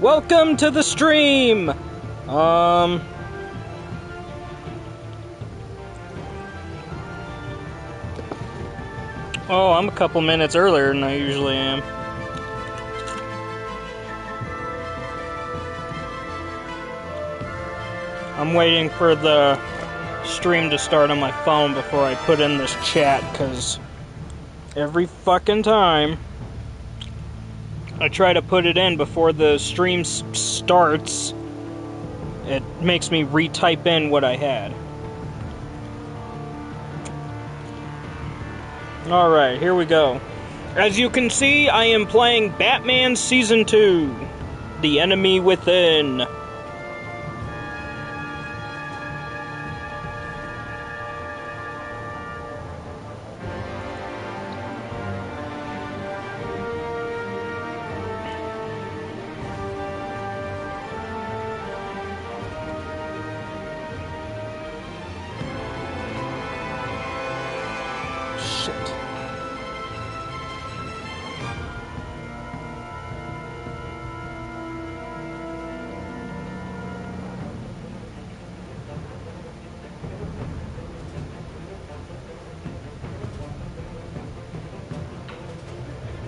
Welcome to the stream! Oh, I'm a couple minutes earlier than I usually am. I'm waiting for the stream to start on my phone before I put in this chat, because every fucking time I try to put it in before the stream starts, it makes me retype in what I had. Alright, here we go. As you can see, I am playing Batman Season 2, The Enemy Within.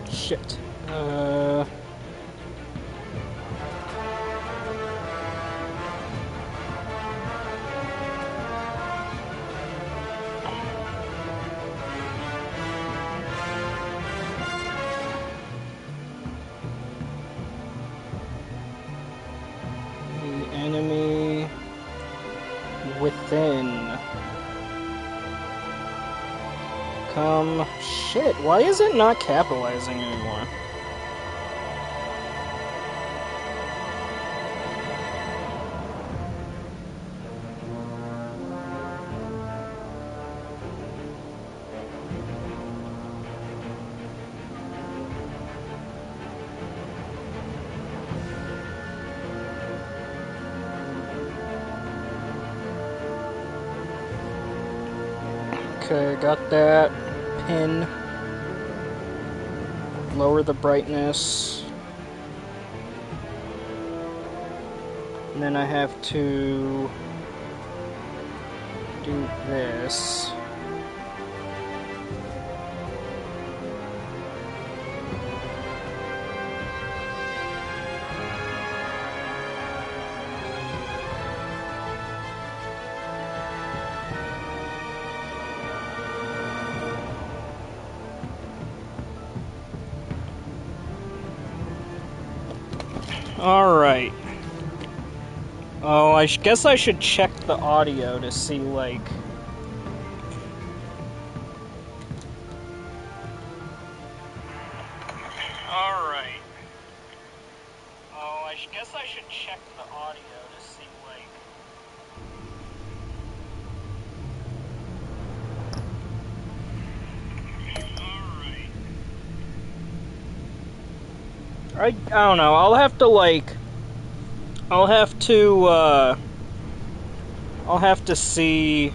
Shit. The enemy within. Shit, why is it not capitalizing anymore? Okay, got that. Pin. Lower the brightness. And then I have to do this. Alright. Oh, I guess I should check the audio to see, like... Alright. Oh, I guess I should check the audio to see, like... I don't know, I'll have to see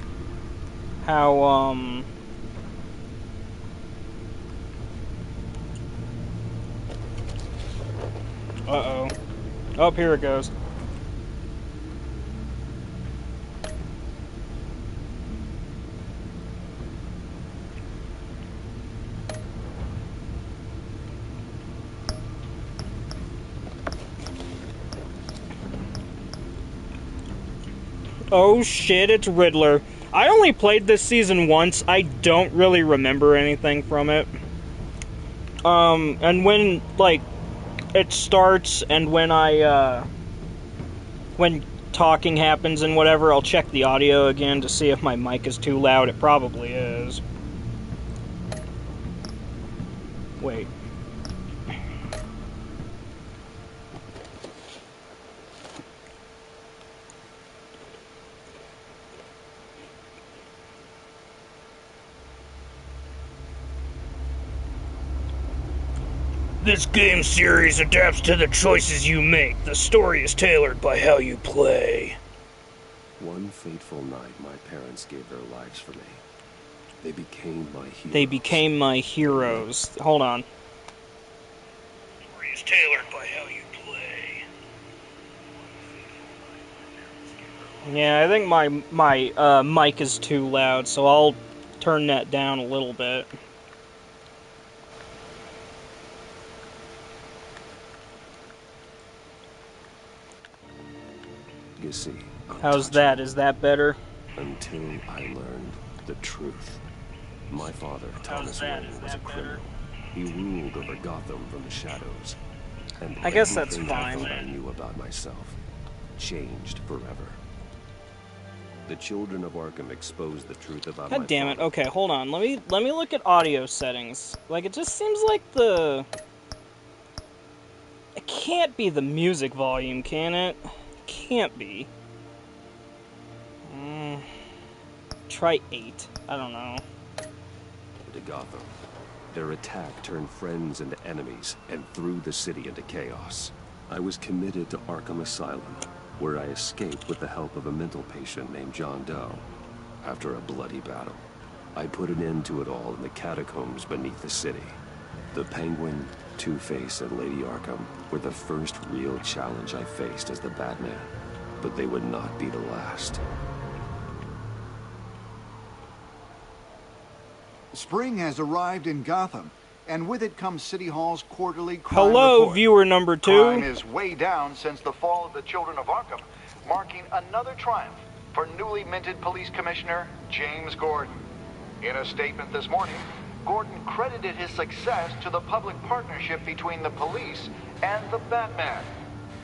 how, uh-oh. Oh, here it goes. Oh shit, it's Riddler. I only played this season once. I don't really remember anything from it. And when, like, it starts and when when talking happens and whatever, I'll check the audio again to see if my mic is too loud. It probably is. Wait. This game series adapts to the choices you make. The story is tailored by how you play. One fateful night, my parents gave their lives for me. They became my heroes. They became my heroes. Hold on. Story is tailored by how you play. Yeah, I think my mic is too loud, so I'll turn that down a little bit. You see, how's that? Is that better? Until I learned the truth. My father, Thomas Wayne, was a criminal. He ruled over Gotham from the shadows. And I guess that's everything fine. I thought I knew about myself changed forever. The children of Arkham exposed the truth about my God damn it. father. Okay, hold on. Let me look at audio settings. Like, it just seems like it can't be the music volume, can it? Can't be. Try 8. I don't know. To Gotham. Their attack turned friends into enemies and threw the city into chaos. I was committed to Arkham Asylum, where I escaped with the help of a mental patient named John Doe. After a bloody battle, I put an end to it all in the catacombs beneath the city. The Penguin, Two-Face, and Lady Arkham were the first real challenge I faced as the Batman, but they would not be the last. Spring has arrived in Gotham, and with it comes City Hall's quarterly crime Hello, report. viewer number 2. Crime is way down since the fall of the Children of Arkham, marking another triumph for newly minted Police Commissioner James Gordon. In a statement this morning, Gordon credited his success to the public partnership between the police and the Batman.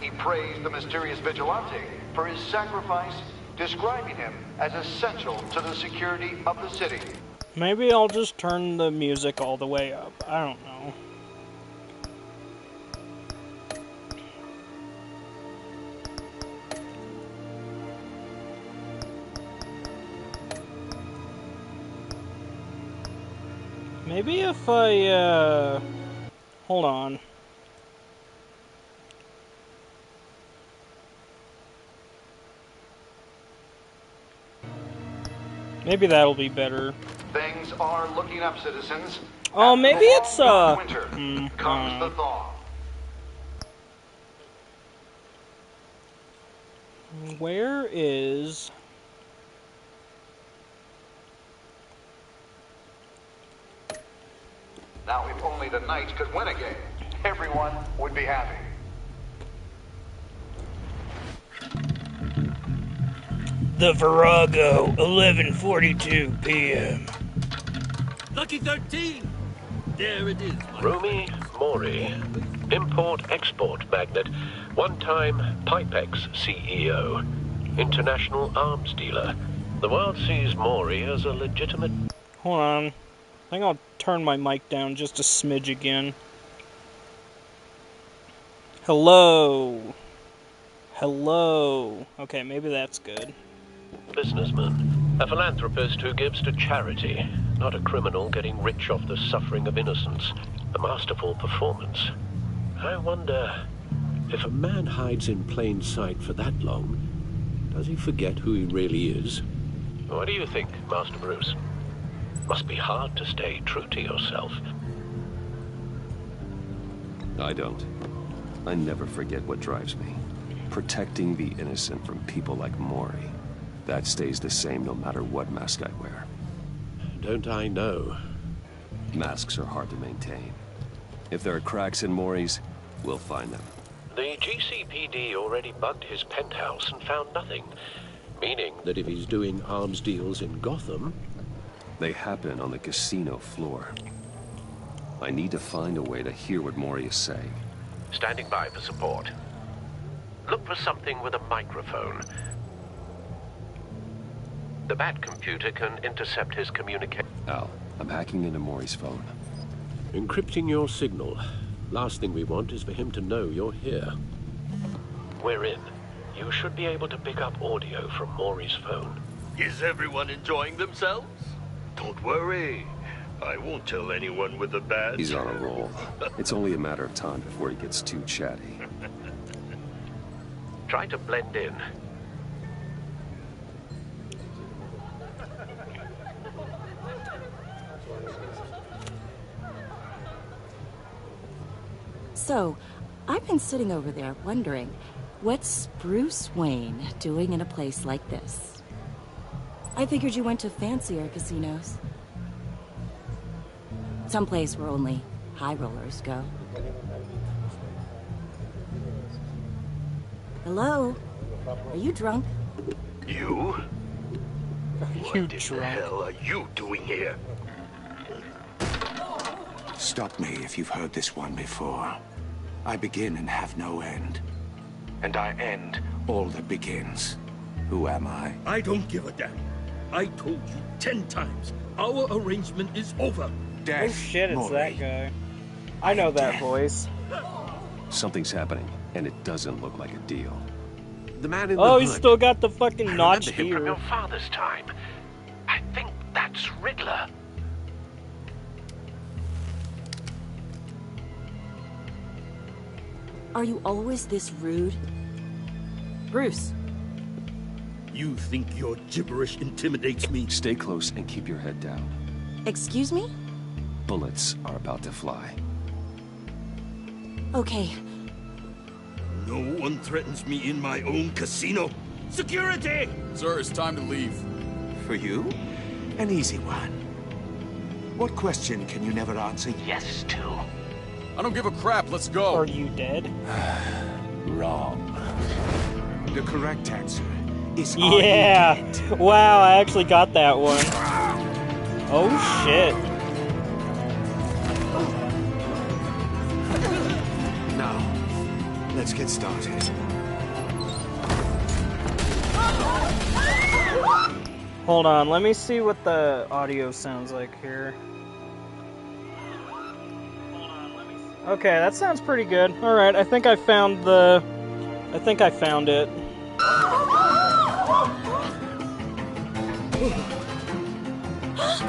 He praised the mysterious vigilante for his sacrifice, describing him as essential to the security of the city. Maybe I'll just turn the music all the way up. I don't know. Maybe if I, hold on. Maybe that'll be better. Things are looking up, citizens. Oh, maybe it's, winter comes the thaw. Where is... Now, if only the Knights could win a game, everyone would be happy. The Virago, 11:42 p.m. Lucky 13! There it is. Rumi Mori, import-export magnate, one-time PerpleX CEO, international arms dealer. The world sees Mori as a legitimate... Hold on. I think I'll turn my mic down just a smidge again. Hello. Hello. Okay, maybe that's good. businessman, a philanthropist who gives to charity, not a criminal getting rich off the suffering of innocence. A masterful performance. I wonder, if a man hides in plain sight for that long, does he forget who he really is? What do you think, Master Bruce? Must be hard to stay true to yourself. I don't. I never forget what drives me. Protecting the innocent from people like Mori. That stays the same no matter what mask I wear. Don't I know? Masks are hard to maintain. If there are cracks in Mori's, we'll find them. The GCPD already bugged his penthouse and found nothing. Meaning that if he's doing arms deals in Gotham... They happen on the casino floor. I need to find a way to hear what Mori is saying. Standing by for support. Look for something with a microphone. The Bat computer can intercept his communication. Al, I'm hacking into Mori's phone. Encrypting your signal. Last thing we want is for him to know you're here. We're in. You should be able to pick up audio from Mori's phone. Is everyone enjoying themselves? Don't worry. I won't tell anyone with the badge. He's on a roll. It's only a matter of time before he gets too chatty. Try to blend in. So, I've been sitting over there wondering, what's Bruce Wayne doing in a place like this? I figured you went to fancier casinos. Someplace where only high rollers go. Hello? Are you drunk? You? You What in the drunk? hell are you doing here? Stop me if you've heard this one before. I begin and have no end. And I end all that begins. Who am I? I don't give a damn. I told you 10 times. Our arrangement is over. Death, Oh shit, it's Maury. that guy. I know that Death. voice. Something's happening, and it doesn't look like a deal. The man in the Oh, hood. he's still got the fucking notched Remember him from ear. your father's time. I think that's Riddler. Are you always this rude? Bruce, You think your gibberish intimidates me? Stay close and keep your head down. excuse me? Bullets are about to fly. Okay, No one threatens me in my own casino. Security! Sir, it's time to leave. For you? An easy one. What question can you never answer yes to? I don't give a crap. Let's go. Are you dead? Wrong. The correct answer is Yeah. Are you dead? Wow, I actually got that one. Oh shit. Now, let's get started. Hold on, let me see what the audio sounds like here. Okay, that sounds pretty good. Alright, I think I found it.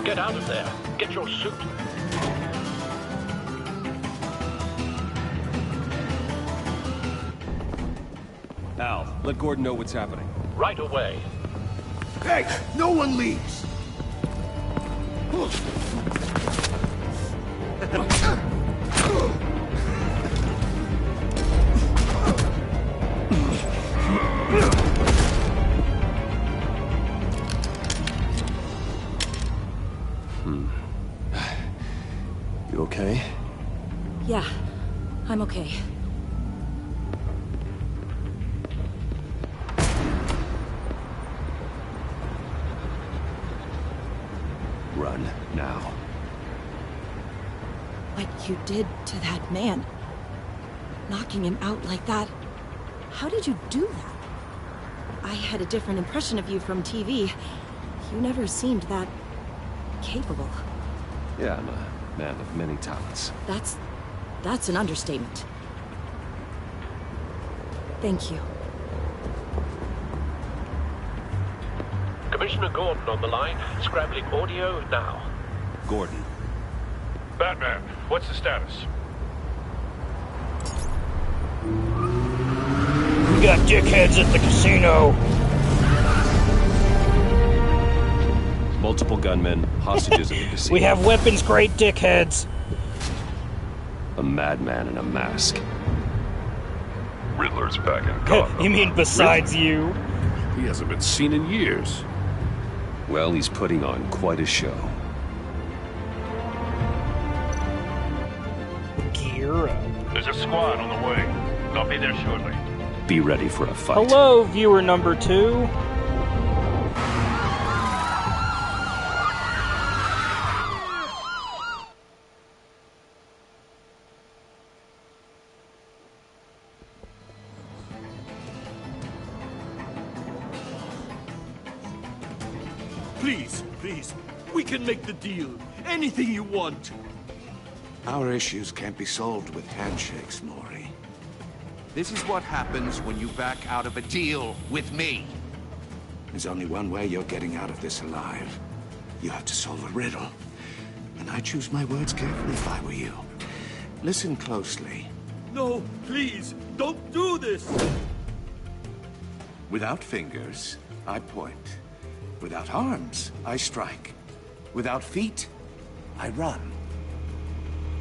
Get out of there. Get your suit. Al, let Gordon know what's happening. Right away. Hey, no one leaves! You okay? yeah, I'm okay. Run, now. What you did to that man, knocking him out like that, how did you do that? I had a different impression of you from TV. You never seemed that capable. Yeah, I'm a man of many talents. That's an understatement. Thank you. Commissioner Gordon on the line. Scrabbling audio now. Gordon. Batman, what's the status? We got dickheads at the casino. Multiple gunmen, hostages at the casino. We have weapons, great dickheads. A madman in a mask. Riddler's back in Gotham. You mean besides you? He hasn't been seen in years. Well, he's putting on quite a show. Gear up. There's a squad on the way. I'll be there shortly. Be ready for a fight. Hello, viewer number 2. Please, please, we can make the deal. Anything you want. Our issues can't be solved with handshakes, Maury. This is what happens when you back out of a deal with me. There's only one way you're getting out of this alive. You have to solve a riddle. And I choose my words carefully if I were you. Listen closely. No, please, don't do this. Without fingers, I point. Without arms, I strike. Without feet, I run.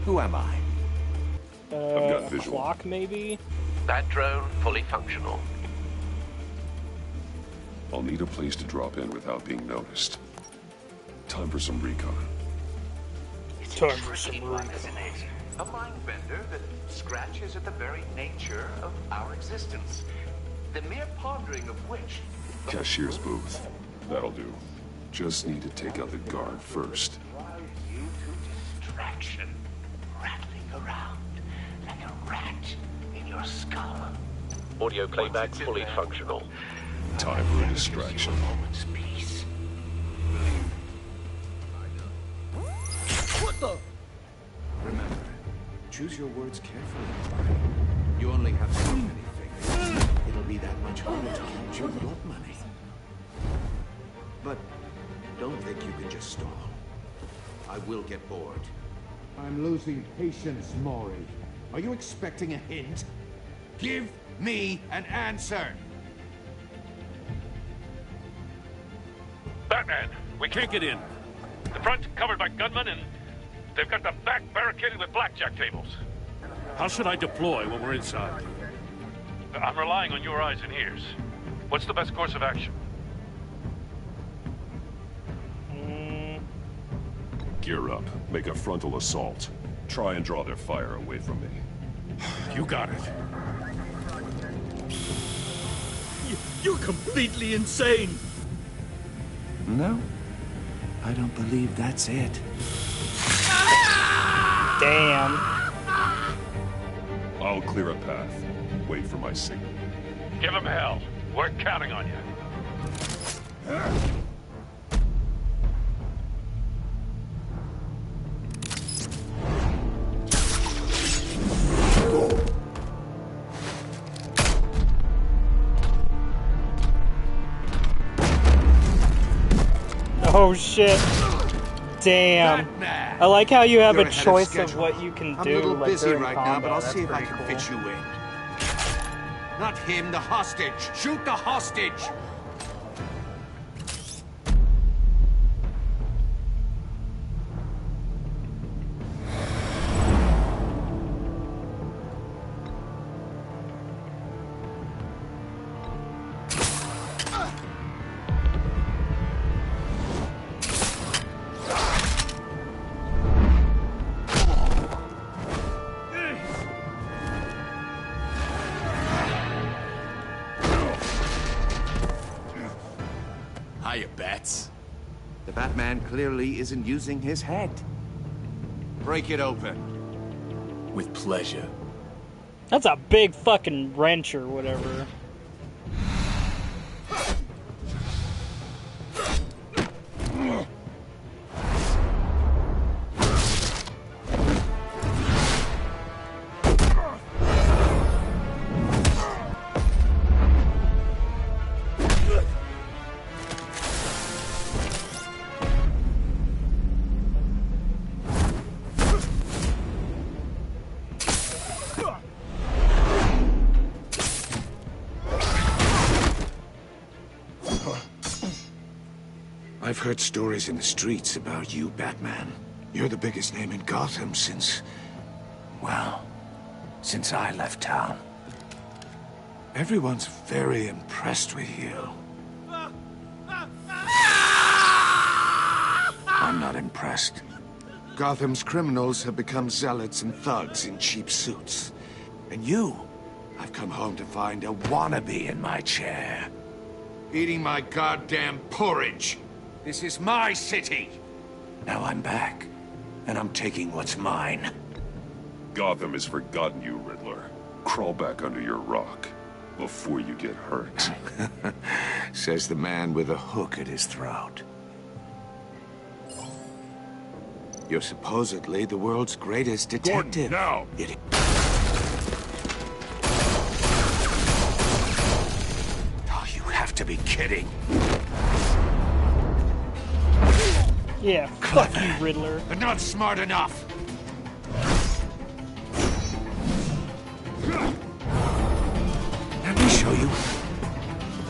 Who am I? I've got A visual. clock, maybe? That drone fully functional. I'll need a place to drop in without being noticed. Time for some recon. Time for some recon. A mind bender that scratches at the very nature of our existence. The mere pondering of which... Cashier's booth. That'll do. Just need to take out the guard first. drives you to distraction. Rattling around like a rat in your skull. Audio playback fully functional. Time for a distraction. Moment's peace. What the? Remember, choose your words carefully. You only have so many fingers. It'll be that much harder to count your blood money. But don't think you can just stall. I will get bored. I'm losing patience, Maury. Are you expecting a hint? Give me an answer! Batman, we can't get in. The front's covered by gunmen, and they've got the back barricaded with blackjack tables. How should I deploy when we're inside? I'm relying on your eyes and ears. What's the best course of action? Gear up. Make a frontal assault. Try and draw their fire away from me. You got it. You're completely insane! No, I don't believe that's it. Damn. I'll clear a path. Wait for my signal. Give him hell. We're counting on you. Oh shit. Damn. Batman! I like how you have You're a ahead of choice of schedule. what you can I'm do. a little like, busy during right now, combat. but I'll That's see if I pretty can cool. fit you in. Not him, the hostage! Shoot the hostage! Hiya, Bats. The Batman clearly isn't using his head. Break it open. With pleasure. That's a big fucking wrench or whatever. I've heard stories in the streets about you, Batman. You're the biggest name in Gotham since... well, since I left town. Everyone's very impressed with you. I'm not impressed. Gotham's criminals have become zealots and thugs in cheap suits. And you, I've come home to find a wannabe in my chair. Eating my goddamn porridge. This is my city. Now I'm back, and I'm taking what's mine. Gotham has forgotten you, Riddler. Crawl back under your rock before you get hurt. Says the man with a hook at his throat. You're supposedly the world's greatest detective. Gordon, now! Oh, you have to be kidding. Yeah, fuck you, Riddler. But not smart enough. Let me show you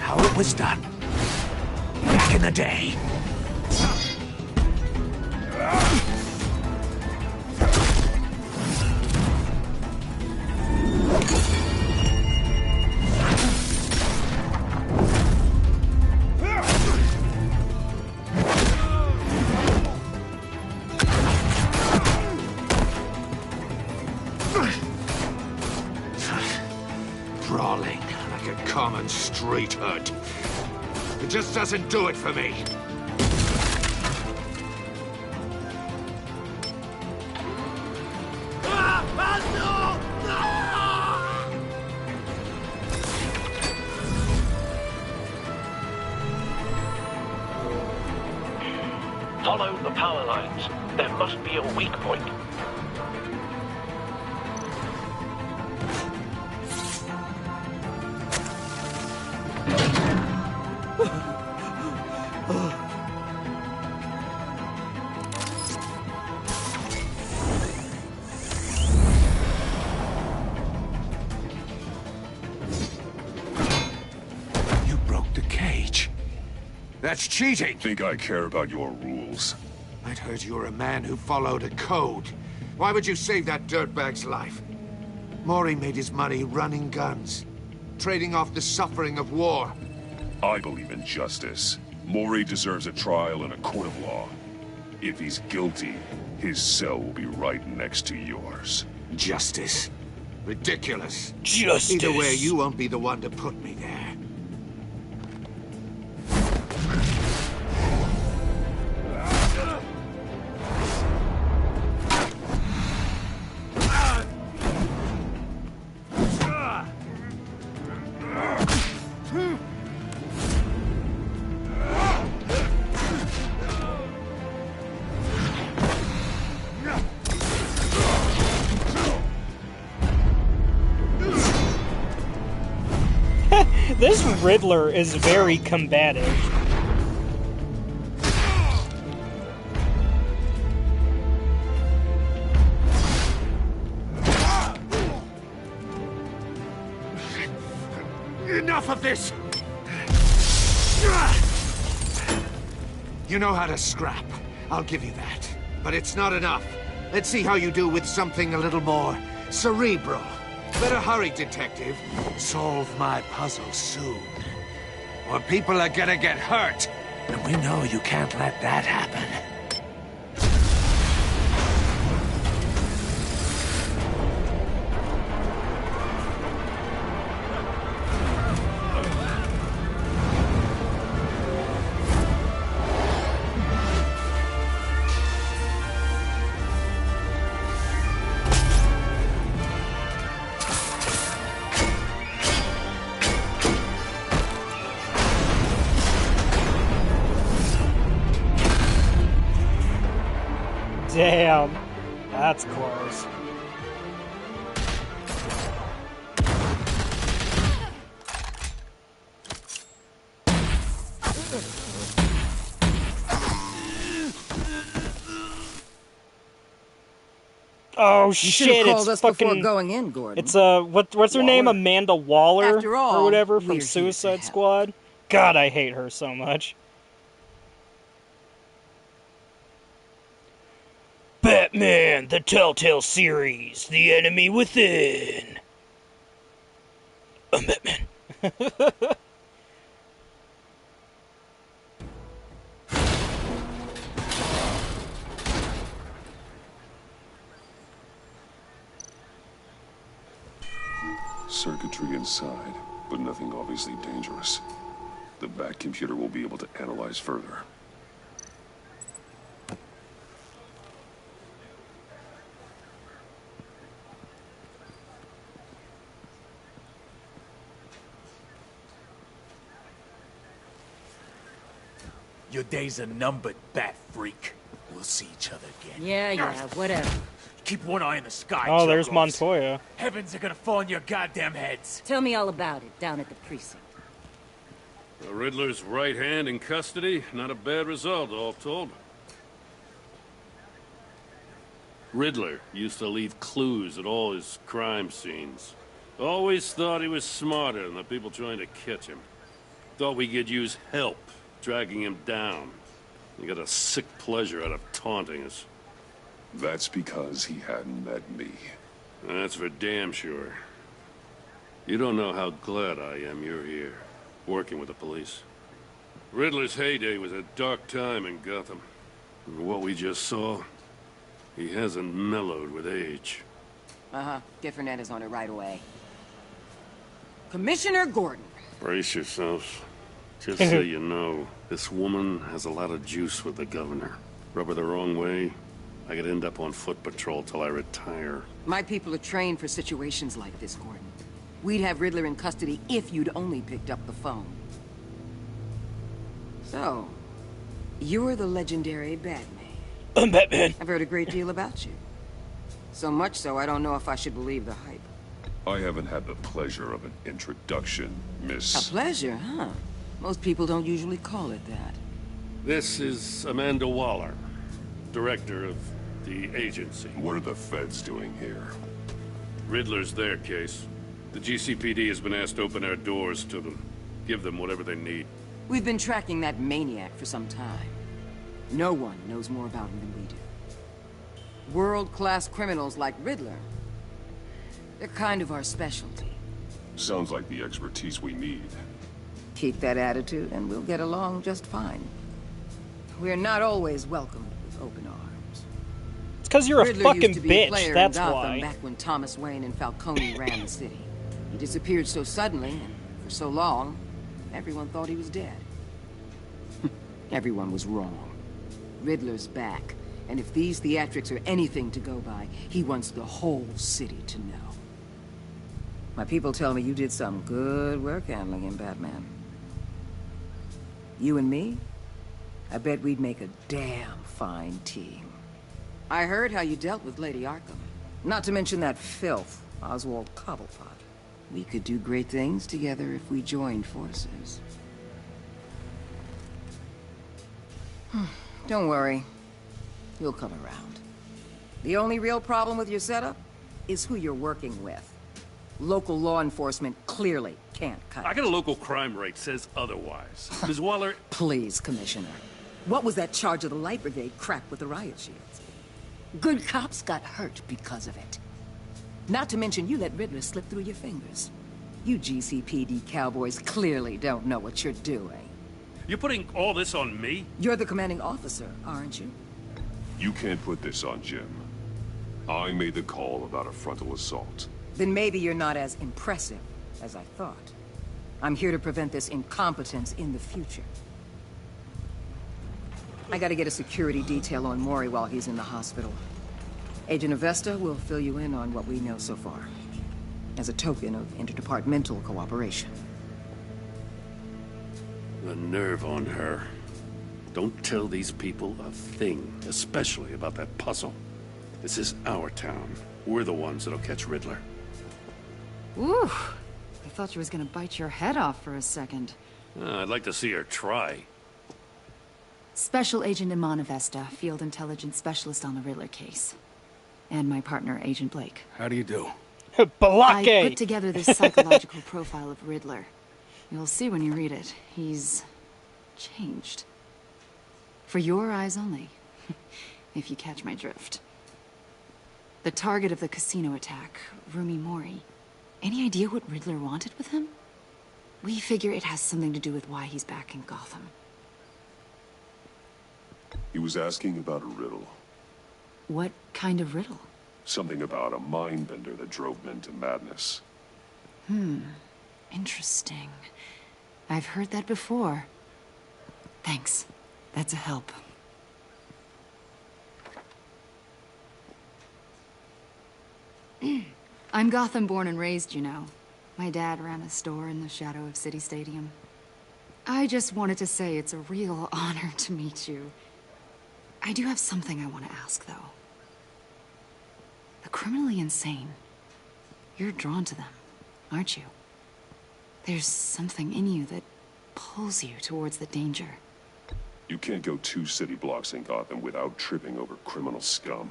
how it was done back in the day. Brawling like a common street hood. It just doesn't do it for me. Follow the power lines. There must be a weak point. You broke the cage. That's cheating. Think I care about your rules? I'd heard you were a man who followed a code. Why would you save that dirtbag's life? Maury made his money running guns, trading off the suffering of war. I believe in justice. Maury deserves a trial in a court of law. If he's guilty, his cell will be right next to yours. Justice? Ridiculous. Justice. Either way, you won't be the one to put me there. This Riddler is very combative. Enough of this! You know how to scrap. I'll give you that. But it's not enough. Let's see how you do with something a little more cerebral. Better hurry, detective. Solve my puzzle soon. Or people are gonna get hurt. And we know you can't let that happen. Damn, that's close. Oh shit! Called It's us fucking. before going in, Gordon. It's what's her name? Amanda Waller After all, or whatever we're from here to Suicide help. Squad. God, I hate her so much. Batman, the Telltale series, The Enemy Within. I'm Batman. Circuitry inside, but nothing obviously dangerous. The back computer will be able to analyze further. Your days are numbered, bat freak. We'll see each other again. Yeah, whatever. Keep one eye in the sky, Oh, there's juggos. Montoya. Heavens are gonna fall on your goddamn heads. Tell me all about it, down at the precinct. The Riddler's right hand in custody. Not a bad result, all told. Riddler used to leave clues at all his crime scenes. Always thought he was smarter than the people trying to catch him. Thought we could use help dragging him down. He got a sick pleasure out of taunting us. That's because he hadn't met me. That's for damn sure. You don't know how glad I am you're here, working with the police. Riddler's heyday was a dark time in Gotham. And what we just saw, he hasn't mellowed with age. Uh-huh. Get Fernandez on it right away. Commissioner Gordon. Brace yourselves. Just so you know, this woman has a lot of juice with the governor. Rub her the wrong way, I could end up on foot patrol till I retire. My people are trained for situations like this, Gordon. We'd have Riddler in custody if you'd only picked up the phone. So, you're the legendary Batman. I'm Batman. I've heard a great deal about you. So much so, I don't know if I should believe the hype. I haven't had the pleasure of an introduction, Miss... A pleasure, huh? Most people don't usually call it that. This is Amanda Waller, director of the agency. What are the feds doing here? Riddler's their case. The GCPD has been asked to open our doors to them, give them whatever they need. We've been tracking that maniac for some time. No one knows more about him than we do. World-class criminals like Riddler. They're kind of our specialty. Sounds like the expertise we need. Keep that attitude and we'll get along just fine. We're not always welcomed with open arms. It's because you're Riddler a fucking used to be a bitch, player that's in Gotham why. back when Thomas Wayne and Falcone ran the city. He disappeared so suddenly and for so long, everyone thought he was dead. Everyone was wrong. Riddler's back, and if these theatrics are anything to go by, he wants the whole city to know. My people tell me you did some good work handling him, Batman. You and me? I bet we'd make a damn fine team. I heard how you dealt with Lady Arkham. Not to mention that filth, Oswald Cobblepot. We could do great things together if we joined forces. Don't worry. You'll come around. The only real problem with your setup is who you're working with. Local law enforcement clearly can't cut it. I got a local crime rate says otherwise. Ms. Waller... Please, Commissioner. What was that charge of the Light Brigade crap with the riot shields? Good cops got hurt because of it. Not to mention you let Riddler slip through your fingers. You GCPD cowboys clearly don't know what you're doing. You're putting all this on me? You're the commanding officer, aren't you? You can't put this on Jim. I made the call about a frontal assault. Then maybe you're not as impressive as I thought. I'm here to prevent this incompetence in the future. I gotta get a security detail on Maury while he's in the hospital. Agent Avesta will fill you in on what we know so far, as a token of interdepartmental cooperation. The nerve on her. Don't tell these people a thing, especially about that puzzle. This is our town. We're the ones that'll catch Riddler. Ooh, I thought she was gonna bite your head off for a second. I'd like to see her try. Special Agent Iman Avesta, Field Intelligence Specialist on the Riddler case. And my partner, Agent Blake. How do you do? I put together this psychological profile of Riddler. You'll see when you read it. He's changed. For your eyes only, if you catch my drift. The target of the casino attack, Rumi Mori. Any idea what Riddler wanted with him? We figure it has something to do with why he's back in Gotham. He was asking about a riddle. What kind of riddle? Something about a mindbender that drove men to madness. Interesting. I've heard that before. Thanks. That's a help. I'm Gotham born and raised, you know. My dad ran a store in the shadow of City Stadium. I just wanted to say it's a real honor to meet you. I do have something I want to ask, though. The criminally insane. You're drawn to them, aren't you? There's something in you that pulls you towards the danger. You can't go 2 city blocks in Gotham without tripping over criminal scum.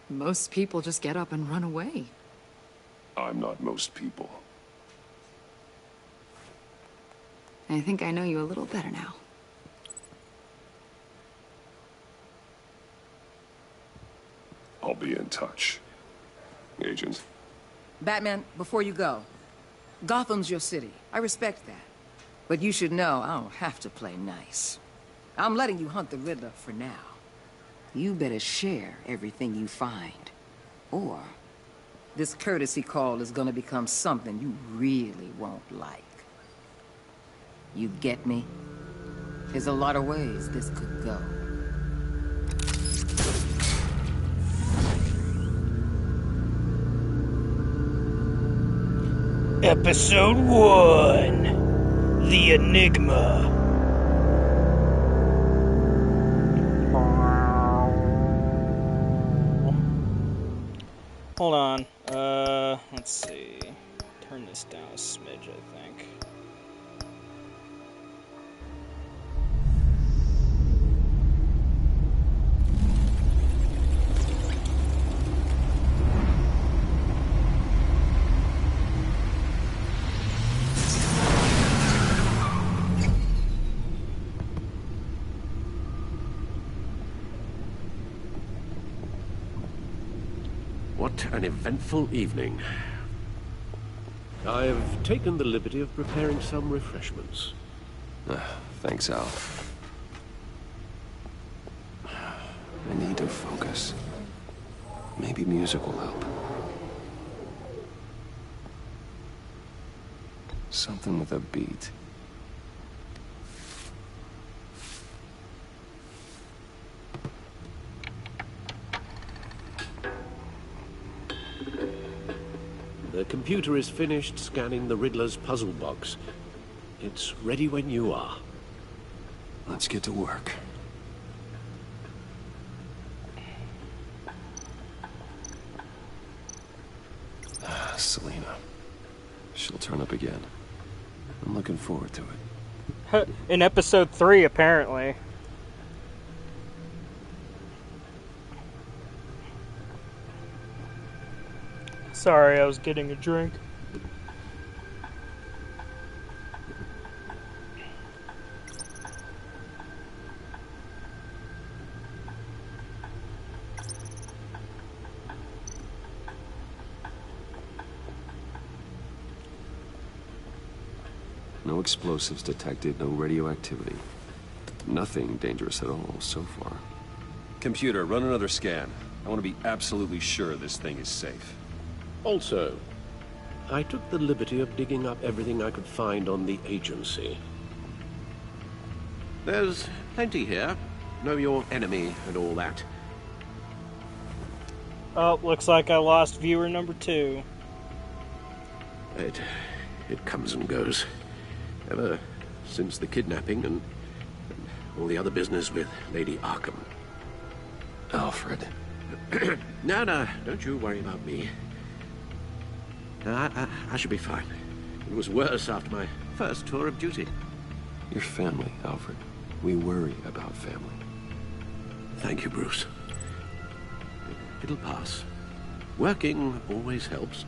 Most people just get up and run away. I'm not most people. I think I know you a little better now. I'll be in touch. Agent. Batman, before you go, Gotham's your city. I respect that. But you should know I don't have to play nice. I'm letting you hunt the Riddler for now. You better share everything you find. Or this courtesy call is gonna become something you really won't like. You get me? There's a lot of ways this could go. Episode 1. The Enigma. Hold on. Let's see. Turn this down a smidge, I think. What an eventful evening. I've taken the liberty of preparing some refreshments. Thanks, Al. I need to focus. Maybe music will help. Something with a beat. The computer is finished scanning the Riddler's puzzle box. It's ready when you are. Let's get to work. Selena. She'll turn up again. I'm looking forward to it. In episode 3, apparently. Sorry, I was getting a drink. No explosives detected, no radioactivity. Nothing dangerous at all so far. Computer, run another scan. I want to be absolutely sure this thing is safe. Also, I took the liberty of digging up everything I could find on the agency. There's plenty here. Know your enemy and all that. Oh, looks like I lost viewer number 2. It comes and goes. Ever since the kidnapping and all the other business with Lady Arkham. Alfred. No, don't you worry about me. I should be fine. It was worse after my first tour of duty. Your family, Alfred. We worry about family. Thank you, Bruce. It'll pass. Working always helps.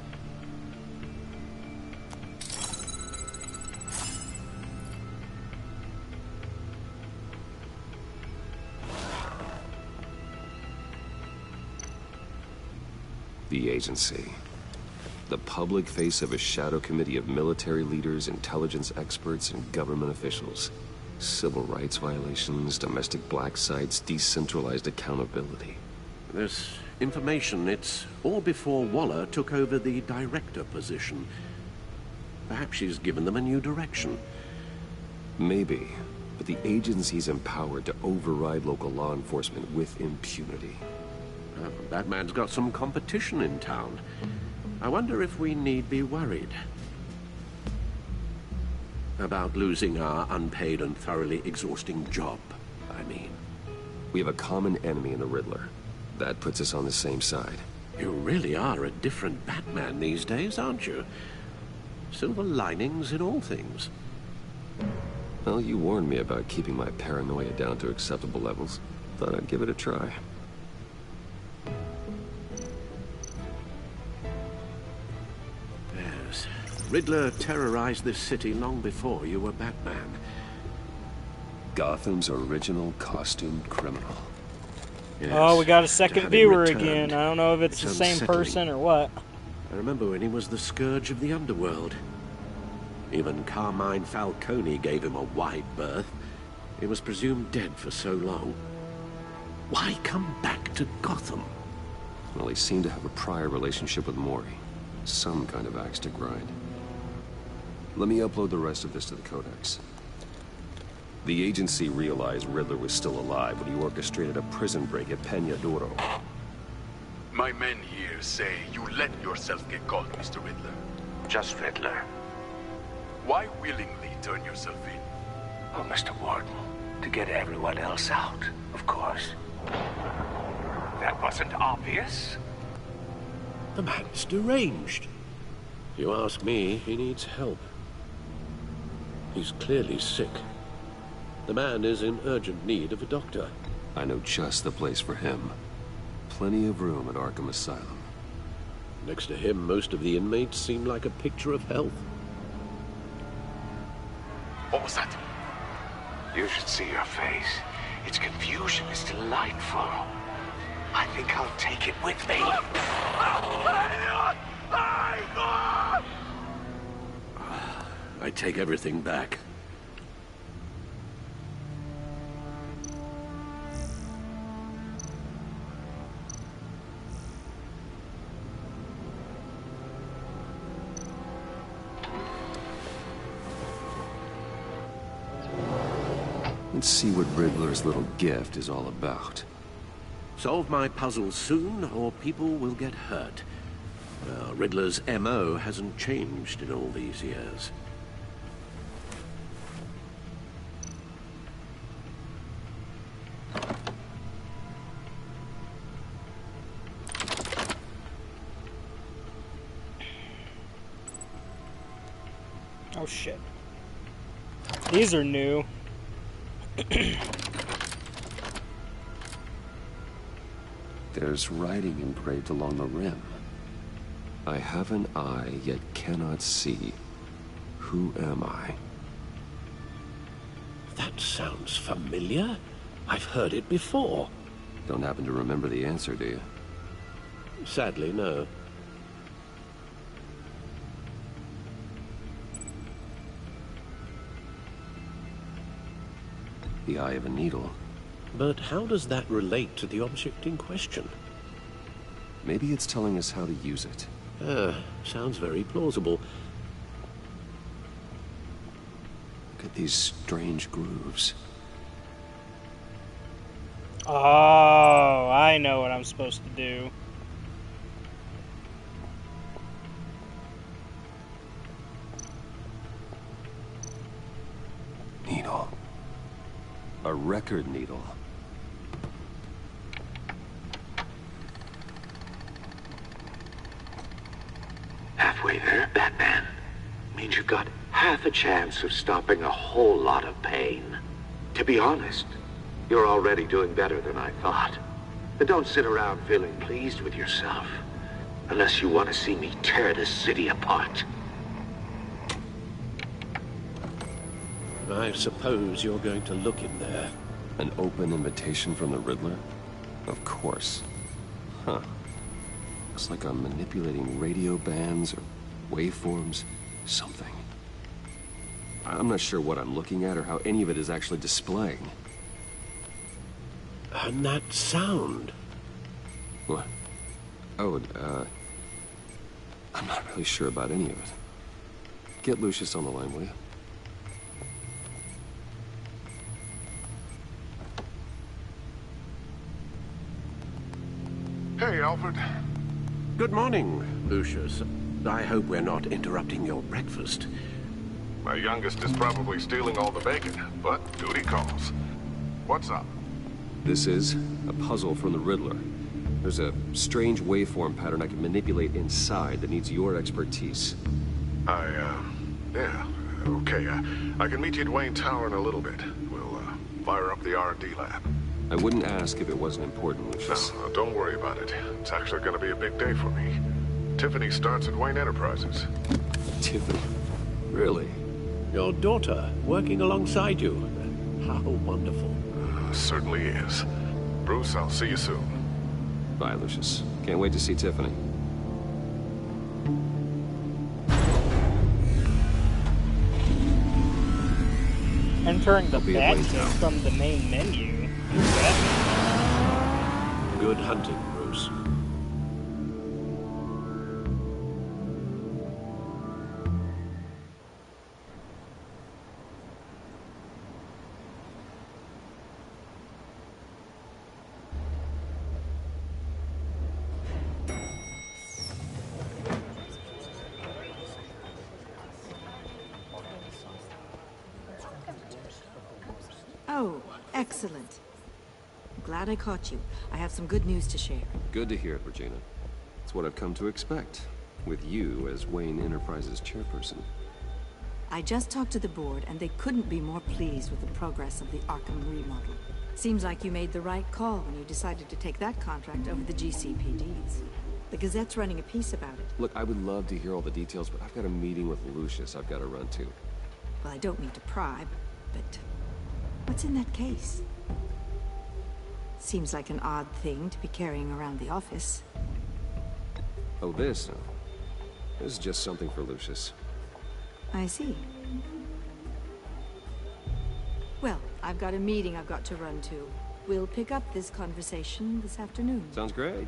The agency. The public face of a shadow committee of military leaders, intelligence experts, and government officials. Civil rights violations, domestic black sites, decentralized accountability. This information, it's all before Waller took over the director position. Perhaps she's given them a new direction. Maybe, but the agency's empowered to override local law enforcement with impunity. That man's got some competition in town. I wonder if we need be worried about losing our unpaid and thoroughly exhausting job, I mean. We have a common enemy in the Riddler. That puts us on the same side. You really are a different Batman these days, aren't you? Silver linings in all things. Well, you warned me about keeping my paranoia down to acceptable levels. Thought I'd give it a try. Yes. Riddler terrorized this city long before you were Batman. Gotham's original costumed criminal. Yes. Oh, we got a second viewer returned, again. I don't know if it's the same unsettling. person or what. I remember when he was the scourge of the underworld. Even Carmine Falcone gave him a wide berth. He was presumed dead for so long. Why come back to Gotham? Well, he seemed to have a prior relationship with Mori. Some kind of axe to grind. Let me upload the rest of this to the Codex. The agency realized Riddler was still alive when he orchestrated a prison break at Peña Duro. My men here say you let yourself get caught, Mr. Riddler. Just Riddler. Why willingly turn yourself in? Oh, Mr. Warden, to get everyone else out, of course. That wasn't obvious. The man's deranged. If you ask me, he needs help. He's clearly sick. The man is in urgent need of a doctor. I know just the place for him. Plenty of room at Arkham Asylum. Next to him, most of the inmates seem like a picture of health. What was that? You should see your face. Its confusion is delightful. I think I'll take it with me. I take everything back. Let's see what Riddler's little gift is all about. Solve my puzzle soon, or people will get hurt. Riddler's MO hasn't changed in all these years. Oh shit. These are new. There's writing engraved along the rim. I have an eye, yet cannot see. Who am I? That sounds familiar. I've heard it before. Don't happen to remember the answer, do you? Sadly, no. The eye of a needle. But how does that relate to the object in question? Maybe it's telling us how to use it. Sounds very plausible. Look at these strange grooves. Oh, I know what I'm supposed to do. Needle. A record needle. Halfway there, Batman. Means you've got half a chance of stopping a whole lot of pain. To be honest, you're already doing better than I thought. But don't sit around feeling pleased with yourself. Unless you want to see me tear this city apart. I suppose you're going to look in there. An open invitation from the Riddler? Of course. Huh. Looks like I'm manipulating radio bands or waveforms. Something. I'm not sure what I'm looking at or how any of it is actually displaying. And that sound. What? Oh, I'm not really sure about any of it. Get Lucius on the line, will you? Hey, Alfred. Good morning, Lucius. I hope we're not interrupting your breakfast. My youngest is probably stealing all the bacon, but duty calls. What's up? This is a puzzle from the Riddler. There's a strange waveform pattern I can manipulate inside that needs your expertise. Yeah, okay. I can meet you at Wayne Tower in a little bit. We'll, fire up the R&D lab. I wouldn't ask if it wasn't important, Lucius. No, don't worry about it. It's actually gonna be a big day for me. Tiffany starts at Wayne Enterprises. Tiffany? Really? Your daughter, working alongside you. How wonderful. Certainly is. Bruce, I'll see you soon. Bye, Lucius. Can't wait to see Tiffany. Entering the I'll be at bat Wayne's kit now. from the main menu. Who's that? Good hunting, Bruce. Oh, excellent. Glad I caught you. I have some good news to share. Good to hear it, Regina. It's what I've come to expect, with you as Wayne Enterprises chairperson. I just talked to the board, and they couldn't be more pleased with the progress of the Arkham remodel. Seems like you made the right call when you decided to take that contract over the GCPD's. The Gazette's running a piece about it. Look, I would love to hear all the details, but I've got a meeting with Lucius I've got to run to. Well, I don't mean to pry, but what's in that case? Seems like an odd thing to be carrying around the office. Oh, this? No. This is just something for Lucius. I see. Well, I've got a meeting I've got to run to. We'll pick up this conversation this afternoon. Sounds great.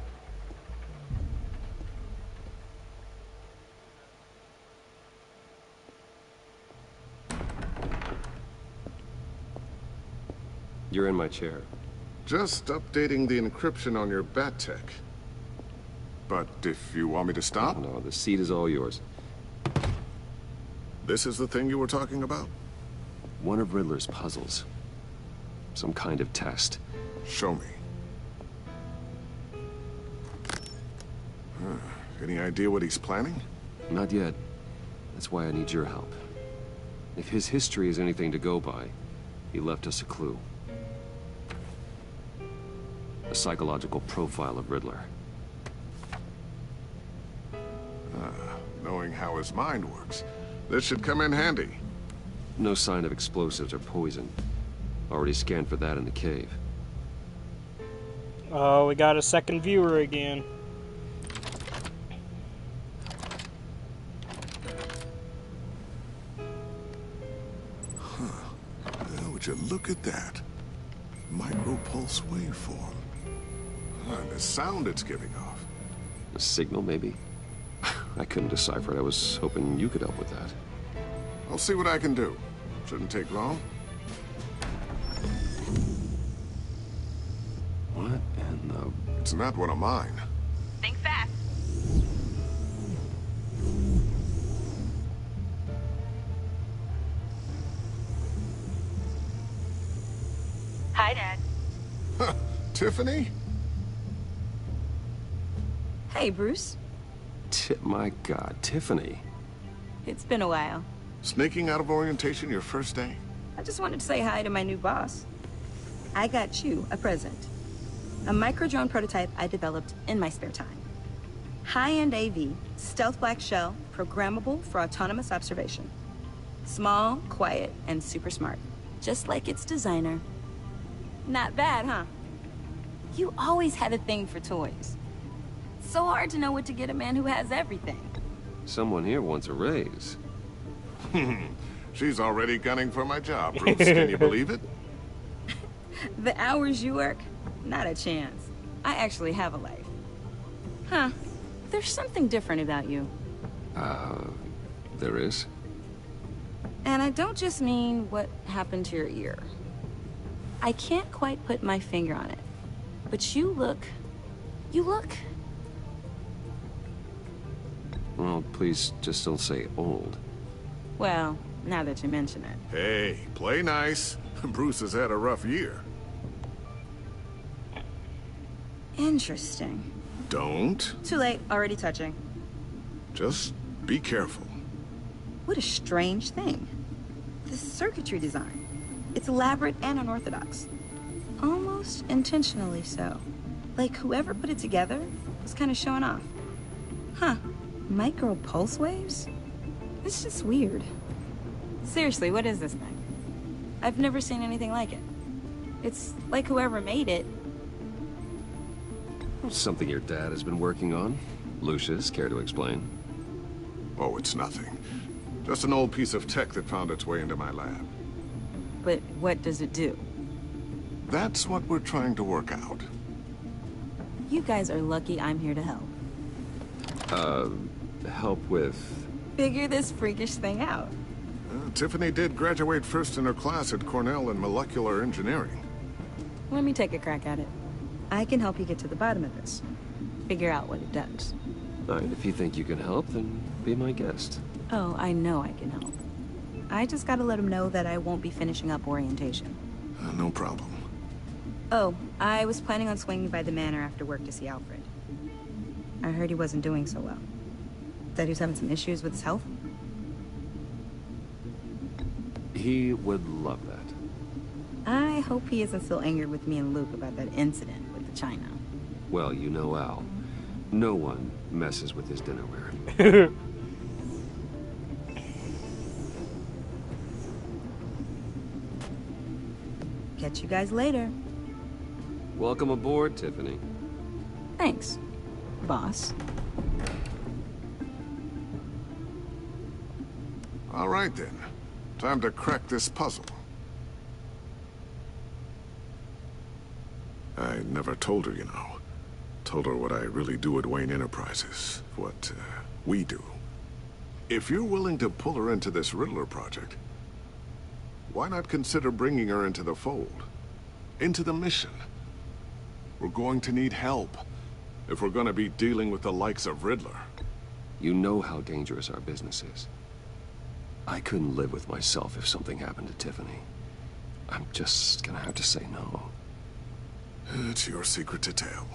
You're in my chair. Just updating the encryption on your bat tech. But if you want me to stop? No, the seat is all yours. This is the thing you were talking about? One of Riddler's puzzles. Some kind of test. Show me. Any idea what he's planning? Not yet. That's why I need your help. If his history is anything to go by, he left us a clue. A psychological profile of Riddler. Knowing how his mind works, this should come in handy. No sign of explosives or poison. Already scanned for that in the cave. Oh, we got a second viewer again. Well, would you look at that? Micropulse waveform. And the sound it's giving off. A signal, maybe? I couldn't decipher it. I was hoping you could help with that. I'll see what I can do. Shouldn't take long. What in the... It's not one of mine. Think fast. Hi, Dad. Tiffany? Hey, Bruce. My God, Tiffany. It's been a while. Sneaking out of orientation your first day? I just wanted to say hi to my new boss. I got you a present. A micro-drone prototype I developed in my spare time. High-end AV, stealth black shell, programmable for autonomous observation. Small, quiet, and super smart. Just like its designer. Not bad, huh? You always had a thing for toys. So hard to know what to get a man who has everything. Someone here wants a raise. She's already gunning for my job, Bruce. Can you believe it? The hours you work? Not a chance. I actually have a life. Huh. There's something different about you. There is? And I don't just mean what happened to your ear. I can't quite put my finger on it. But you look... Well, please just don't say old. Well, now that you mention it. Hey, play nice. Bruce has had a rough year. Interesting. Don't. Too late, already touching. Just be careful. What a strange thing. The circuitry design. It's elaborate and unorthodox. Almost intentionally so. Like whoever put it together was kind of showing off. Huh. Micro pulse waves? It's just weird. Seriously, what is this thing? I've never seen anything like it. It's like whoever made it. Something your dad has been working on. Lucius, care to explain? Oh, it's nothing. Just an old piece of tech that found its way into my lab. But what does it do? That's what we're trying to work out. You guys are lucky I'm here to help. Help with... Figure this freakish thing out. Tiffany did graduate first in her class at Cornell in molecular engineering. Let me take a crack at it. I can help you get to the bottom of this. Figure out what it does. Alright, if you think you can help, then be my guest. Oh, I know I can help. I just gotta let him know that I won't be finishing up orientation. No problem. Oh, I was planning on swinging by the manor after work to see Alfred. I heard he wasn't doing so well. That he was having some issues with his health? He would love that. I hope he isn't still angered with me and Luke about that incident with the china. Well, you know Al. No one messes with his dinnerware. Catch you guys later. Welcome aboard, Tiffany. Thanks, boss. All right, then. Time to crack this puzzle. I never told her, you know. Told her what I really do at Wayne Enterprises. What, we do. If you're willing to pull her into this Riddler project, why not consider bringing her into the fold? Into the mission? We're going to need help if we're going to be dealing with the likes of Riddler. You know how dangerous our business is. I couldn't live with myself if something happened to Tiffany. I'm just gonna have to say no. It's your secret to tell.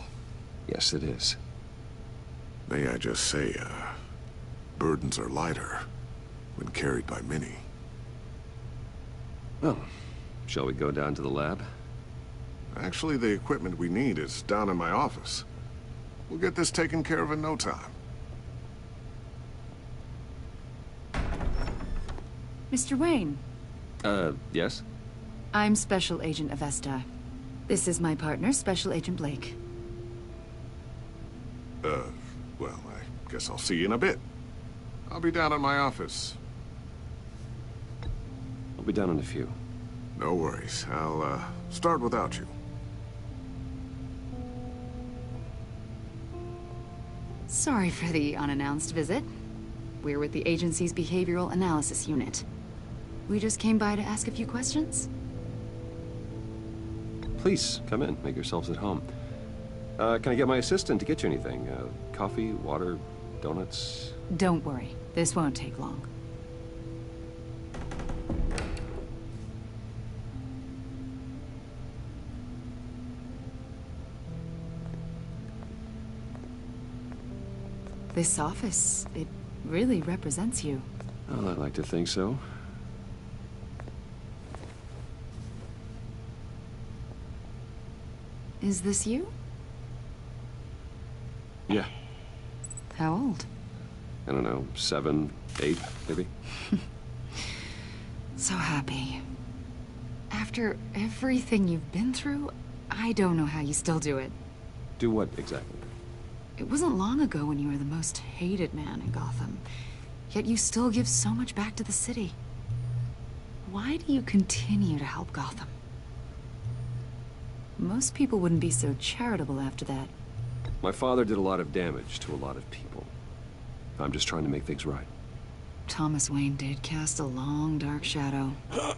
Yes, it is. May I just say, burdens are lighter when carried by many. Well, shall we go down to the lab? Actually, the equipment we need is down in my office. We'll get this taken care of in no time. Mr. Wayne. Yes? I'm Special Agent Avesta. This is my partner, Special Agent Blake. Well, I guess I'll see you in a bit. I'll be down in my office. I'll be down in a few. No worries. I'll, start without you. Sorry for the unannounced visit. We're with the agency's Behavioral Analysis Unit. We just came by to ask a few questions. Please, come in. Make yourselves at home. Can I get my assistant to get you anything? Coffee, water, donuts? Don't worry. This won't take long. This office, it really represents you. Well, I'd like to think so. Is this you? Yeah. How old? I don't know, 7, 8, maybe? So happy. After everything you've been through, I don't know how you still do it. Do what, exactly? It wasn't long ago when you were the most hated man in Gotham. Yet you still give so much back to the city. Why do you continue to help Gotham? Most people wouldn't be so charitable after that. My father did a lot of damage to a lot of people. I'm just trying to make things right. Thomas Wayne did cast a long, dark shadow.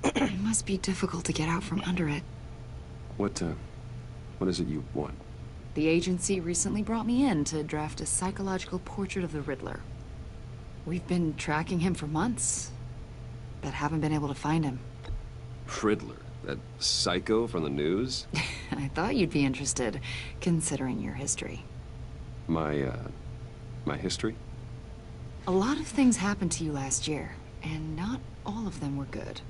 It must be difficult to get out from under it. What is it you want? The agency recently brought me in to draft a psychological portrait of the Riddler. We've been tracking him for months, but haven't been able to find him. Riddler? That psycho from the news? I thought you'd be interested, considering your history. My history? A lot of things happened to you last year, and not all of them were good.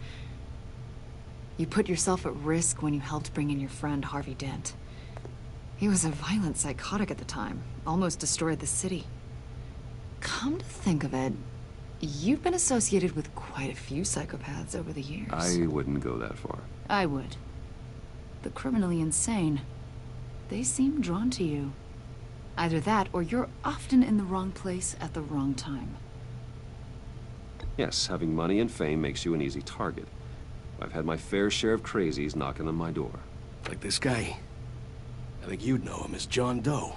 You put yourself at risk when you helped bring in your friend Harvey Dent. He was a violent psychotic at the time, almost destroyed the city. Come to think of it, you've been associated with quite a few psychopaths over the years. I wouldn't go that far. I would. The criminally insane. They seem drawn to you. Either that, or you're often in the wrong place at the wrong time. Yes, having money and fame makes you an easy target. I've had my fair share of crazies knocking on my door. Like this guy. I think you'd know him as John Doe.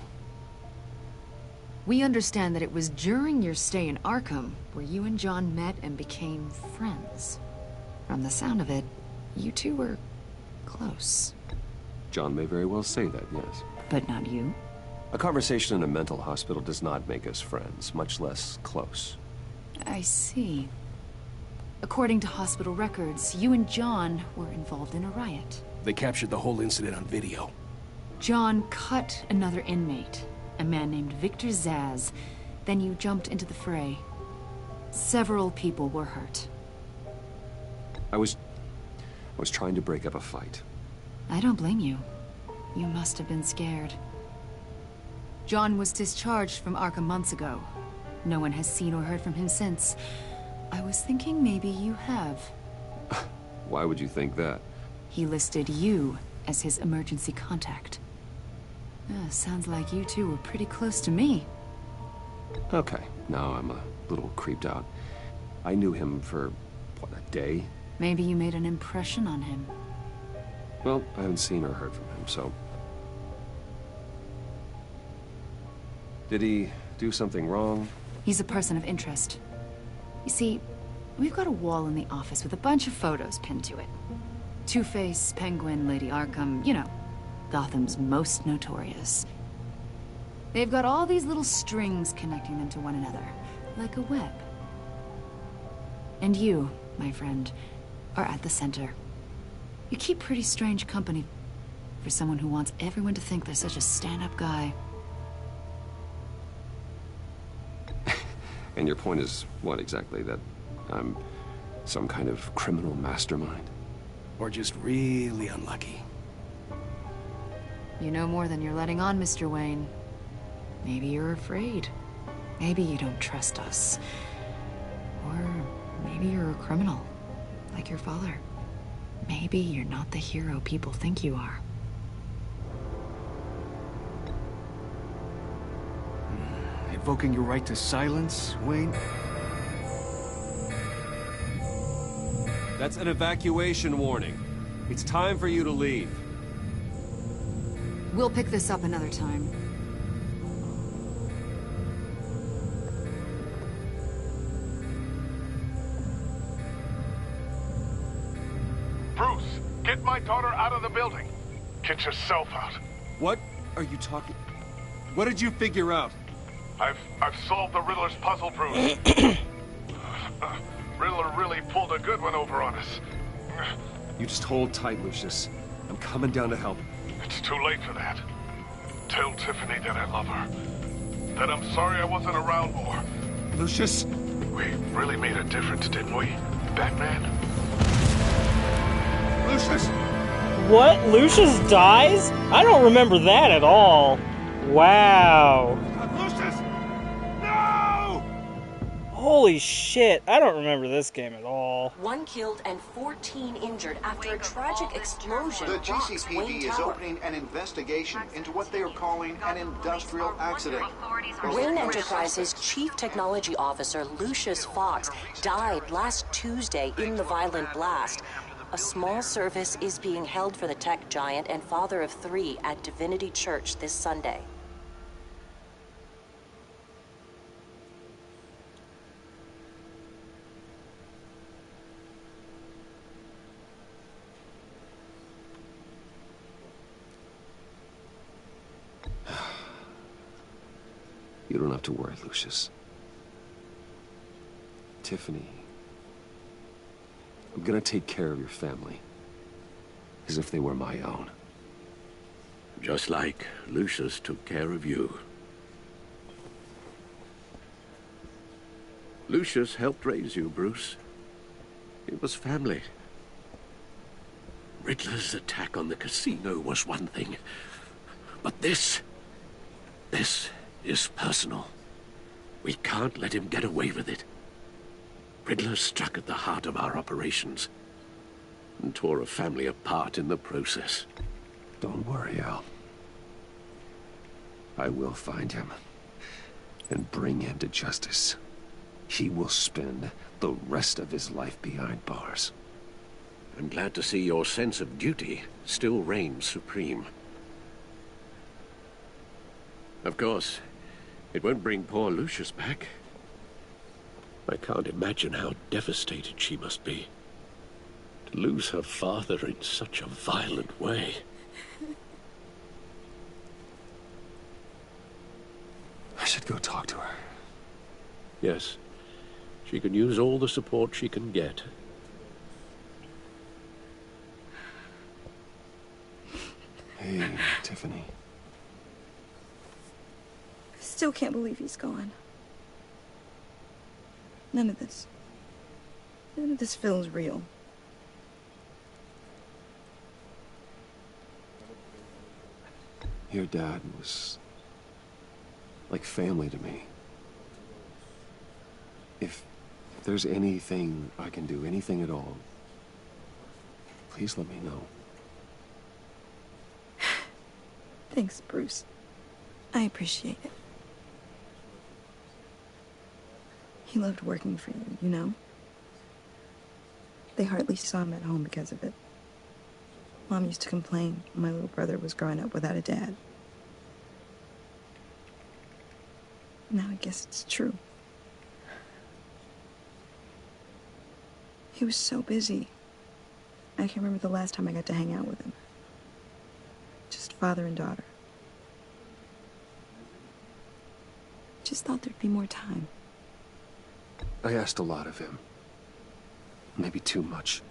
We understand that it was during your stay in Arkham where you and John met and became friends. From the sound of it, you two were close. John may very well say that, yes. But not you? A conversation in a mental hospital does not make us friends, much less close. I see. According to hospital records, you and John were involved in a riot. They captured the whole incident on video. John cut another inmate, a man named Victor Zsasz. Then you jumped into the fray. Several people were hurt. I was trying to break up a fight. I don't blame you. You must have been scared. John was discharged from Arkham months ago. No one has seen or heard from him since. I was thinking maybe you have. Why would you think that? He listed you as his emergency contact. Sounds like you two were pretty close to me. Okay, now I'm a little creeped out. I knew him for, what, a day? Maybe you made an impression on him. Well, I haven't seen or heard from him, so... Did he do something wrong? He's a person of interest. You see, we've got a wall in the office with a bunch of photos pinned to it. Two-Face, Penguin, Lady Arkham, you know, Gotham's most notorious. They've got all these little strings connecting them to one another, like a web. And you, my friend, are at the center. You keep pretty strange company for someone who wants everyone to think they're such a stand-up guy. And your point is what exactly? That I'm some kind of criminal mastermind? Or just really unlucky? You know more than you're letting on, Mr. Wayne. Maybe you're afraid. Maybe you don't trust us. Or maybe you're a criminal, like your father. Maybe you're not the hero people think you are. Invoking your right to silence, Wayne? That's an evacuation warning. It's time for you to leave. We'll pick this up another time. Bruce, get my daughter out of the building. Get yourself out. What are you talking... What did you figure out? I've solved the Riddler's puzzle, Bruce. Riddler really pulled a good one over on us. You just hold tight, Lucius. I'm coming down to help. It's too late for that. Tell Tiffany that I love her. That I'm sorry I wasn't around more. Lucius? We really made a difference, didn't we, Batman? Lucius! What? Lucius dies? I don't remember that at all. Wow. Lucius! No! Holy shit, I don't remember this game at all. 1 killed and 14 injured after a tragic explosion. The rocks GCPD Wayne is Tower. opening an investigation into what they are calling an industrial accident. Wayne Enterprises' Chief Technology Officer Lucius Fox died last Tuesday in the violent blast. A small service is being held for the tech giant and father of 3 at Divinity Church this Sunday. You don't have to worry, Lucius. Tiffany, I'm gonna take care of your family. As if they were my own. Just like Lucius took care of you. Lucius helped raise you, Bruce. It was family. Riddler's attack on the casino was one thing. But this is personal. We can't let him get away with it. Riddler struck at the heart of our operations and tore a family apart in the process. Don't worry, Al. I will find him and bring him to justice. He will spend the rest of his life behind bars. I'm glad to see your sense of duty still reigns supreme. Of course, it won't bring poor Lucius back. I can't imagine how devastated she must be. To lose her father in such a violent way. I should go talk to her. Yes, she can use all the support she can get. Hey, Tiffany. I still can't believe he's gone. None of this feels real. Your dad was like family to me. If there's anything I can do, anything at all, please let me know. Thanks, Bruce. I appreciate it. He loved working for you, you know? They hardly saw him at home because of it. Mom used to complain when my little brother was growing up without a dad. Now I guess it's true. He was so busy. I can't remember the last time I got to hang out with him. Just father and daughter. Just thought there'd be more time. I asked a lot of him. Maybe too much.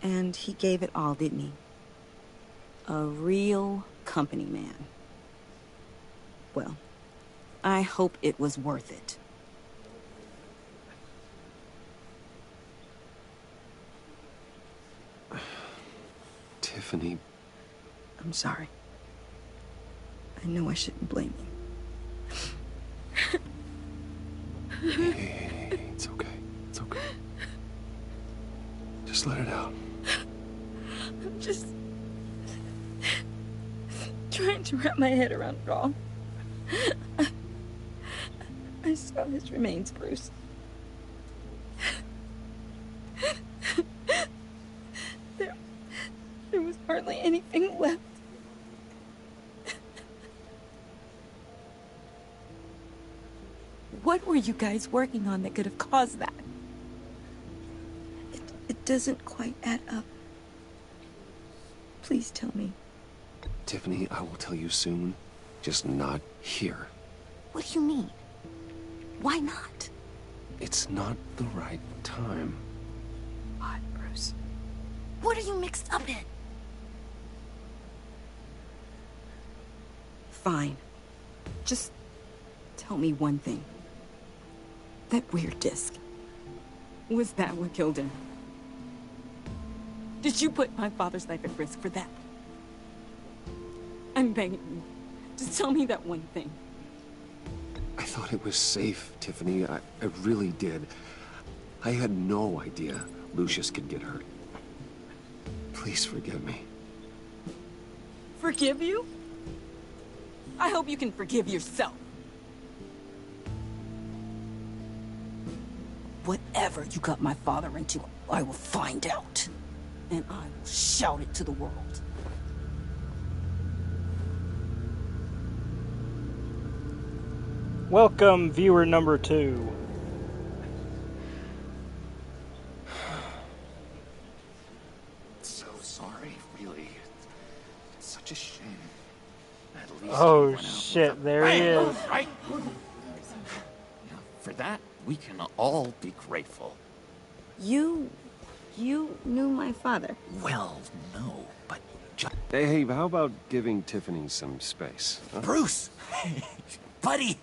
And he gave it all, didn't he? A real company man. Well, I hope it was worth it. Tiffany. I'm sorry. I know I shouldn't blame you. Hey, it's okay. It's okay. Just let it out. I'm just trying to wrap my head around it all. I saw his remains, Bruce. There was hardly anything left. What were you guys working on that could have caused that? It doesn't quite add up. Please tell me. Tiffany, I will tell you soon. Just not here. What do you mean? Why not? It's not the right time. What, Bruce? What are you mixed up in? Fine. Just tell me one thing. That weird disc. Was that what killed him? Did you put my father's life at risk for that? I'm begging you. Just tell me that one thing. I thought it was safe, Tiffany. I really did. I had no idea Lucius could get hurt. Please forgive me. Forgive you? I hope you can forgive yourself. Whatever you got my father into, I will find out. And I will shout it to the world. Welcome, viewer number 2. So sorry, really. It's such a shame. At least Oh he went out shit, with a there he bang, is. Right? For that, we can all be grateful. You knew my father. Well, no, but just... Hey, how about giving Tiffany some space? Huh? Bruce! Buddy!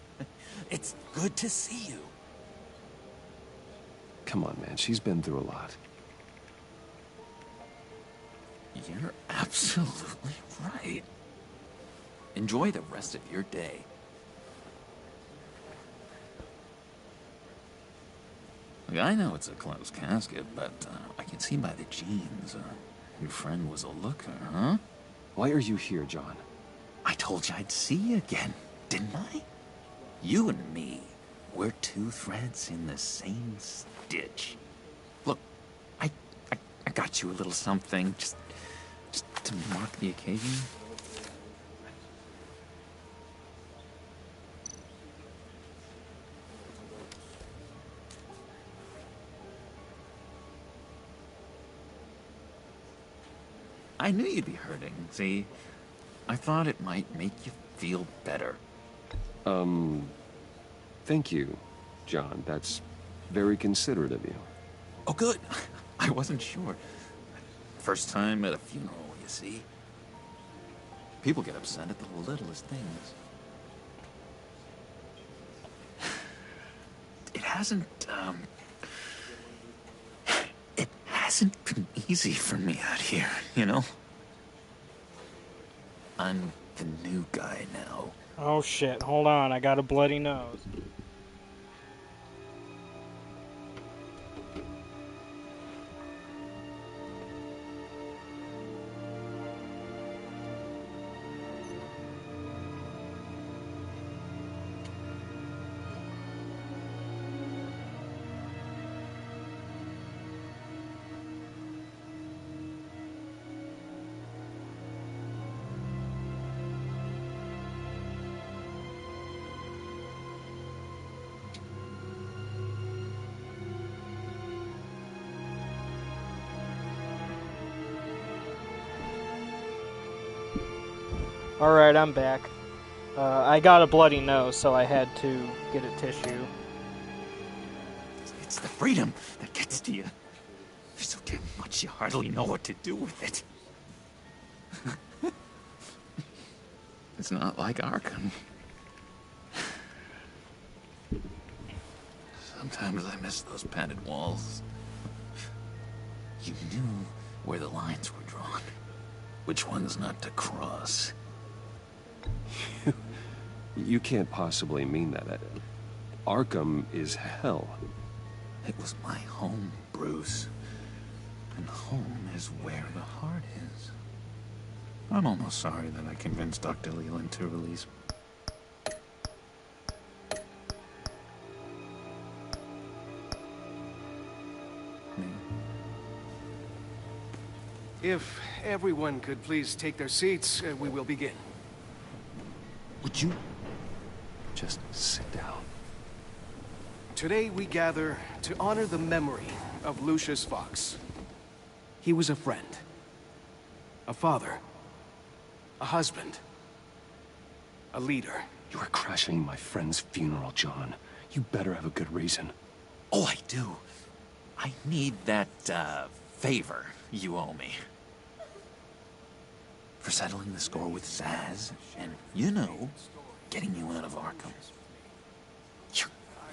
It's good to see you. Come on, man. She's been through a lot. You're absolutely right. Enjoy the rest of your day. Look, I know it's a closed casket, but I can see by the jeans. Your friend was a looker, huh? Why are you here, John? I told you I'd see you again, didn't I? You and me, we're two threads in the same stitch. Look, got you a little something, just to mark the occasion. I knew you'd be hurting, see? I thought it might make you feel better. Thank you, John. That's very considerate of you. Oh, good. I wasn't sure. First time at a funeral, you see? People get upset at the littlest things. It hasn't been easy for me out here, you know? I'm the new guy now. Oh shit, hold on, I got a bloody nose. Alright, I'm back. I got a bloody nose, so I had to get a tissue. It's the freedom that gets to you. There's so damn much you hardly know what to do with it. It's not like Arkham. Sometimes I miss those padded walls. You knew where the lines were drawn. Which ones not to cross. You can't possibly mean that. Arkham is hell. It was my home, Bruce. And home is where the heart is. I'm almost sorry that I convinced Dr. Leland to release me. If everyone could please take their seats, we will begin. Would you just sit down? Today we gather to honor the memory of Lucius Fox. He was a friend, a father, a husband, a leader. You are crashing my friend's funeral, John. You better have a good reason. Oh, I do. I need that, favor you owe me. For settling the score with Zaz, and, you know, getting you out of Arkham.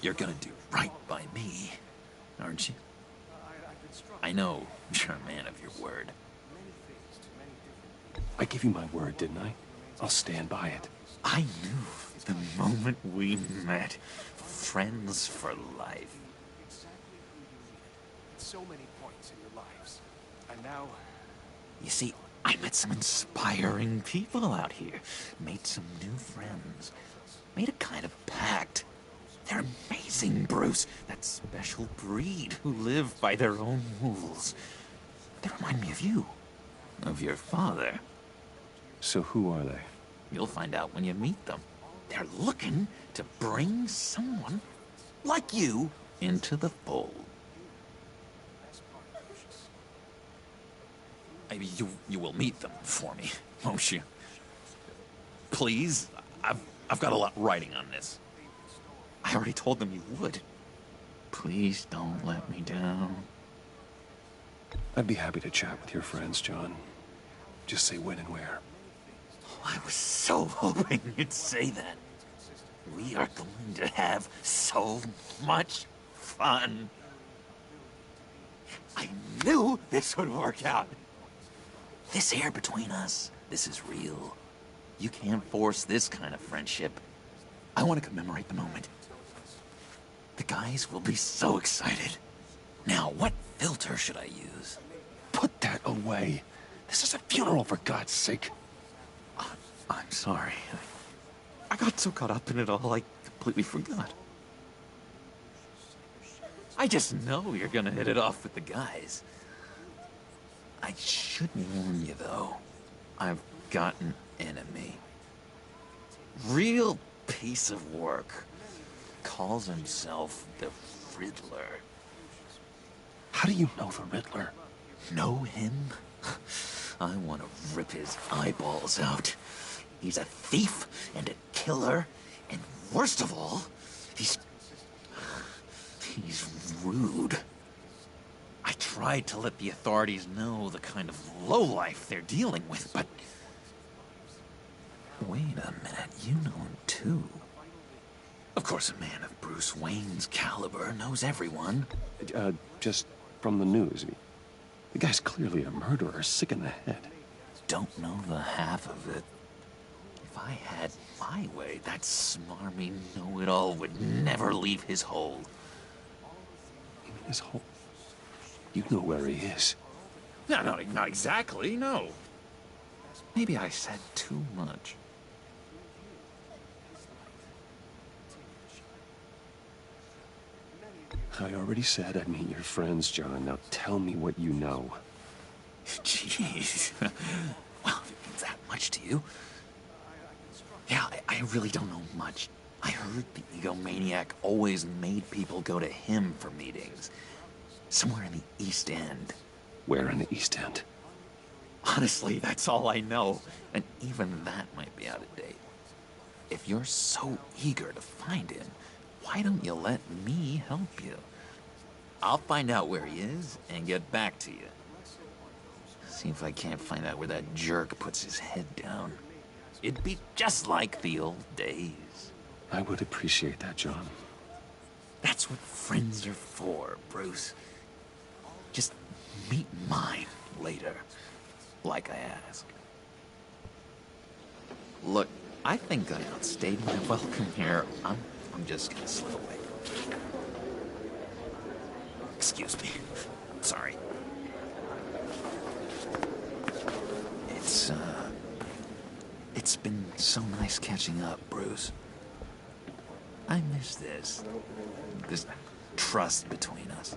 You're gonna do right by me, aren't you? I know you're a man of your word. I gave you my word, didn't I? I'll stand by it. I knew the moment we met. Friends for life. So many points in your lives. And now... You see, I met some inspiring people out here. Made some new friends. Made a kind of pact. They're amazing, Bruce. That special breed who live by their own rules. They remind me of you. Of your father. So who are they? You'll find out when you meet them. They're looking to bring someone like you into the fold. Maybe you will meet them for me, won't you? Please? I've got a lot writing on this. I already told them you would. Please don't let me down. I'd be happy to chat with your friends, John. Just say when and where. Oh, I was so hoping you'd say that. We are going to have so much fun. I knew this would work out. This air between us, this is real. You can't force this kind of friendship. I want to commemorate the moment. The guys will be so excited. Now, what filter should I use? Put that away. This is a funeral, for God's sake. I'm sorry. I got so caught up in it all, I completely forgot. I just know you're gonna hit it off with the guys. I should warn you, though. I've got an enemy. Real piece of work. Calls himself the Riddler. How do you know the Riddler? Know him? I want to rip his eyeballs out. He's a thief and a killer, and worst of all, he's rude. I tried to let the authorities know the kind of lowlife they're dealing with, but... Wait a minute, you know him too. Of course, a man of Bruce Wayne's caliber knows everyone. Just from the news. The guy's clearly a murderer, sick in the head. Don't know the half of it. If I had my way, that smarmy know-it-all would never leave his hole. You mean his hole? You know where he is. No, not exactly, no. Maybe I said too much. I already said I'd meet your friends, John. Now tell me what you know. Jeez. Well, if it means that much to you. Yeah, I really don't know much. I heard the egomaniac always made people go to him for meetings. Somewhere in the East End. Where in the East End? Honestly, that's all I know. And even that might be out of date. If you're so eager to find him, why don't you let me help you? I'll find out where he is and get back to you. See if I can't find out where that jerk puts his head down. It'd be just like the old days. I would appreciate that, John. That's what friends are for, Bruce. Just meet mine later, like I asked. Look, I think I outstayed my welcome here. I'm just gonna slip away. Excuse me. Sorry. It's been so nice catching up, Bruce. I miss this trust between us.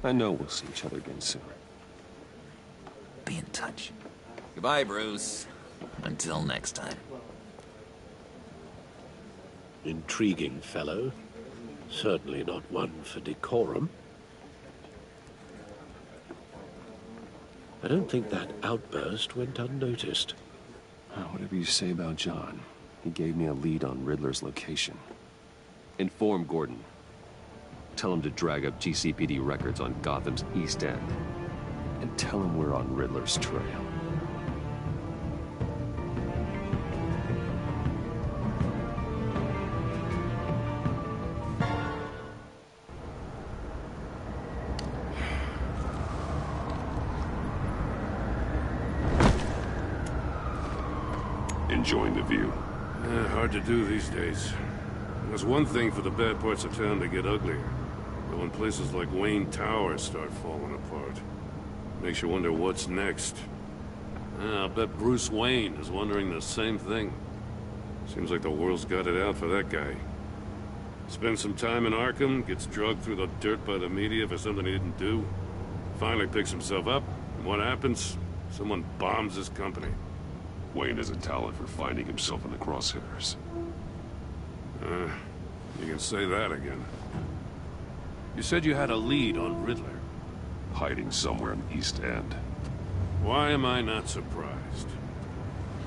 I know we'll see each other again soon. Be in touch. Goodbye, Bruce. Until next time. Intriguing fellow. Certainly not one for decorum. I don't think that outburst went unnoticed. Whatever you say about John, he gave me a lead on Riddler's location. Inform Gordon. Tell him to drag up GCPD records on Gotham's East End. And tell him we're on Riddler's trail. Enjoying the view. Hard to do these days. There's one thing for the bad parts of town to get uglier. But when places like Wayne Tower start falling apart, makes you wonder what's next. I'll bet Bruce Wayne is wondering the same thing. Seems like the world's got it out for that guy. Spends some time in Arkham, gets drugged through the dirt by the media for something he didn't do. Finally picks himself up, and what happens? Someone bombs his company. Wayne has a talent for finding himself in the crosshairs. You can say that again. You said you had a lead on Riddler. Hiding somewhere in the East End. Why am I not surprised?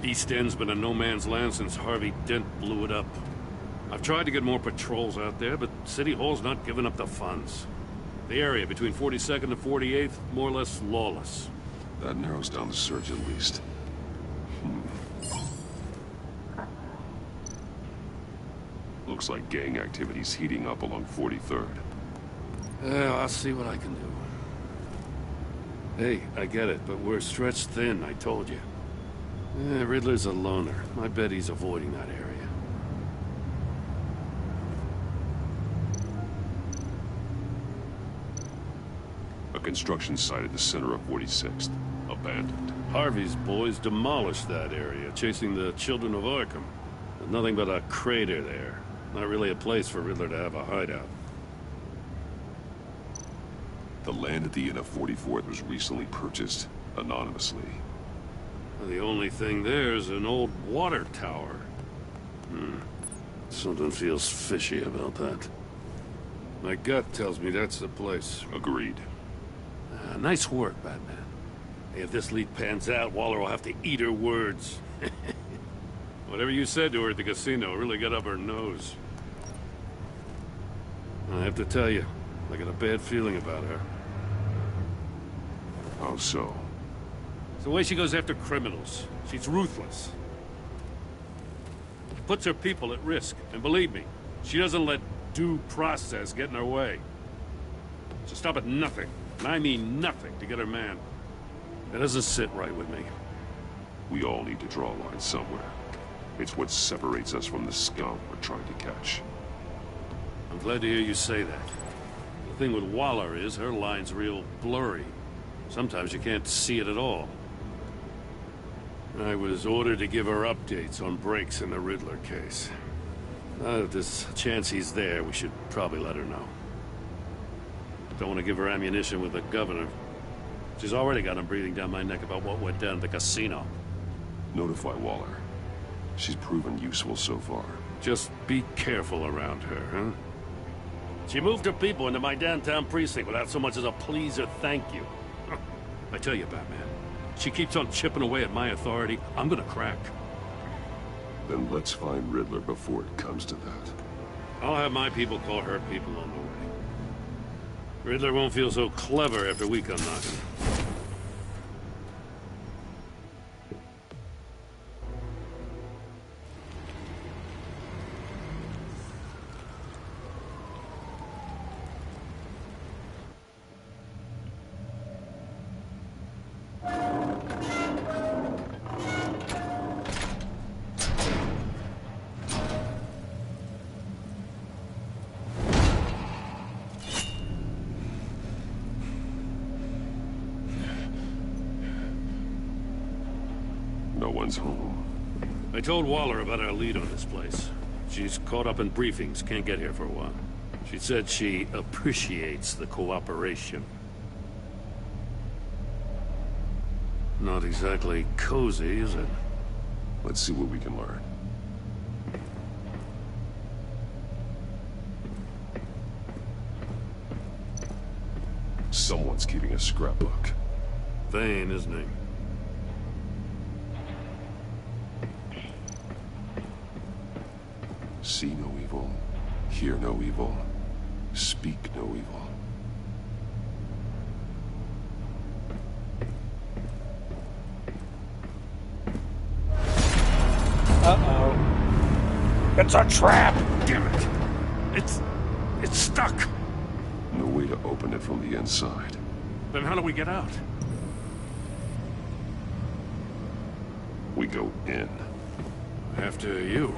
East End's been a no-man's land since Harvey Dent blew it up. I've tried to get more patrols out there, but City Hall's not giving up the funds. The area between 42nd and 48th, more or less lawless. That narrows down the search at least. Looks like gang activity's heating up along 43rd. Well, I'll see what I can do. Hey, I get it, but we're stretched thin, I told you. Riddler's a loner. I bet he's avoiding that area. A construction site at the center of 46th. Abandoned. Harvey's boys demolished that area, chasing the children of Arkham. There's nothing but a crater there. Not really a place for Riddler to have a hideout. The land at the inn of 44th was recently purchased anonymously. The only thing there is an old water tower. Something feels fishy about that. My gut tells me that's the place. Agreed. Nice work, Batman. Hey, if this lead pans out, Waller will have to eat her words. Whatever you said to her at the casino really got up her nose. I have to tell you, I got a bad feeling about her. How so? It's the way she goes after criminals. She's ruthless. She puts her people at risk, and believe me, she doesn't let due process get in her way. She'll stop at nothing, and I mean nothing, to get her man. That doesn't sit right with me. We all need to draw a line somewhere. It's what separates us from the scum we're trying to catch. I'm glad to hear you say that. The thing with Waller is her line's real blurry. Sometimes you can't see it at all. I was ordered to give her updates on breaks in the Riddler case. If there's a chance he's there, we should probably let her know. Don't want to give her ammunition with the governor. She's already got him breathing down my neck about what went down at the casino. Notify Waller. She's proven useful so far. Just be careful around her, huh? She moved her people into my downtown precinct without so much as a please or thank you. I tell you, Batman, she keeps on chipping away at my authority, I'm gonna crack. Then let's find Riddler before it comes to that. I'll have my people call her people on the way. Riddler won't feel so clever after we come knocking. No one's home. I told Waller about our lead on this place. She's caught up in briefings, can't get here for a while. She said she appreciates the cooperation. Not exactly cozy, is it? Let's see what we can learn. Someone's keeping a scrapbook. Vane, isn't he? See no evil, hear no evil, speak no evil. Uh-oh. It's a trap! Damn it. It's stuck. No way to open it from the inside. Then how do we get out? We go in. After you.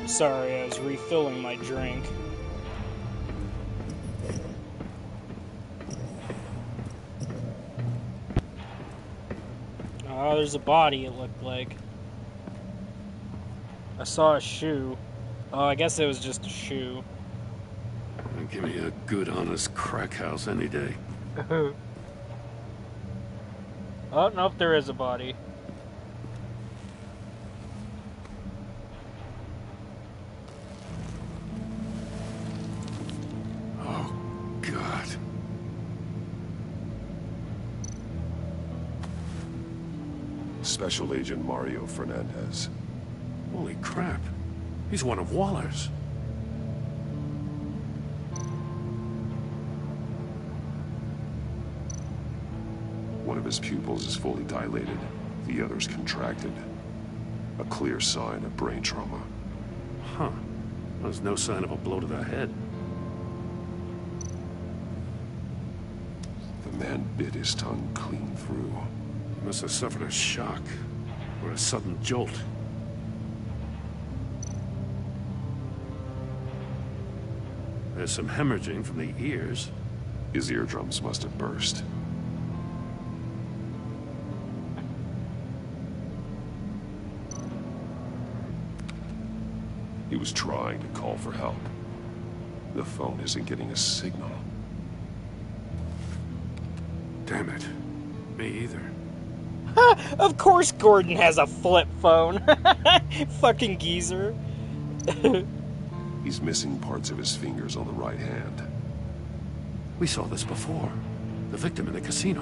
Sorry, I was refilling my drink. Oh, there's a body, it looked like. I saw a shoe. Oh, I guess it was just a shoe. Give me a good, honest crack house any day. Oh, nope, there is a body. Oh, God. Special Agent Mario Fernandez. Holy crap. He's one of Waller's. One of his pupils is fully dilated. The other's contracted. A clear sign of brain trauma. Huh. There's no sign of a blow to the head. The man bit his tongue clean through. He must have suffered a shock, or a sudden jolt. There's some hemorrhaging from the ears. His eardrums must have burst. He was trying to call for help. The phone isn't getting a signal. Damn it. Me either. Of course Gordon has a flip phone. Fucking geezer. He's missing parts of his fingers on the right hand. We saw this before. The victim in the casino.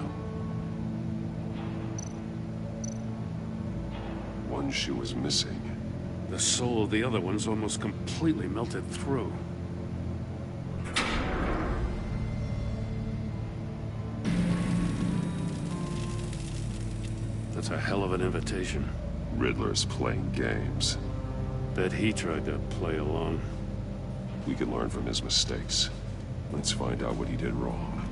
One shoe is missing. The sole of the other one's almost completely melted through. That's a hell of an invitation. Riddler's playing games. Bet he tried to play along. We can learn from his mistakes. Let's find out what he did wrong.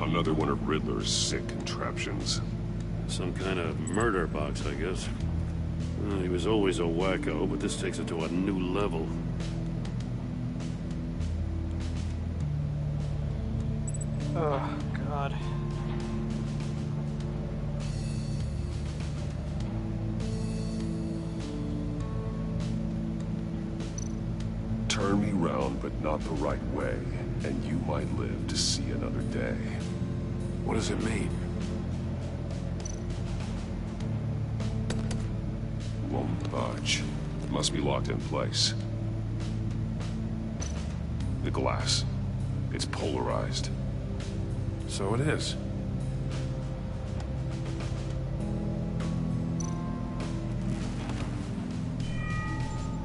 Another one of Riddler's sick contraptions. Some kind of murder box, I guess. Well, he was always a wacko, but this takes it to a new level. Oh, God. Turn me round, but not the right way, and you might live to see another day. What does it mean? Won't budge. It must be locked in place. The glass. It's polarized. So it is.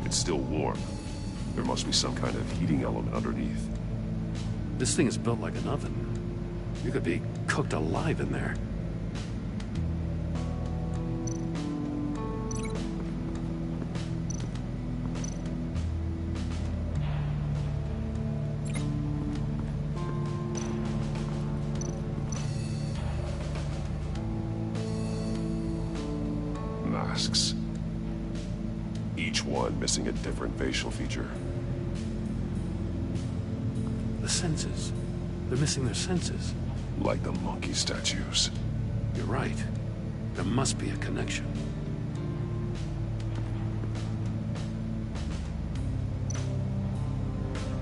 It's still warm. There must be some kind of heating element underneath. This thing is built like an oven. You could be cooked alive in there. Masks. Each one missing a different facial feature. The senses. They're missing their senses. Like the monkey statues. You're right. There must be a connection.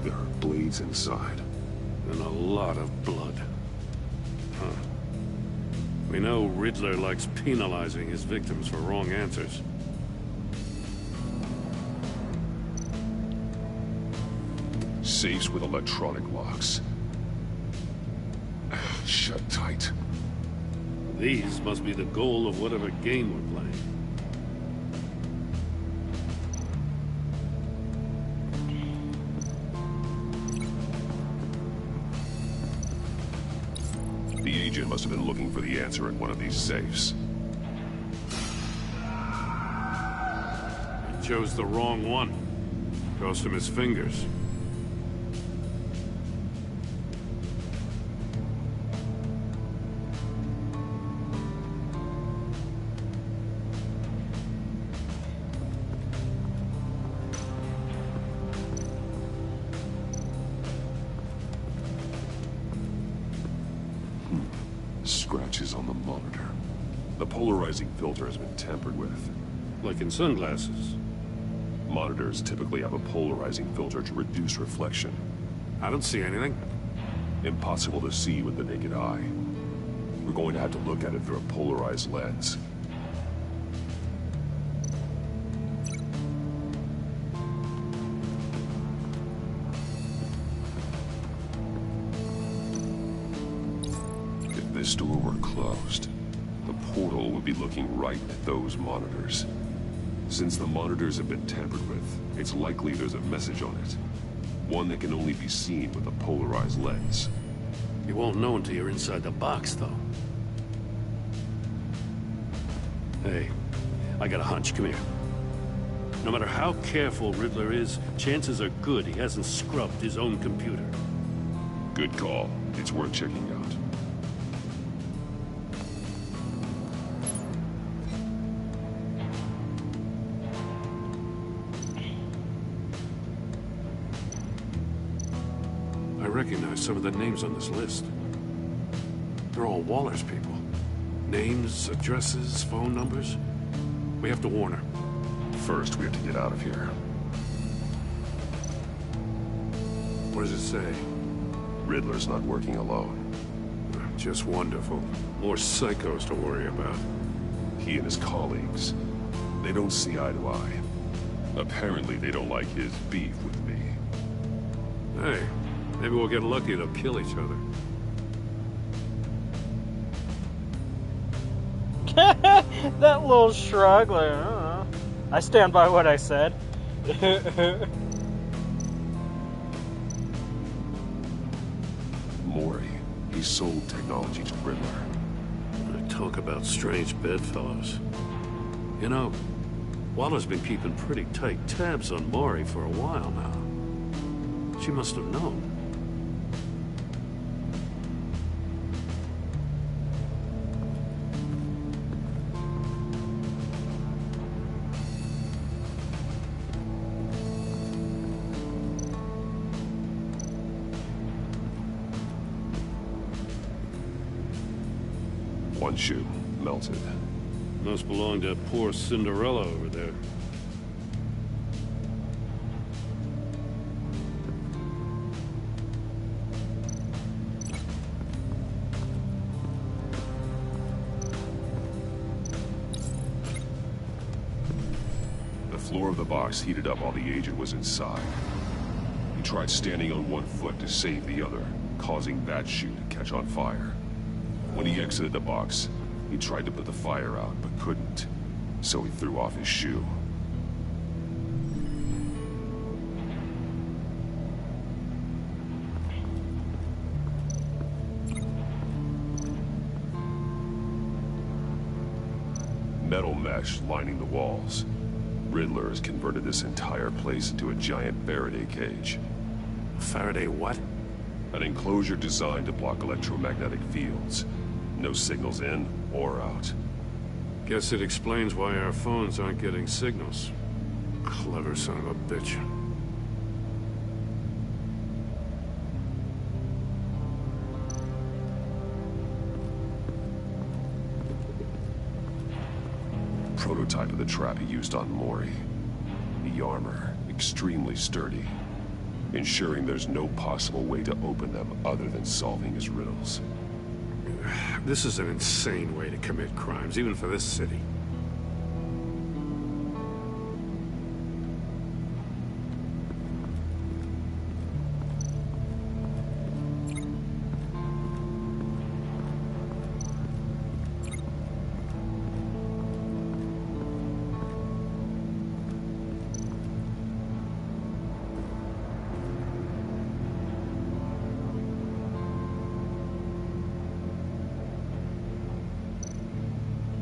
There are bleeds inside. And a lot of blood. Huh. We know Riddler likes penalizing his victims for wrong answers. Safes with electronic locks. Shut tight. These must be the goal of whatever game we're playing. The agent must have been looking for the answer in one of these safes. He chose the wrong one. Cost him his fingers. polarizing filter has been tampered with. Like in sunglasses. Monitors typically have a polarizing filter to reduce reflection. I don't see anything. Impossible to see with the naked eye. We're going to have to look at it through a polarized lens. If this door were closed, the portal would be looking right at those monitors. Since the monitors have been tampered with, it's likely there's a message on it. One that can only be seen with a polarized lens. You won't know until you're inside the box, though. Hey, I got a hunch. Come here. No matter how careful Riddler is, chances are good he hasn't scrubbed his own computer. Good call. It's worth checking out. I recognize some of the names on this list. They're all Waller's people. Names, addresses, phone numbers. We have to warn her. First, we have to get out of here. What does it say? Riddler's not working alone. Just wonderful. More psychos to worry about. He and his colleagues, they don't see eye to eye. Apparently, they don't like his beef with me. Hey, maybe we'll get lucky to kill each other. That little shrug, like, I stand by what I said. Mori, he sold technology to Riddler. Talk about strange bedfellows. You know, Waller's been keeping pretty tight tabs on Mori for a while now. She must have known. One shoe, melted. Must belong to poor Cinderella over there. The floor of the box heated up while the agent was inside. He tried standing on one foot to save the other, causing that shoe to catch on fire. When he exited the box, he tried to put the fire out, but couldn't. So he threw off his shoe. Metal mesh lining the walls. Riddler has converted this entire place into a giant Faraday cage. Faraday what? An enclosure designed to block electromagnetic fields. No signals in or out. Guess it explains why our phones aren't getting signals. Clever son of a bitch. Prototype of the trap he used on Mori. The armor, extremely sturdy, ensuring there's no possible way to open them other than solving his riddles. This is an insane way to commit crimes, even for this city.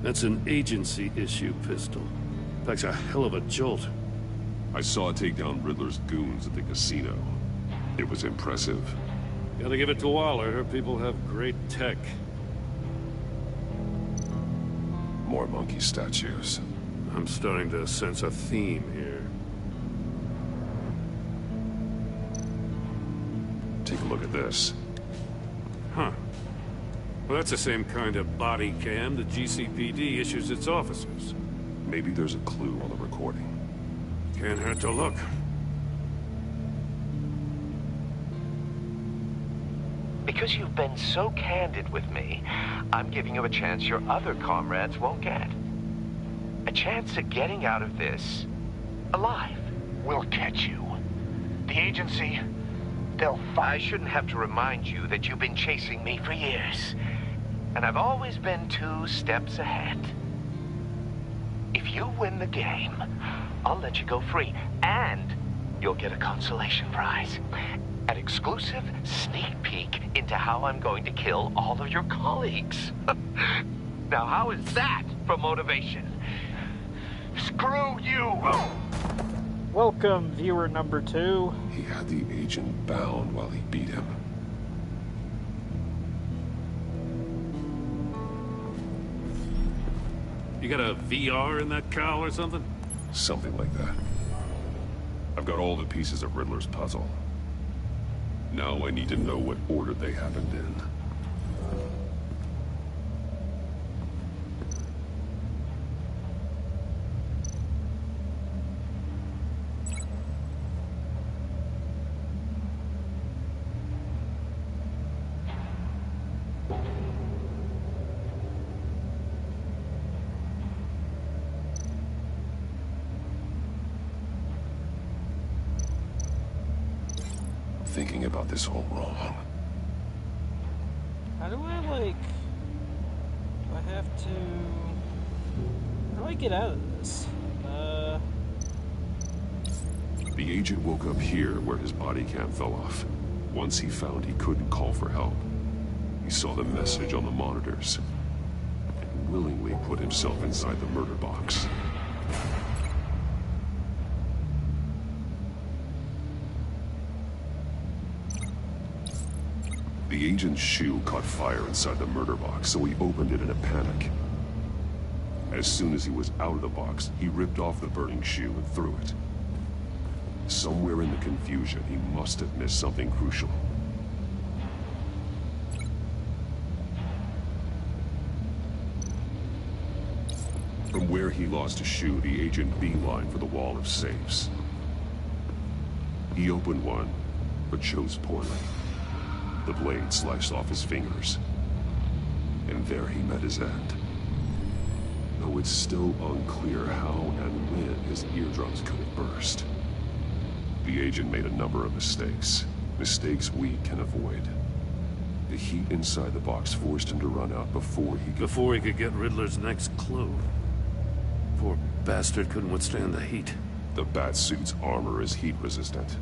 That's an agency-issue pistol. Packs a hell of a jolt. I saw it take down Riddler's goons at the casino. It was impressive. Gotta give it to Waller. Her people have great tech. More monkey statues. I'm starting to sense a theme here. Take a look at this. Huh. Well, that's the same kind of body cam the GCPD issues its officers. Maybe there's a clue on the recording. Can't hurt to look. Because you've been so candid with me, I'm giving you a chance your other comrades won't get. A chance at getting out of this alive. We'll catch you. The agency, they'll find... I shouldn't have to remind you that you've been chasing me for years. And I've always been 2 steps ahead. If you win the game, I'll let you go free. And you'll get a consolation prize. An exclusive sneak peek into how I'm going to kill all of your colleagues. Now, how is that for motivation? Screw you! Welcome, viewer number 2. He had the agent bound while he beat him. You got a VR in that cowl or something? Something like that. I've got all the pieces of Riddler's puzzle. Now I need to know what order they happened in. Thinking about this all wrong. How do I, like... Do I have to... How do I get out of this? The agent woke up here where his body cam fell off. Once he found he couldn't call for help, he saw the message on the monitors and willingly put himself inside the murder box. The agent's shoe caught fire inside the murder box, so he opened it in a panic. As soon as he was out of the box, he ripped off the burning shoe and threw it. Somewhere in the confusion, he must have missed something crucial. From where he lost a shoe, the agent beelined for the wall of safes. He opened one, but chose poorly. The blade sliced off his fingers. And there he met his end. Though it's still unclear how and when his eardrums could have burst. The agent made a number of mistakes. Mistakes we can avoid. The heat inside the box forced him to run out before he could get Riddler's next clue. Poor bastard couldn't withstand the heat. The Batsuit's armor is heat resistant.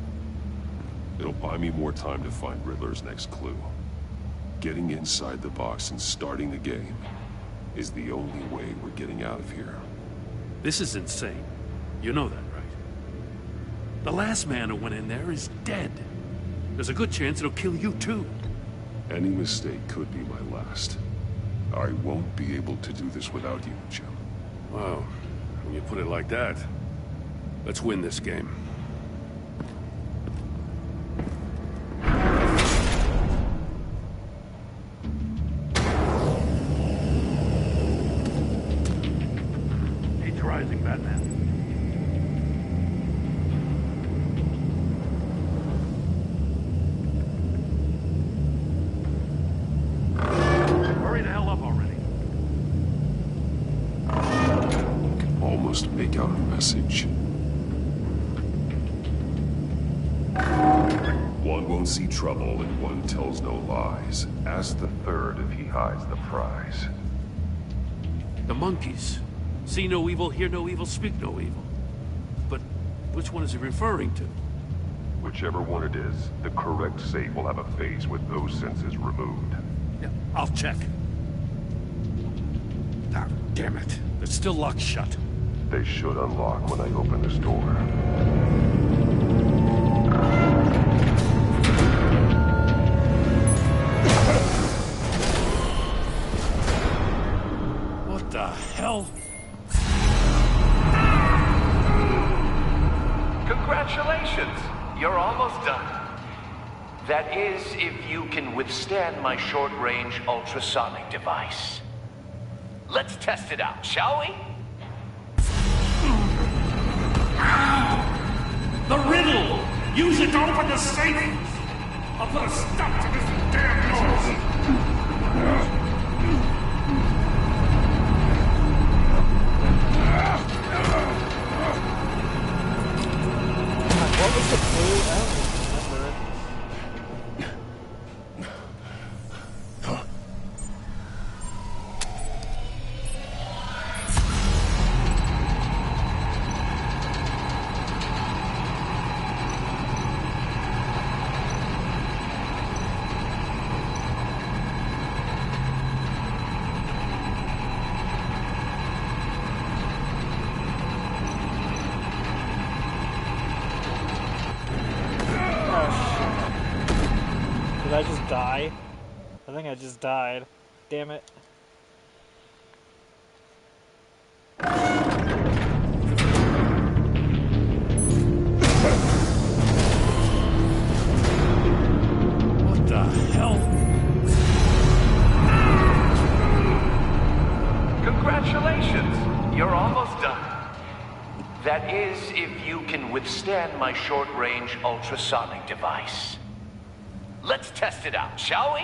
It'll buy me more time to find Riddler's next clue. Getting inside the box and starting the game is the only way we're getting out of here. This is insane. You know that, right? The last man who went in there is dead. There's a good chance it'll kill you too. Any mistake could be my last. I won't be able to do this without you, Jim. Wow. When you put it like that, let's win this game. Heat's rising, Batman. Hurry the hell up already. Almost make out a message. One won't see trouble and one tells no lies. Ask the third if he hides the prize. The monkeys. See no evil, hear no evil, speak no evil. But which one is he referring to? Whichever one it is, the correct safe will have a face with those senses removed. Yeah, I'll check. Ah, damn it. It's still locked shut. They should unlock when I open this door. What the hell? Congratulations! You're almost done. That is, if you can withstand my short-range ultrasonic device. Let's test it out, shall we? The riddle! Use it to open the safe! I'll put a stop to this damn noise! What was the clue? I don't remember it. Did I just die? I think I just died. Damn it. What the hell? Congratulations! You're almost done. That is, if you can withstand my short-range ultrasonic device. Let's test it out, shall we?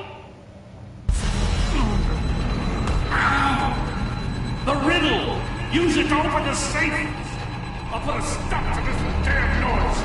The riddle! Use it to open the safe! I'll put a stop to this damn noise!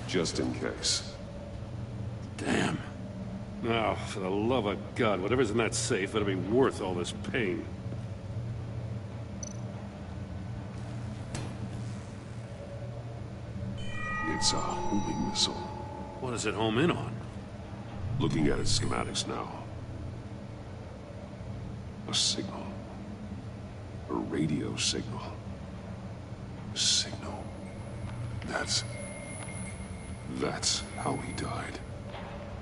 Just in case. Damn. Now, for the love of God, whatever's in that safe better be worth all this pain. It's a homing missile. What does it home in on? Looking at its schematics now. A signal. A radio signal. A signal. That's how he died.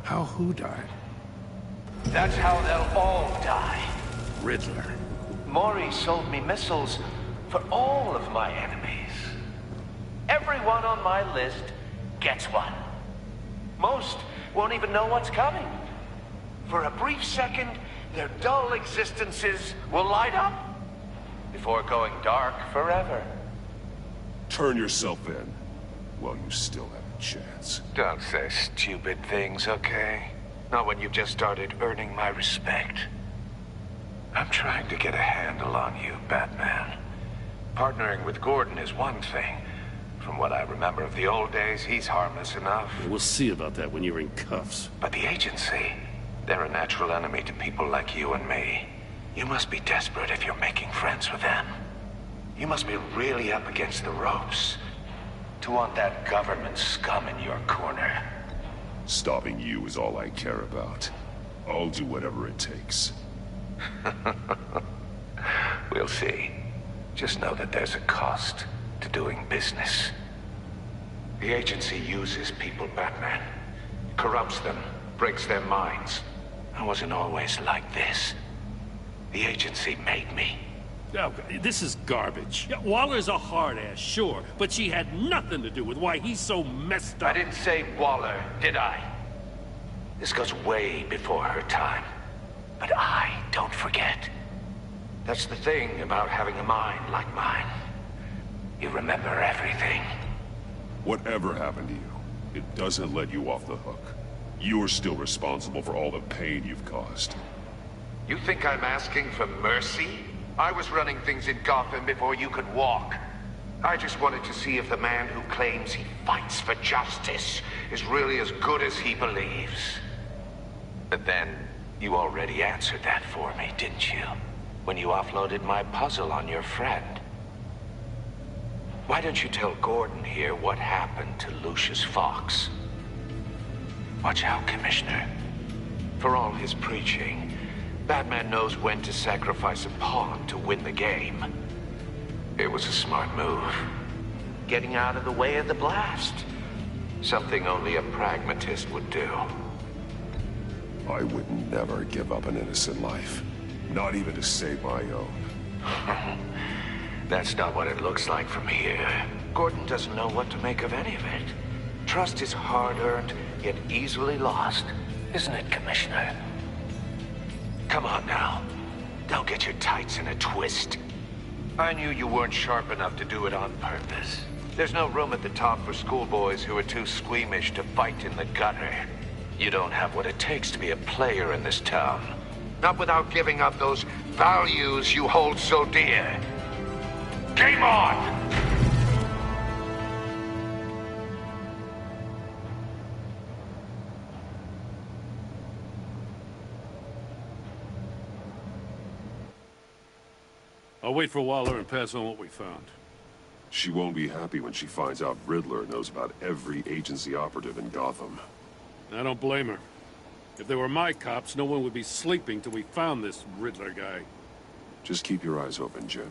How who died? That's how they'll all die. Riddler. Maury sold me missiles for all of my enemies. Everyone on my list gets one. Most won't even know what's coming. For a brief second, their dull existences will light up before going dark forever. Turn yourself in while you still have a chance. Don't say stupid things, okay? Not when you've just started earning my respect. I'm trying to get a handle on you, Batman. Partnering with Gordon is one thing. From what I remember of the old days, he's harmless enough. We'll see about that when you're in cuffs. But the agency, they're a natural enemy to people like you and me. You must be desperate if you're making friends with them. You must be really up against the ropes to want that government scum in your corner. Stopping you is all I care about. I'll do whatever it takes. We'll see. Just know that there's a cost to doing business. The agency uses people, Batman. Corrupts them, breaks their minds. I wasn't always like this. The agency made me. Oh, this is garbage. Yeah, Waller's a hard-ass, sure, but she had nothing to do with why he's so messed up. I didn't say Waller, did I? This goes way before her time. But I don't forget. That's the thing about having a mind like mine. You remember everything. Whatever happened to you, it doesn't let you off the hook. You're still responsible for all the pain you've caused. You think I'm asking for mercy? I was running things in Gotham before you could walk. I just wanted to see if the man who claims he fights for justice is really as good as he believes. But then, you already answered that for me, didn't you? When you offloaded my puzzle on your friend. Why don't you tell Gordon here what happened to Lucius Fox? Watch out, Commissioner. For all his preaching, Batman knows when to sacrifice a pawn to win the game. It was a smart move. Getting out of the way of the blast. Something only a pragmatist would do. I would never give up an innocent life. Not even to save my own. That's not what it looks like from here. Gordon doesn't know what to make of any of it. Trust is hard-earned, yet easily lost. Isn't it, Commissioner? Come on now. Don't get your tights in a twist. I knew you weren't sharp enough to do it on purpose. There's no room at the top for schoolboys who are too squeamish to fight in the gutter. You don't have what it takes to be a player in this town. Not without giving up those values you hold so dear. Game on! I'll wait for Waller and pass on what we found. She won't be happy when she finds out Riddler knows about every agency operative in Gotham. I don't blame her. If they were my cops, no one would be sleeping till we found this Riddler guy. Just keep your eyes open, Jim.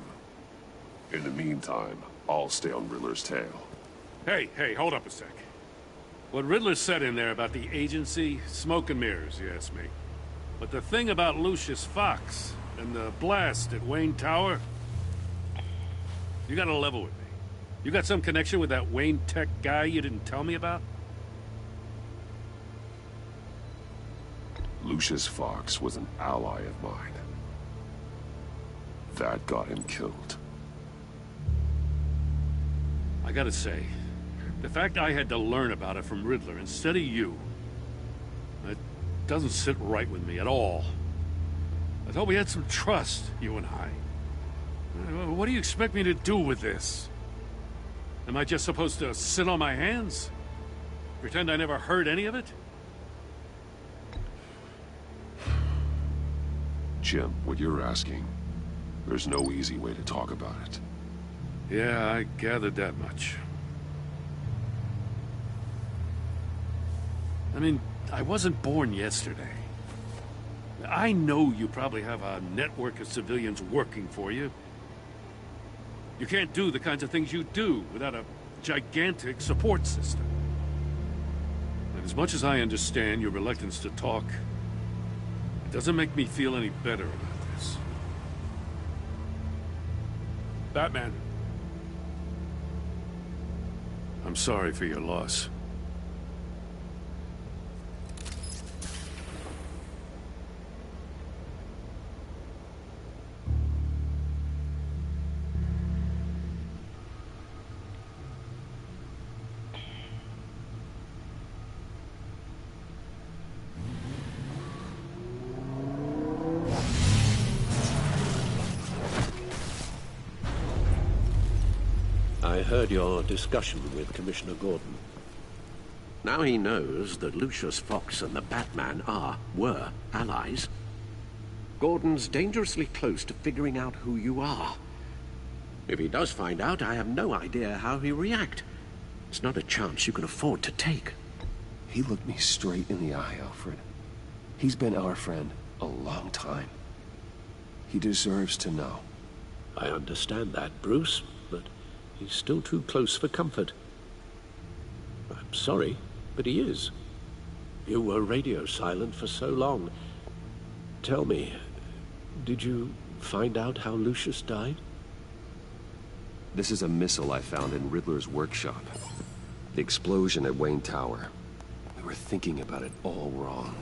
In the meantime, I'll stay on Riddler's tail. Hey, hold up a sec. What Riddler said in there about the agency, smoke and mirrors, you ask me. But the thing about Lucius Fox and the blast at Wayne Tower, you gotta level with me. You got some connection with that Wayne Tech guy you didn't tell me about? Lucius Fox was an ally of mine. That got him killed. I gotta say, the fact I had to learn about it from Riddler instead of you, it doesn't sit right with me at all. I thought we had some trust, you and I. What do you expect me to do with this? Am I just supposed to sit on my hands? Pretend I never heard any of it? Jim, what you're asking, there's no easy way to talk about it. Yeah, I gathered that much. I mean, I wasn't born yesterday. I know you probably have a network of civilians working for you. You can't do the kinds of things you do without a gigantic support system. And as much as I understand your reluctance to talk, it doesn't make me feel any better about this. Batman. I'm sorry for your loss. I heard your discussion with Commissioner Gordon. Now he knows that Lucius Fox and the Batman were allies. Gordon's dangerously close to figuring out who you are. If he does find out, I have no idea how he'll react. It's not a chance you can afford to take. He looked me straight in the eye, Alfred. He's been our friend a long time. He deserves to know. I understand that, Bruce, but he's still too close for comfort. I'm sorry, but he is. You were radio silent for so long. Tell me, did you find out how Lucius died? This is a missile I found in Riddler's workshop. The explosion at Wayne Tower. We were thinking about it all wrong.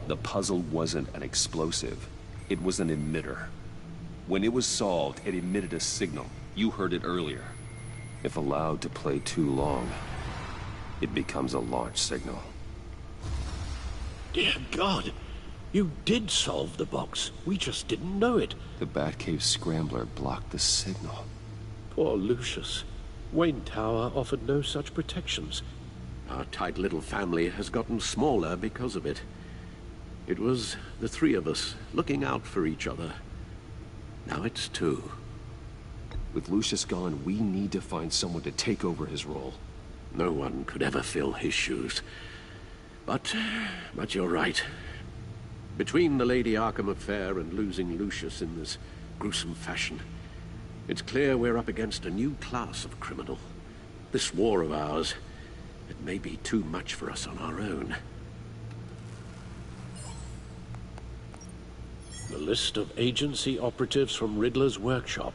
The puzzle wasn't an explosive. It was an emitter. When it was solved, it emitted a signal. You heard it earlier. If allowed to play too long, it becomes a launch signal. Dear God! You did solve the box. We just didn't know it. The Batcave scrambler blocked the signal. Poor Lucius. Wayne Tower offered no such protections. Our tight little family has gotten smaller because of it. It was the three of us looking out for each other. Now it's two. With Lucius gone, we need to find someone to take over his role. No one could ever fill his shoes. But you're right. Between the Lady Arkham affair and losing Lucius in this gruesome fashion, it's clear we're up against a new class of criminal. This war of ours, it may be too much for us on our own. The list of agency operatives from Riddler's workshop.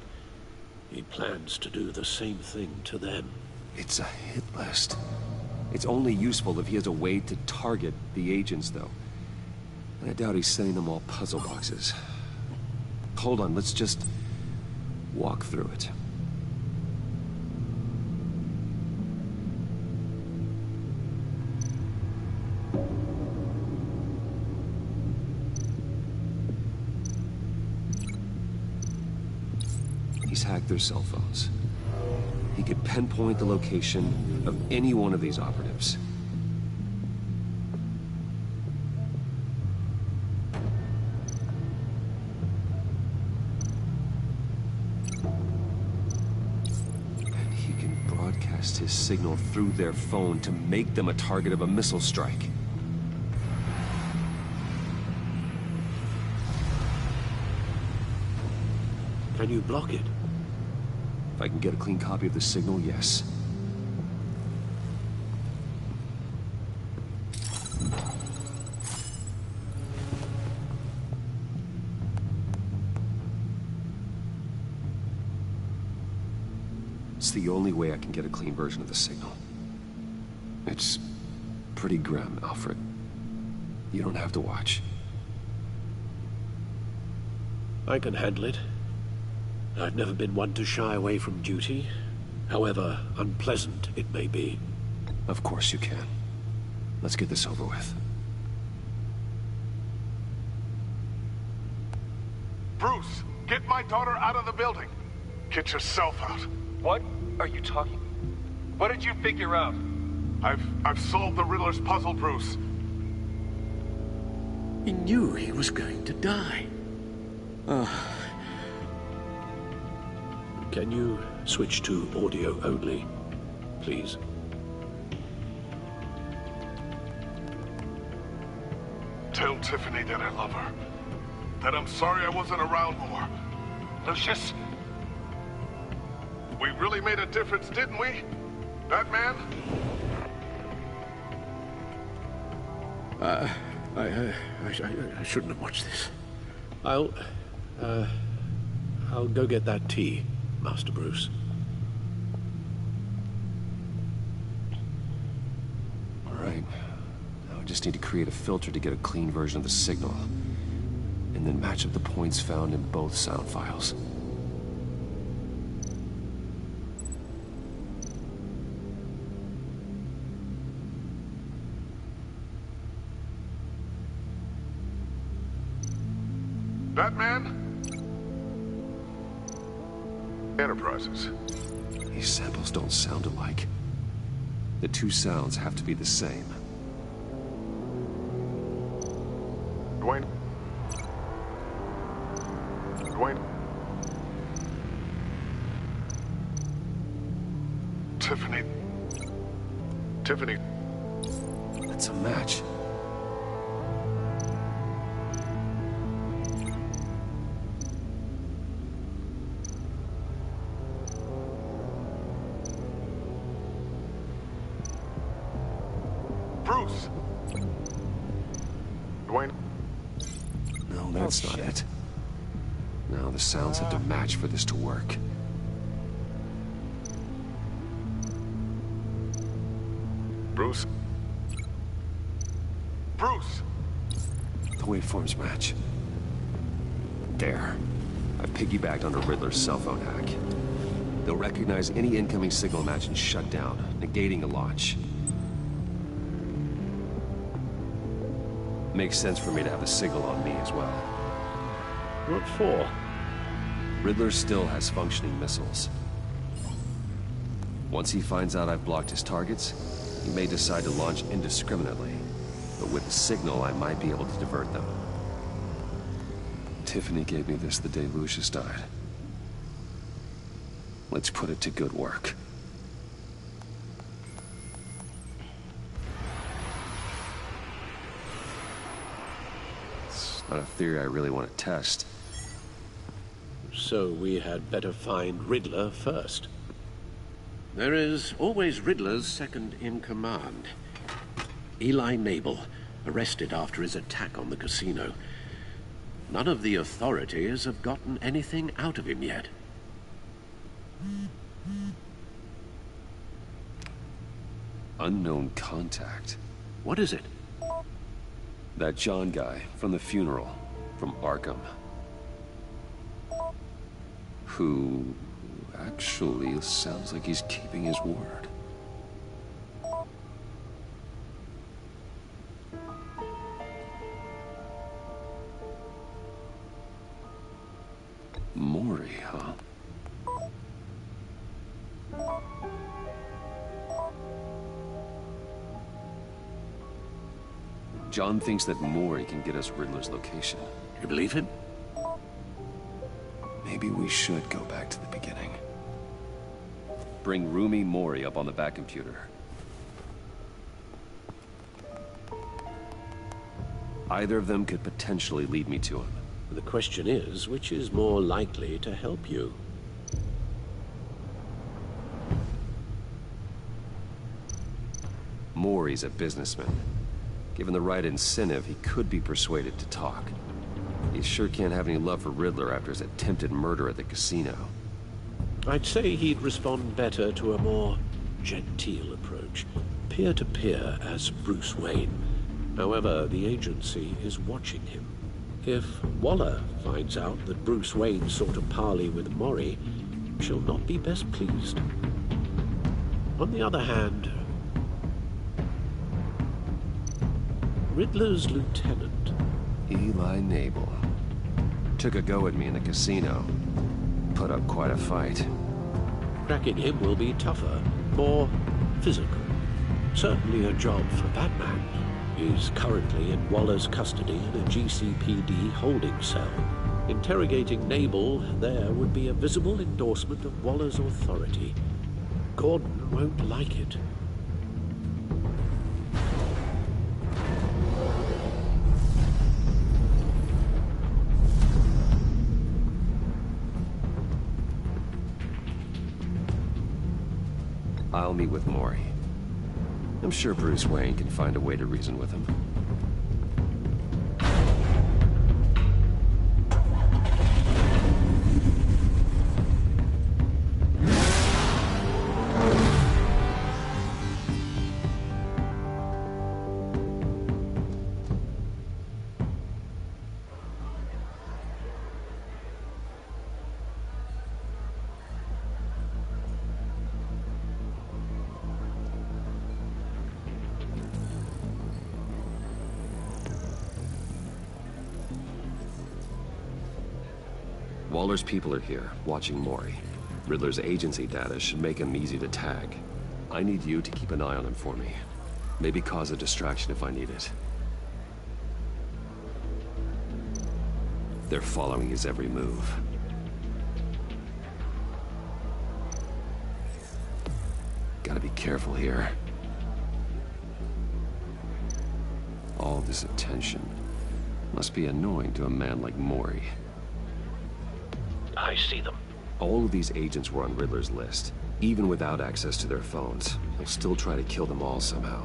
He plans to do the same thing to them. It's a hit list. It's only useful if he has a way to target the agents, though. And I doubt he's sending them all puzzle boxes. Hold on, let's just walk through it. He's hacked their cell phones. He could pinpoint the location of any one of these operatives. And he can broadcast his signal through their phone to make them a target of a missile strike. Can you block it? If I can get a clean copy of the signal, yes. It's the only way I can get a clean version of the signal. It's pretty grim, Alfred. You don't have to watch. I can handle it. I've never been one to shy away from duty, however unpleasant it may be. Of course you can. Let's get this over with. Bruce, get my daughter out of the building. Get yourself out. What are you talking? What did you figure out? I've solved the Riddler's puzzle, Bruce. He knew he was going to die. Can you switch to audio only, please? Tell Tiffany that I love her. That I'm sorry I wasn't around more. Lucius? We really made a difference, didn't we? Batman? I shouldn't have watched this. I'll go get that tea, Master Bruce. All right. Now I just need to create a filter to get a clean version of the signal, and then match up the points found in both sound files. Batman? Enterprises. These samples don't sound alike. The two sounds have to be the same. Dwayne? Tiffany. That's a match. Bruce! Dwayne? No, that's not it. Now the sounds have to match for this to work. Bruce? Bruce! The waveforms match. There. I've piggybacked on a Riddler's cell phone hack. They'll recognize any incoming signal match and shut down, negating the launch. Makes sense for me to have a signal on me as well. What for? Riddler still has functioning missiles. Once he finds out I've blocked his targets, he may decide to launch indiscriminately. But with the signal, I might be able to divert them. Tiffany gave me this the day Lucius died. Let's put it to good work. It's not a theory I really want to test. So we had better find Riddler first. There is always Riddler's second in command. Eli Nabel, arrested after his attack on the casino. None of the authorities have gotten anything out of him yet. Unknown contact. What is it? That John guy from the funeral, from Arkham. Who actually sounds like he's keeping his word. Maury, huh? John thinks that Maury can get us Riddler's location. You believe him? Maybe we should go back to the beginning. Bring Rumi Maury up on the back computer. Either of them could potentially lead me to him. The question is, which is more likely to help you? Maury's a businessman. Given the right incentive, he could be persuaded to talk. He sure can't have any love for Riddler after his attempted murder at the casino. I'd say he'd respond better to a more genteel approach, peer-to-peer as Bruce Wayne. However, the agency is watching him. If Waller finds out that Bruce Wayne sought a parley with Maury, she'll not be best pleased. On the other hand, Riddler's lieutenant, Eli Nabel, took a go at me in the casino. Put up quite a fight. Cracking him will be tougher, more physical. Certainly a job for Batman. He's currently in Waller's custody in a GCPD holding cell. Interrogating Nabel there would be a visible endorsement of Waller's authority. Gordon won't like it. I'll meet with Maury. I'm sure Bruce Wayne can find a way to reason with him. Waller's people are here, watching Maury. Riddler's agency data should make him easy to tag. I need you to keep an eye on him for me. Maybe cause a distraction if I need it. They're following his every move. Gotta be careful here. All this attention must be annoying to a man like Maury. I see them. All of these agents were on Riddler's list. Even without access to their phones, he'll still try to kill them all somehow.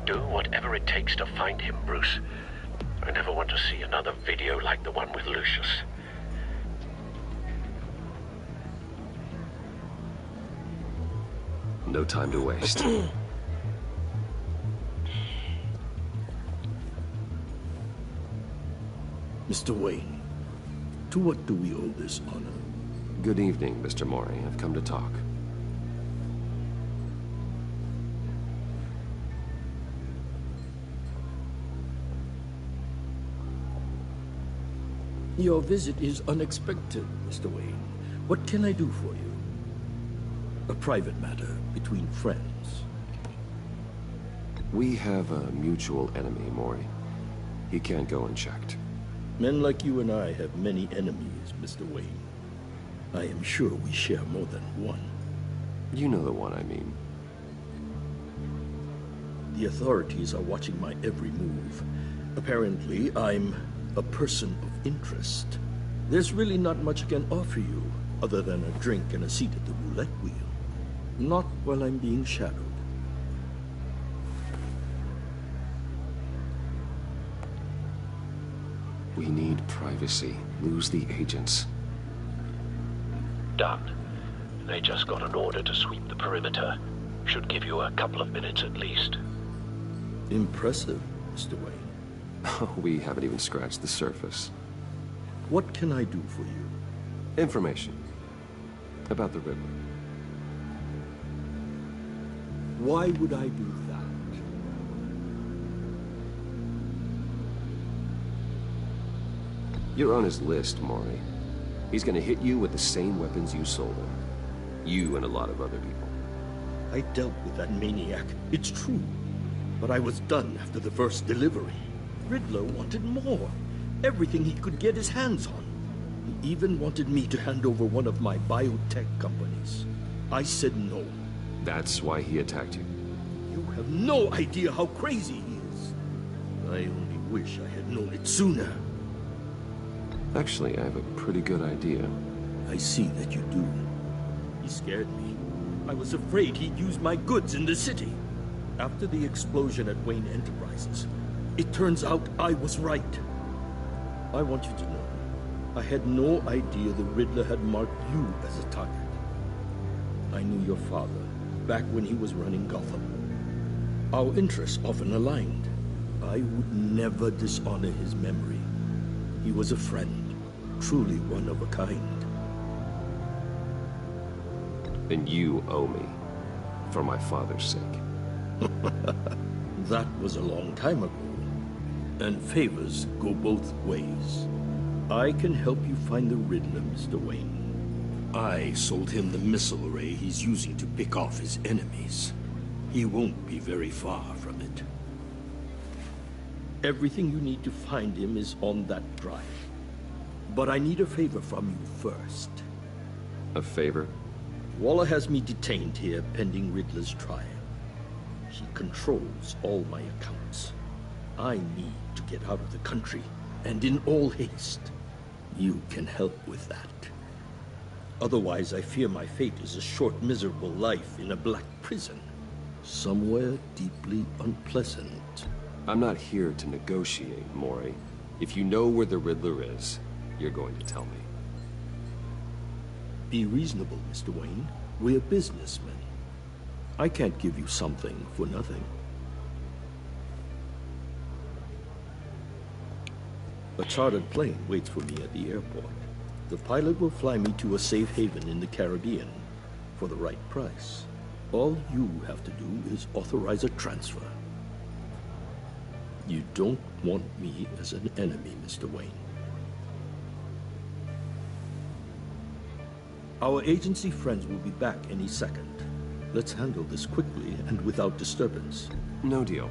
Do whatever it takes to find him, Bruce. I never want to see another video like the one with Lucius. No time to waste. Mr. Wayne, to what do we owe this honor? Good evening, Mr. Maury. I've come to talk. Your visit is unexpected, Mr. Wayne. What can I do for you? A private matter between friends. We have a mutual enemy, Maury. He can't go unchecked. Men like you and I have many enemies, Mr. Wayne. I am sure we share more than one. You know the one I mean. The authorities are watching my every move. Apparently, I'm a person of interest. There's really not much I can offer you, other than a drink and a seat at the roulette wheel. Not while I'm being shadowed. We need privacy. Lose the agents. Done. They just got an order to sweep the perimeter. Should give you a couple of minutes at least. Impressive, Mr. Wayne. We haven't even scratched the surface. What can I do for you? Information. About the Riddler. Why would I do that? You're on his list, Maury. He's gonna hit you with the same weapons you sold him. You and a lot of other people. I dealt with that maniac, it's true. But I was done after the first delivery. Riddler wanted more. Everything he could get his hands on. He even wanted me to hand over one of my biotech companies. I said no. That's why he attacked you. You have no idea how crazy he is. I only wish I had known it sooner. Actually, I have a pretty good idea. I see that you do. He scared me. I was afraid he'd use my goods in the city. After the explosion at Wayne Enterprises, it turns out I was right. I want you to know, I had no idea the Riddler had marked you as a target. I knew your father, back when he was running Gotham. Our interests often aligned. I would never dishonor his memory. He was a friend, truly one of a kind. Then you owe me, for my father's sake. That was a long time ago. And favors go both ways. I can help you find the Riddler, Mr. Wayne. I sold him the missile array he's using to pick off his enemies. He won't be very far from it. Everything you need to find him is on that drive. But I need a favor from you first. A favor? Waller has me detained here pending Riddler's trial. He controls all my accounts. I need to get out of the country, and in all haste. You can help with that. Otherwise, I fear my fate is a short, miserable life in a black prison. Somewhere deeply unpleasant. I'm not here to negotiate, Maury. If you know where the Riddler is, you're going to tell me. Be reasonable, Mr. Wayne. We're businessmen. I can't give you something for nothing. A chartered plane waits for me at the airport. The pilot will fly me to a safe haven in the Caribbean for the right price. All you have to do is authorize a transfer. You don't want me as an enemy, Mr. Wayne. Our agency friends will be back any second. Let's handle this quickly and without disturbance. No deal.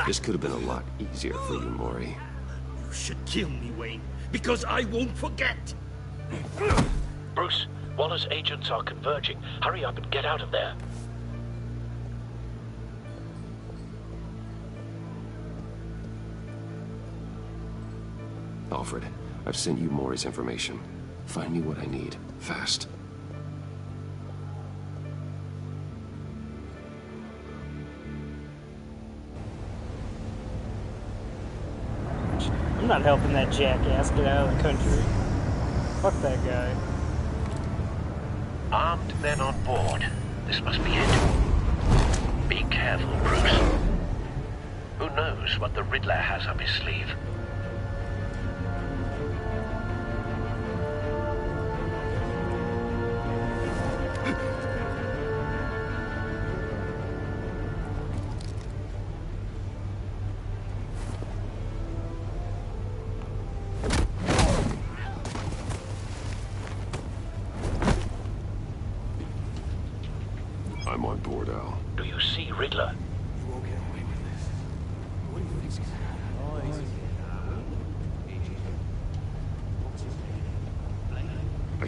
This could have been a lot easier for you, Maury. You should kill me, Wayne, because I won't forget! Bruce, Waller's agents are converging. Hurry up and get out of there. Alfred, I've sent you Maury's information. Find me what I need, fast. I'm not helping that jackass get out of the country. Fuck that guy. Armed men on board. This must be it. Be careful, Bruce. Who knows what the Riddler has up his sleeve?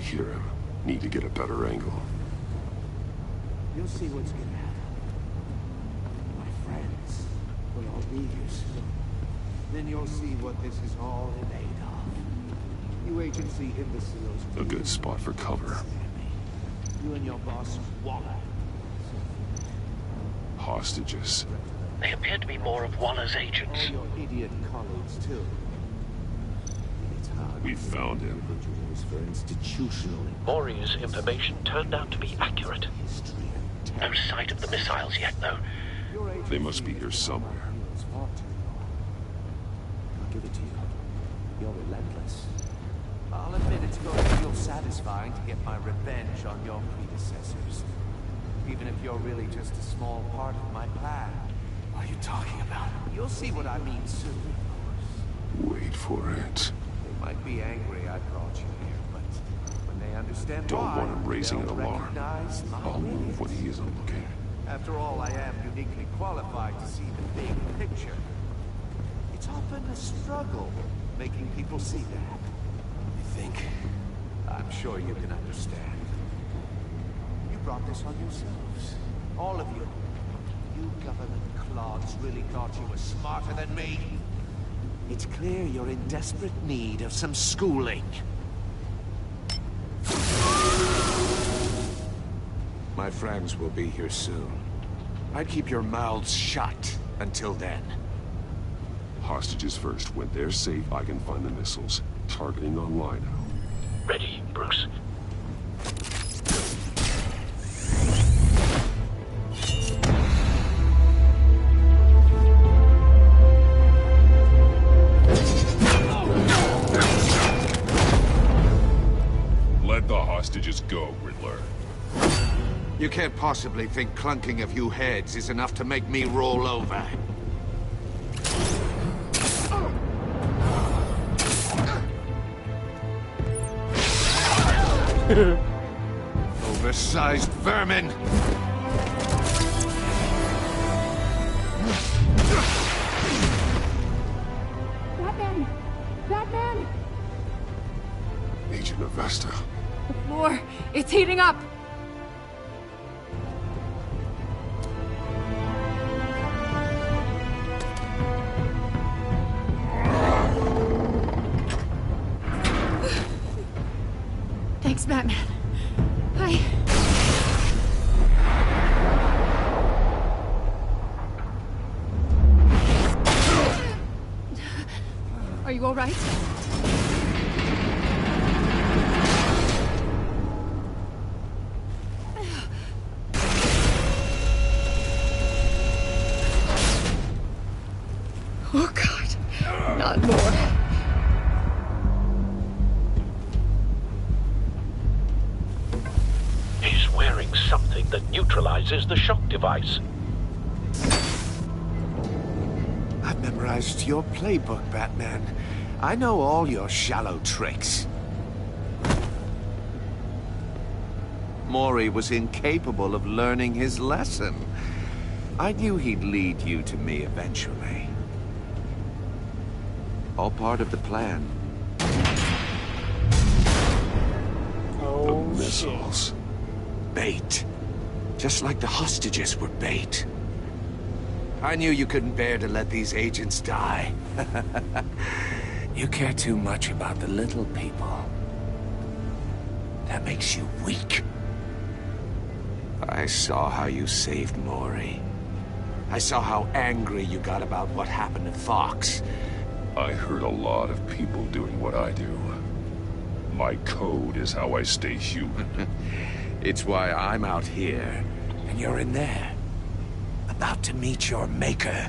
hear him. Need to get a better angle. You'll see what's gonna happen. My friends will all be here soon. Then you'll see what this is all made of. You agency imbeciles. A good spot for cover. You and your boss, Waller. Hostages. They appear to be more of Waller's agents. All your idiot colleagues, too. It's hard. We found him. For institutional. Maury's information turned out to be accurate. No sight of the missiles yet, though. They must be here somewhere. I'll give it to you. You're relentless. I'll admit it's going to feel satisfying to get my revenge on your predecessors. Even if you're really just a small part of my plan. What are you talking about? You'll see what I mean soon, of course. Wait for it. They might be angry I brought you here, but when they understand Don't why, want him raising an they'll alarm. recognize my I'll move when he isn't looking. After all, I am uniquely qualified to see the big picture. It's often a struggle making people see that. You think? I'm sure you can understand. You brought this on yourselves. All of you. You government clods really thought you were smarter than me. It's clear you're in desperate need of some schooling. My friends will be here soon. I'd keep your mouths shut until then. Hostages first. When they're safe, I can find the missiles. Targeting online. Ready, Bruce. Let the hostages go, Riddler. You can't possibly think clunking a few heads is enough to make me roll over. Oversized vermin! Batman! Batman! Agent Avesta. The floor, it's heating up! Thanks, Batman. Are you all right? Oh, God. Not more. He's wearing something that neutralizes the shock device. I've memorized your playbook, Batman. I know all your shallow tricks. Maury was incapable of learning his lesson. I knew he'd lead you to me eventually. All part of the plan. The missiles. Bait. Just like the hostages were bait. I knew you couldn't bear to let these agents die. You care too much about the little people. That makes you weak. I saw how you saved Maury. I saw how angry you got about what happened to Fox. I heard a lot of people doing what I do. My code is how I stay human. It's why I'm out here, and you're in there. About to meet your maker.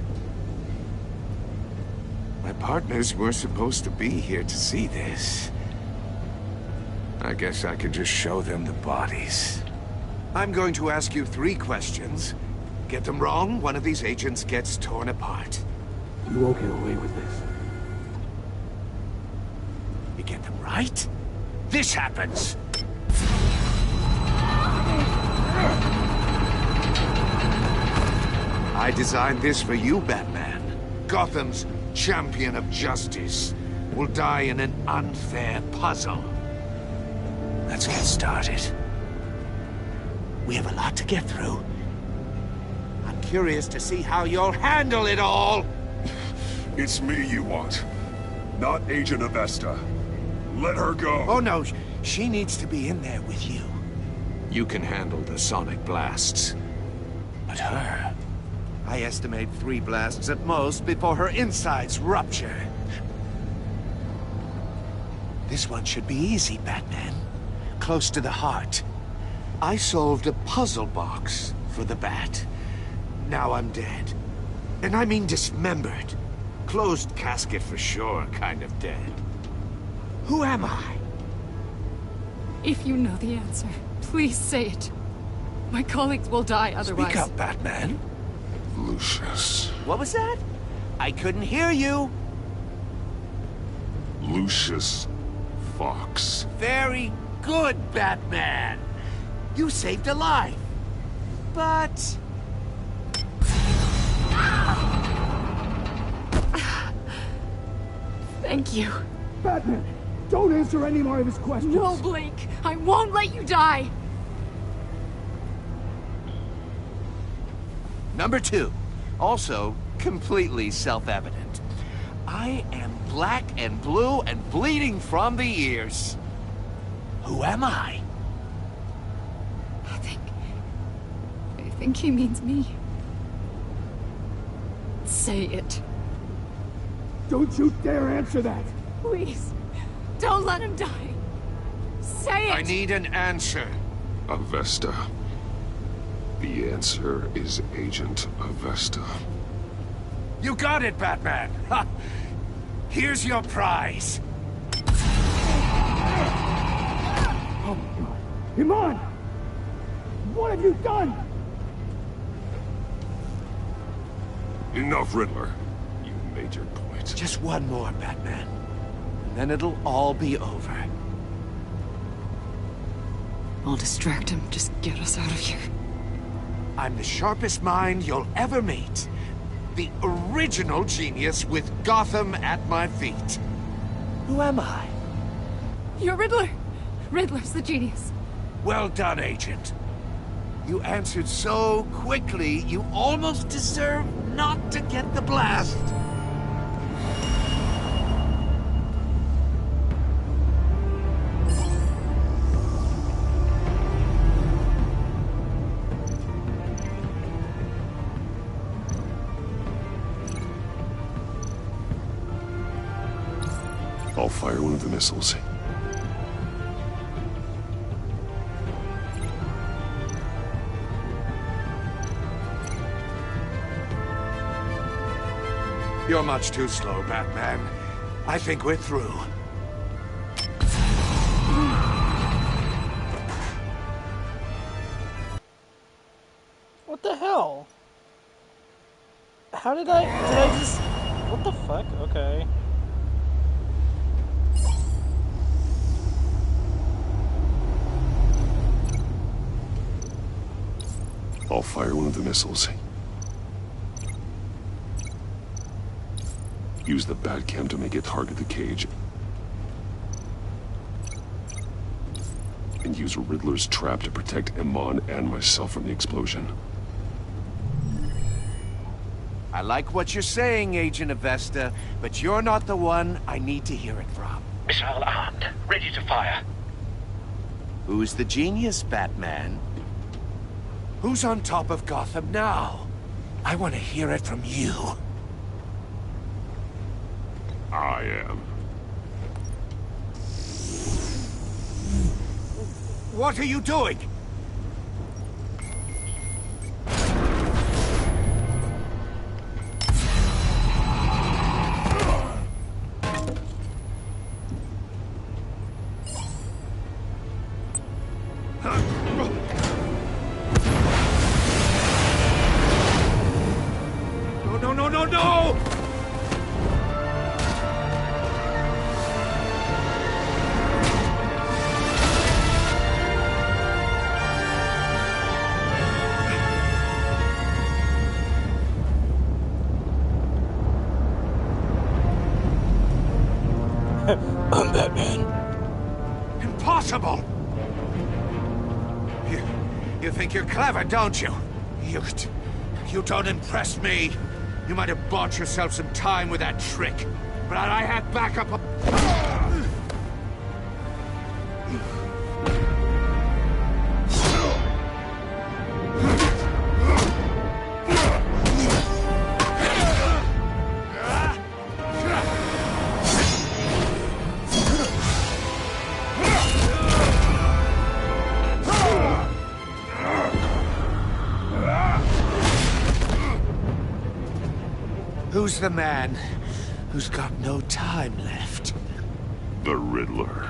My partners were supposed to be here to see this. I guess I could just show them the bodies. I'm going to ask you 3 questions. Get them wrong, one of these agents gets torn apart. You won't get away with this. You get them right, this happens! I designed this for you, Batman. Gotham's champion of justice will die in an unfair puzzle. Let's get started. We have a lot to get through. I'm curious to see how you'll handle it all. It's me you want, not Agent Avesta. Let her go. Oh no, she needs to be in there with you. You can handle the sonic blasts. But her... I estimate 3 blasts at most before her insides rupture. This one should be easy, Batman. Close to the heart. I solved a puzzle box for the Bat. Now I'm dead. And I mean dismembered. Closed casket for sure, kind of dead. Who am I? If you know the answer, please say it. My colleagues will die otherwise. Speak up, Batman. Lucius. What was that? I couldn't hear you. Lucius Fox. Very good, Batman. You saved a life. But... Thank you. Batman, don't answer any more of his questions. No, Blake. I won't let you die. Number 2. Also, completely self-evident. I am black and blue and bleeding from the ears. Who am I? I think he means me. Say it. Don't you dare answer that! Please, don't let him die. Say it! I need an answer. Avesta. The answer is Agent Avesta. You got it, Batman! Ha! Here's your prize. Oh my god. Iman! What have you done? Enough, Riddler. You made your point. Just one more, Batman. And then it'll all be over. I'll distract him. Just get us out of here. I'm the sharpest mind you'll ever meet. The original genius with Gotham at my feet. Who am I? You're Riddler. Riddler's the genius. Well done, Agent. You answered so quickly, you almost deserve not to get the blast. I'll fire one of the missiles. You're much too slow, Batman. I think we're through. What the hell? How did I just... What the fuck? Okay. I'll fire one of the missiles. Use the Batcam to make it target the cage. And use Riddler's trap to protect Iman and myself from the explosion. I like what you're saying, Agent Avesta, but you're not the one I need to hear it from. Missile armed, ready to fire. Who's the genius, Batman? Who's on top of Gotham now? I want to hear it from you. I am. What are you doing? No! I'm Batman. Impossible! You think you're clever, don't you? You don't impress me. You might have bought yourself some time with that trick, but I had backup. Who's the man who's got no time left? The Riddler.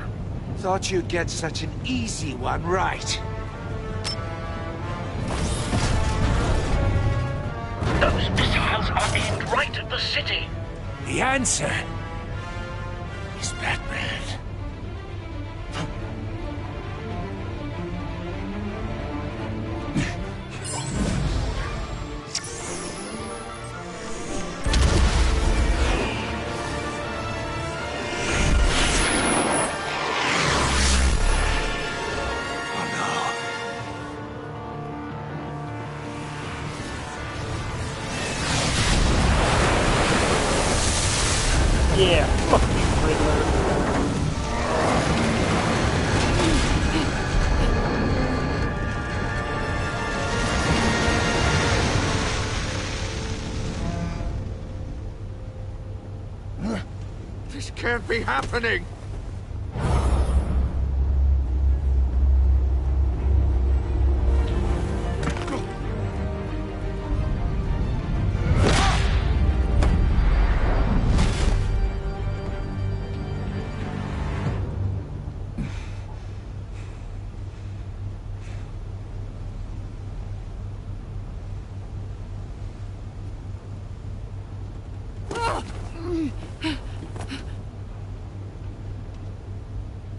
Thought you'd get such an easy one right. Those missiles are aimed right at the city. The answer is Batman. Yeah, fuck you, Riddler. This can't be happening!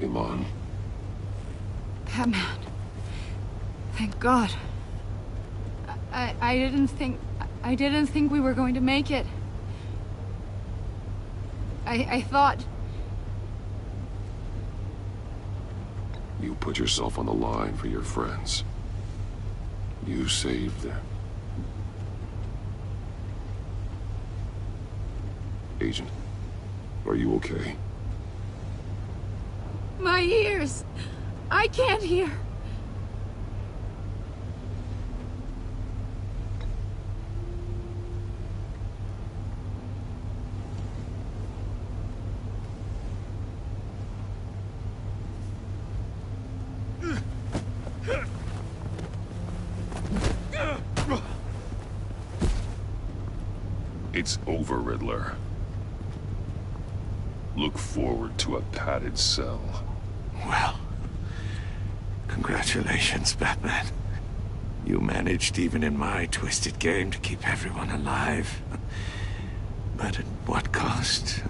Iman. Batman. Thank God. I didn't think we were going to make it. I thought... You put yourself on the line for your friends. You saved them. Agent, are you okay? My ears! I can't hear! It's over, Riddler. Look forward to a padded cell. Well, congratulations, Batman. You managed, even in my twisted game, to keep everyone alive. But at what cost?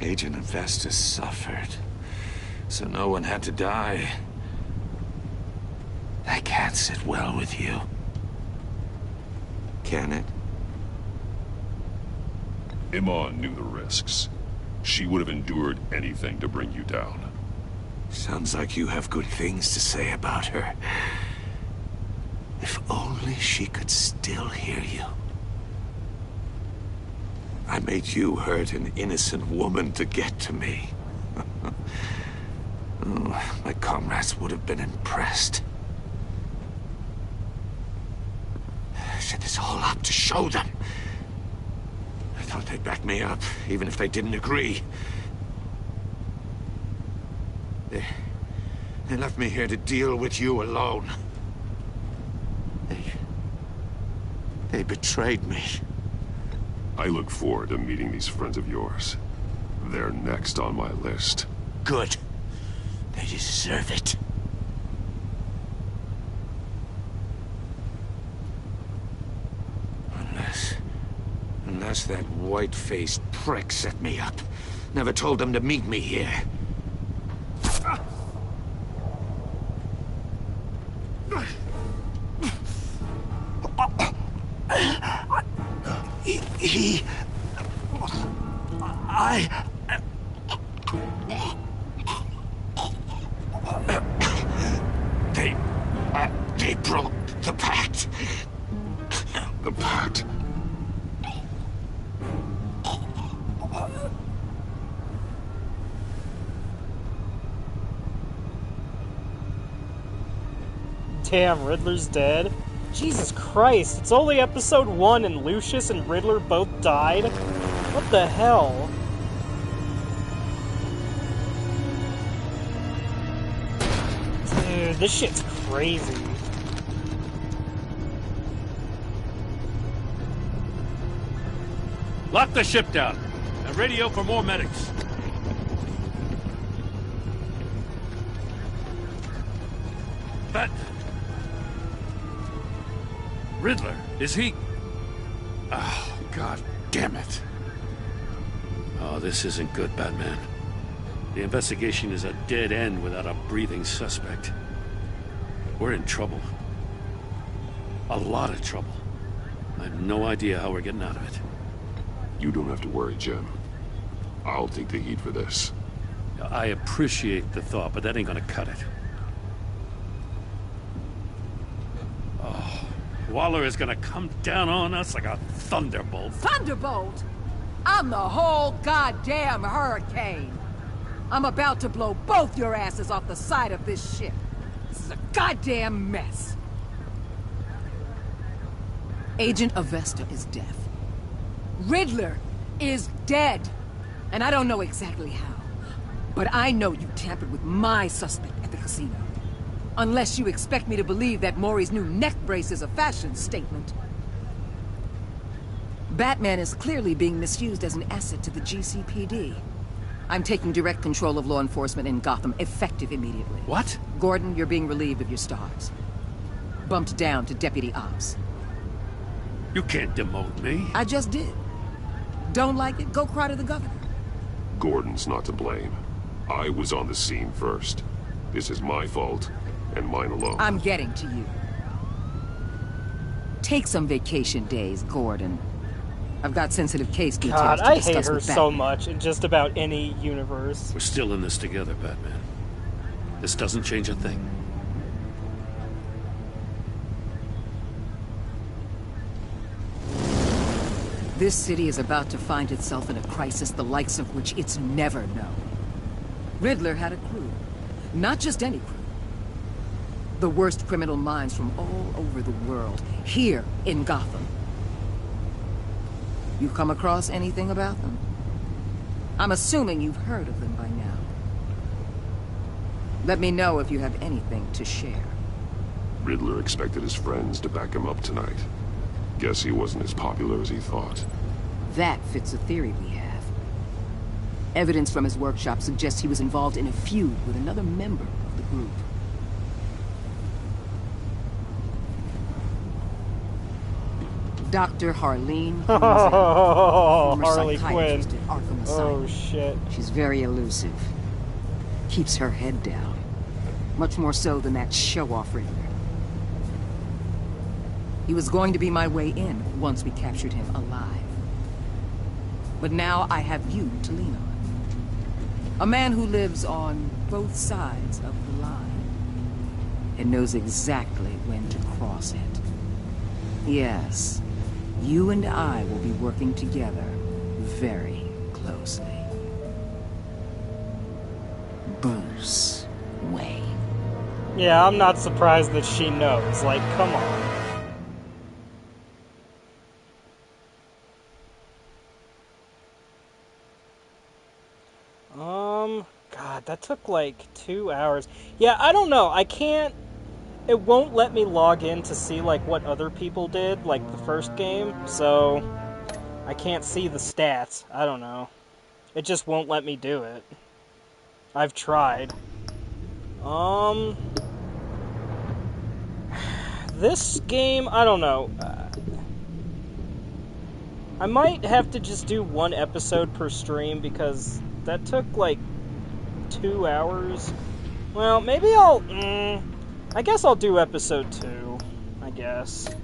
Agent Investus suffered, so no one had to die. That can't sit well with you. Can it? Iman knew the risks. She would have endured anything to bring you down. Sounds like you have good things to say about her. If only she could still hear you. I made you hurt an innocent woman to get to me. Oh, my comrades would have been impressed. I set this all up to show them. I thought they'd back me up, even if they didn't agree. They left me here to deal with you alone. They betrayed me. I look forward to meeting these friends of yours. They're next on my list. Good. They deserve it. Unless that white-faced prick set me up. Never told them to meet me here. The Bat. Damn, Riddler's dead? Jesus Christ, it's only episode 1 and Lucius and Riddler both died? What the hell? Dude, this shit's crazy. Lock the ship down and radio for more medics. That... Riddler, is he... Oh, God damn it. Oh, this isn't good, Batman. The investigation is a dead end without a breathing suspect. We're in trouble. A lot of trouble. I have no idea how we're getting out of it. You don't have to worry, Jim. I'll take the heat for this. I appreciate the thought, but that ain't gonna cut it. Oh, Waller is gonna come down on us like a thunderbolt. Thunderbolt? I'm the whole goddamn hurricane. I'm about to blow both your asses off the side of this ship. This is a goddamn mess. Agent Avesta is dead. Riddler is dead. And I don't know exactly how. But I know you tampered with my suspect at the casino. Unless you expect me to believe that Maury's new neck brace is a fashion statement. Batman is clearly being misused as an asset to the GCPD. I'm taking direct control of law enforcement in Gotham, effective immediately. What? Gordon, you're being relieved of your stars. Bumped down to Deputy Ops. You can't demote me. I just did. Don't like it? Go cry to the governor. Gordon's not to blame. I was on the scene first. This is my fault, and mine alone. I'm getting to you. Take some vacation days, Gordon. I've got sensitive case details God, to I discuss hate her with so Batman. much in just about any universe. We're still in this together, Batman. This doesn't change a thing. This city is about to find itself in a crisis the likes of which it's never known. Riddler had a crew. Not just any crew. The worst criminal minds from all over the world, here in Gotham. You come across anything about them? I'm assuming you've heard of them by now. Let me know if you have anything to share. Riddler expected his friends to back him up tonight. Guess he wasn't as popular as he thought. That fits a theory we have. Evidence from his workshop suggests he was involved in a feud with another member of the group. Dr. Harleen Quinn, former Harley psychiatrist Quinn. at Arkham Asylum. Oh, shit. She's very elusive. Keeps her head down. Much more so than that show-off Riddler. He was going to be my way in once we captured him alive. But now I have you to lean on. A man who lives on both sides of the line and knows exactly when to cross it. Yes, you and I will be working together very closely. Bruce Wayne. Yeah, I'm not surprised that she knows. Like, come on. God, that took like 2 hours. Yeah, I don't know. I can't... It won't let me log in to see, like, what other people did, like the first game, so... I can't see the stats. I don't know. It just won't let me do it. I've tried. This game, I don't know. I might have to just do one episode per stream, because that took, like, 2 hours. Well, maybe I'll... I guess I'll do episode 2. I guess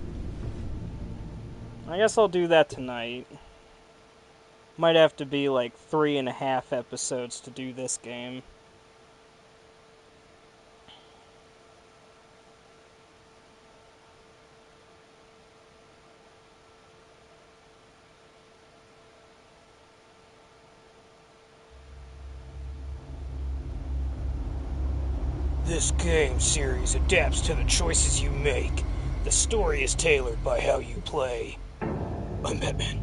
I'll do that tonight. Might have to be like 3.5 episodes to do this game. This game series adapts to the choices you make. The story is tailored by how you play. I'm Batman.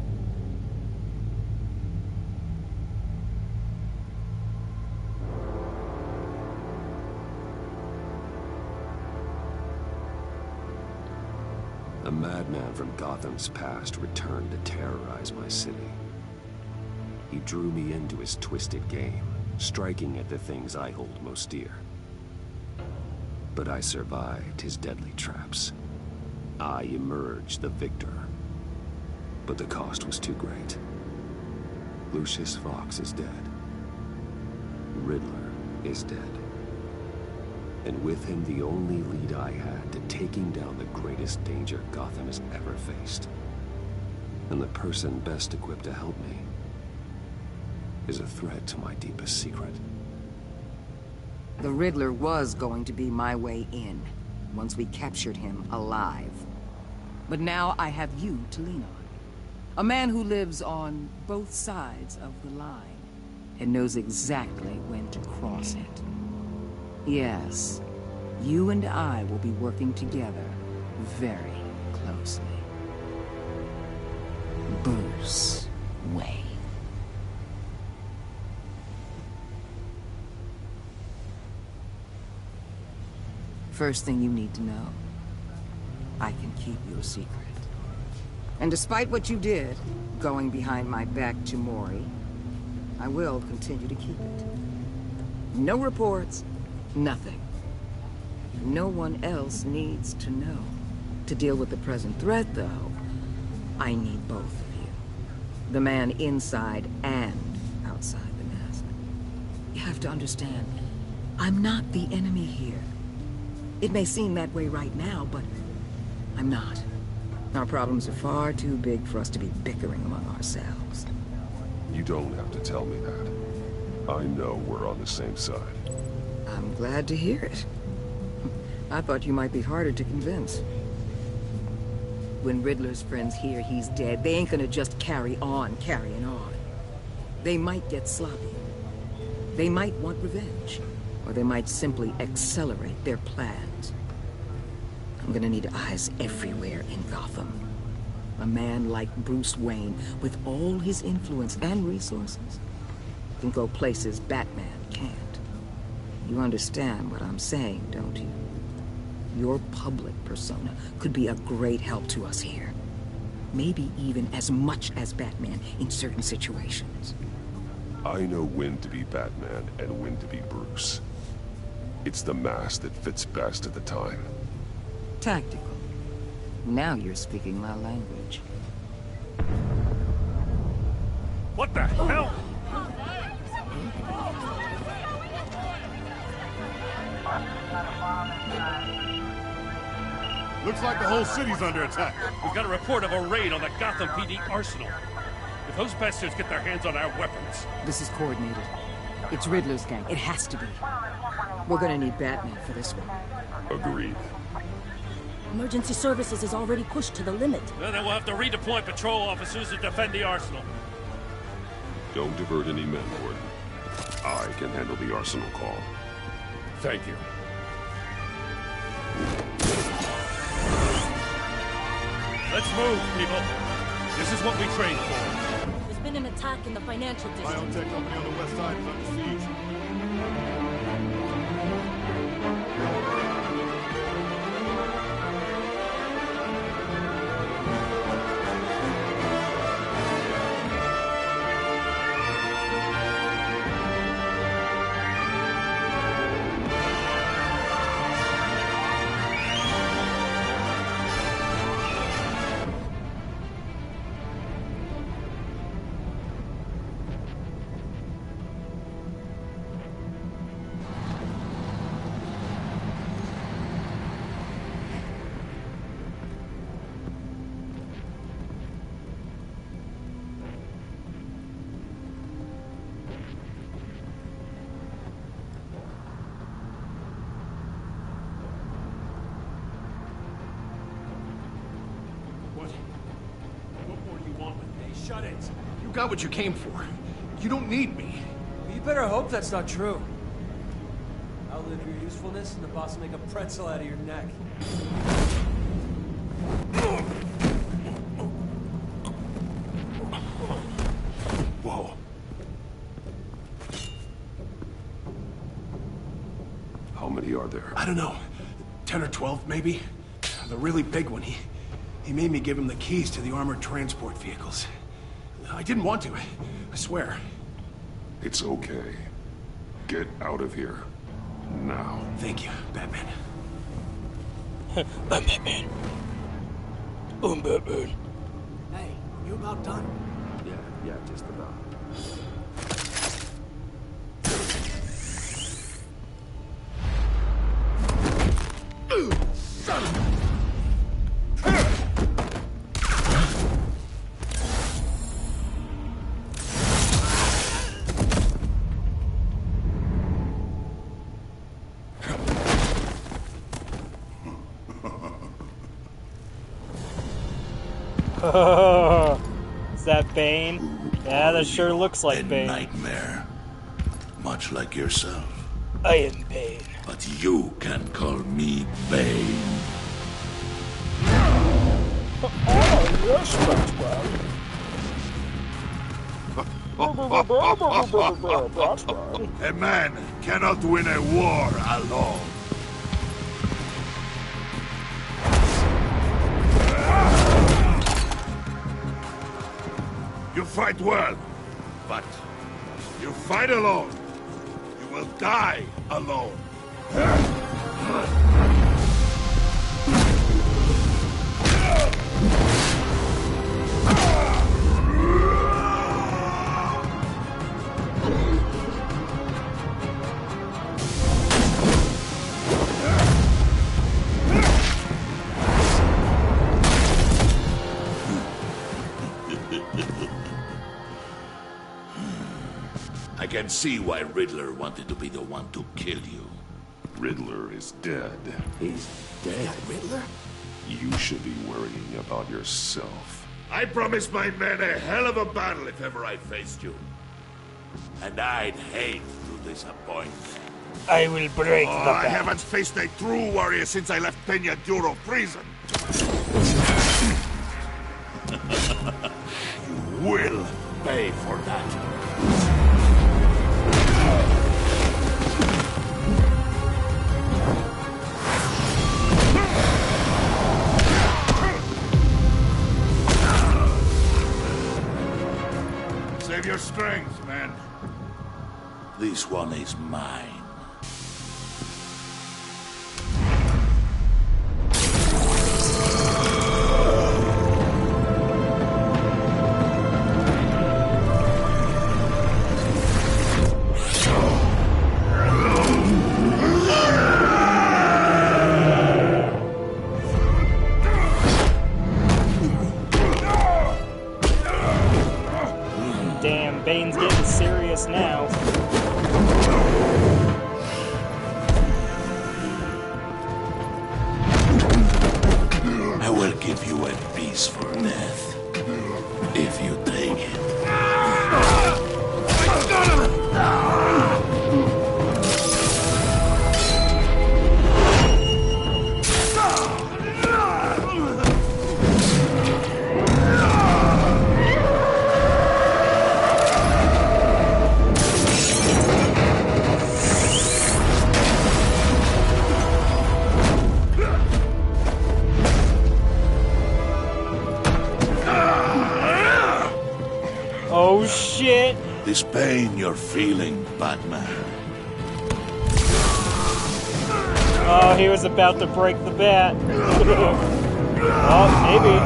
A madman from Gotham's past returned to terrorize my city. He drew me into his twisted game, striking at the things I hold most dear. But I survived his deadly traps. I emerged the victor. But the cost was too great. Lucius Fox is dead. Riddler is dead. And with him, the only lead I had to taking down the greatest danger Gotham has ever faced. And the person best equipped to help me is a threat to my deepest secret. The Riddler was going to be my way in, once we captured him alive. But now I have you to lean on. A man who lives on both sides of the line, and knows exactly when to cross it. Yes, you and I will be working together very closely. Bruce Wayne. First thing you need to know, I can keep your secret. And despite what you did, going behind my back to Mori, I will continue to keep it. No reports, nothing. No one else needs to know. To deal with the present threat, though, I need both of you. The man inside and outside the mask. You have to understand, I'm not the enemy here. It may seem that way right now, but I'm not. Our problems are far too big for us to be bickering among ourselves. You don't have to tell me that. I know we're on the same side. I'm glad to hear it. I thought you might be harder to convince. When Riddler's friends hear he's dead, they ain't gonna just carry on carrying on. They might get sloppy. They might want revenge. Or they might simply accelerate their plans. I'm gonna need eyes everywhere in Gotham. A man like Bruce Wayne, with all his influence and resources, can go places Batman can't. You understand what I'm saying, don't you? Your public persona could be a great help to us here. Maybe even as much as Batman in certain situations. I know when to be Batman and when to be Bruce. It's the mask that fits best at the time. Tactical. Now you're speaking my language. What the hell? Looks like the whole city's under attack. We've got a report of a raid on the Gotham PD arsenal. If those bastards get their hands on our weapons... This is coordinated. It's Riddler's gang. It has to be. We're gonna need Batman for this one. Agreed. Emergency services is already pushed to the limit. Well, then we'll have to redeploy patrol officers to defend the arsenal. Don't divert any men, Gordon. I can handle the arsenal call. Thank you. Let's move, people. This is what we trained for. There's been an attack in the financial district. Biotech company on the west side is under siege. Shut it. You got what you came for. You don't need me. You better hope that's not true. Outlive your usefulness, and the boss will make a pretzel out of your neck. Whoa. How many are there? I don't know. 10 or 12, maybe? The really big one, he made me give him the keys to the armored transport vehicles. I didn't want to, I swear. It's okay. Get out of here. Now. Thank you, Batman. I'm Batman. I'm Batman. Hey, you about done? Yeah, just about. Son of a... Oh, is that Bane? Yeah, that sure looks like Bane. Nightmare. Much like yourself. I am Bane. But you can call me Bane. Oh, yes, Batman. A man cannot win a war alone. You fight well, but you fight alone. You will die alone. I can see why Riddler wanted to be the one to kill you. Riddler is dead. He's dead? Riddler? You should be worrying about yourself. I promised my men a hell of a battle if ever I faced you. And I'd hate to disappoint. I will break the I bat. haven't faced a true warrior since I left Peña Duro prison. You will pay for that. Save your strength, man. This one is mine. Damn, Bane's getting serious now. I will give you a peaceful death. If you take it. Oh shit! This pain you're feeling, Batman. Oh, he was about to break the bat. Oh, maybe.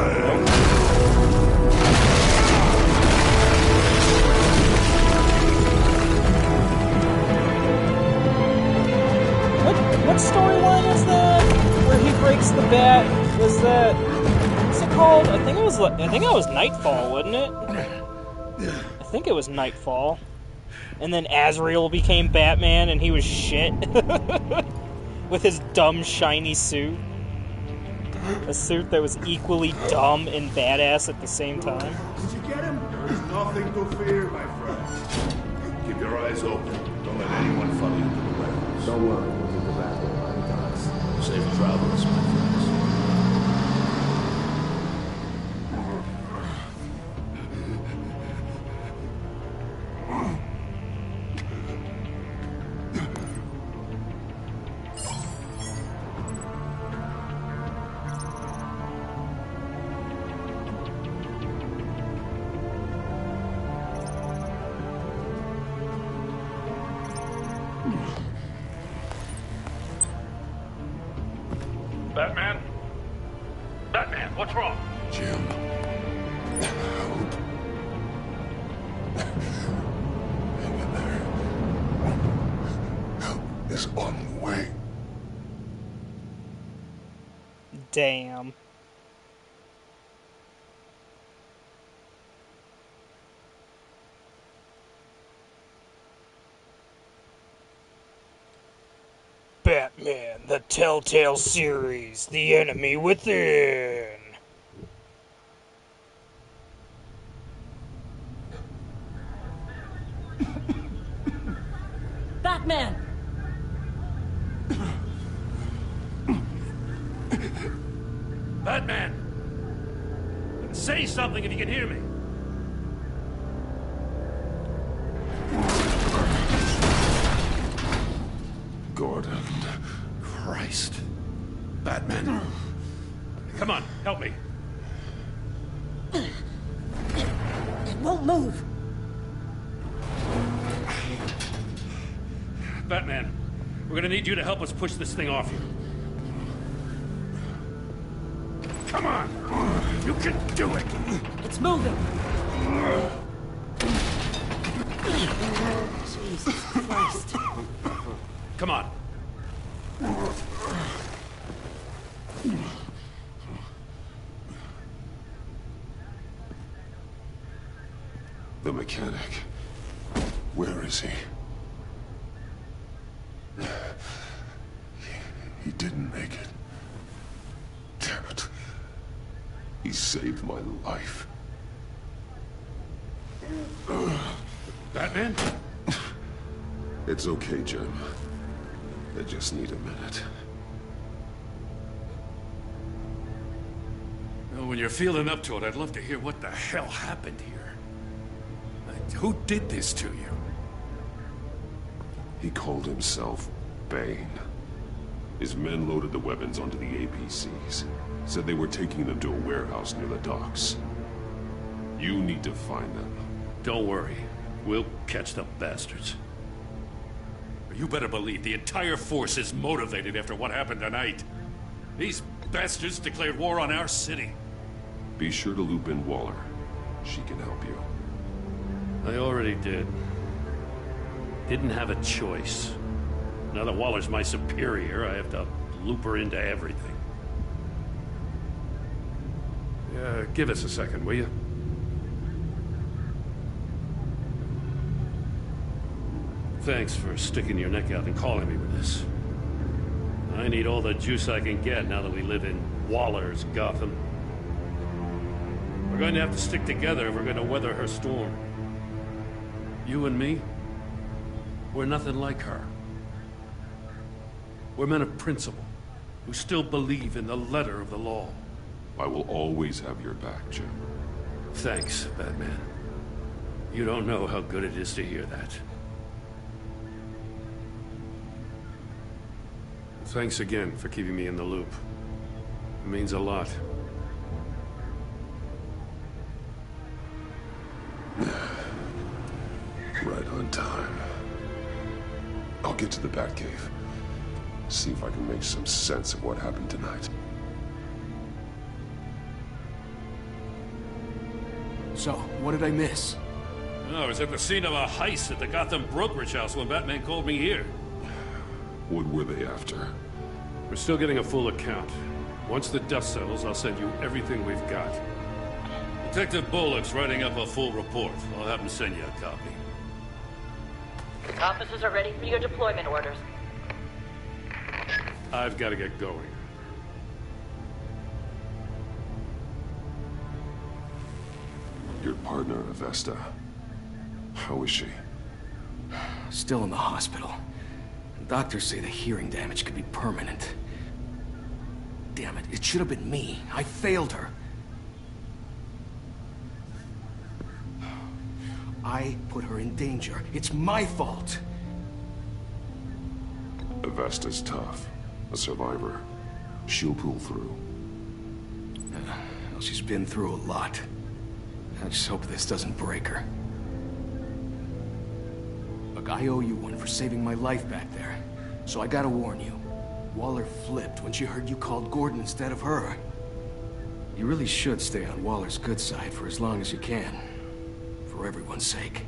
What storyline is that? Where he breaks the bat? Was that? What's it called? I think it was Nightfall, wasn't it? I think it was Nightfall. And then Azrael became Batman and he was shit. With his dumb, shiny suit. A suit that was equally dumb and badass at the same time. Did you get him? There's nothing to fear, my friend. Keep your eyes open. Don't let anyone follow you to the warehouse. Don't worry, we'll keep the back there by the docks. Safe travels, my friends. Batman? Batman, what's wrong? Jim. Help. Hang in there. Help is on the way. Damn. Batman, the Telltale series, The Enemy Within. Batman! Batman! Say something if you can hear me. Gordon. Christ. Batman. Come on, help me. It won't move. Batman, we're gonna need you to help us push this thing off you. Come on! You can do it! It's moving. Jesus Christ. Come on. The mechanic. Where is he? He didn't make it. Damn it. He saved my life. Batman? It's okay, Jim. I just need a minute. Well, when you're feeling up to it, I'd love to hear what the hell happened here. Who did this to you? He called himself Bane. His men loaded the weapons onto the APCs. Said they were taking them to a warehouse near the docks. You need to find them. Don't worry. We'll catch the bastards. You better believe the entire force is motivated after what happened tonight. These bastards declared war on our city. Be sure to loop in Waller. She can help you. I already did. Didn't have a choice. Now that Waller's my superior, I have to loop her into everything. Yeah, give us a second, will you? Thanks for sticking your neck out and calling me with this. I need all the juice I can get now that we live in Waller's Gotham. We're going to have to stick together if we're going to weather her storm. You and me, we're nothing like her. We're men of principle, who still believe in the letter of the law. I will always have your back, Jim. Thanks, Batman. You don't know how good it is to hear that. Thanks again for keeping me in the loop. It means a lot. Right on time. I'll get to the Batcave. See if I can make some sense of what happened tonight. So, what did I miss? I was at the scene of a heist at the Gotham brokerage house when Batman called me here. What were they after? We're still getting a full account. Once the dust settles, I'll send you everything we've got. Detective Bullock's writing up a full report. I'll have him send you a copy. Officers are ready for your deployment orders. I've got to get going. Your partner, Avesta. How is she? Still in the hospital. Doctors say the hearing damage could be permanent. Damn it, it should have been me. I failed her. I put her in danger. It's my fault. Vesta's tough. A survivor. She'll pull through. Well, she's been through a lot. I just hope this doesn't break her. Look, I owe you one for saving my life back there. So I gotta warn you. Waller flipped when she heard you called Gordon instead of her. You really should stay on Waller's good side for as long as you can. For everyone's sake.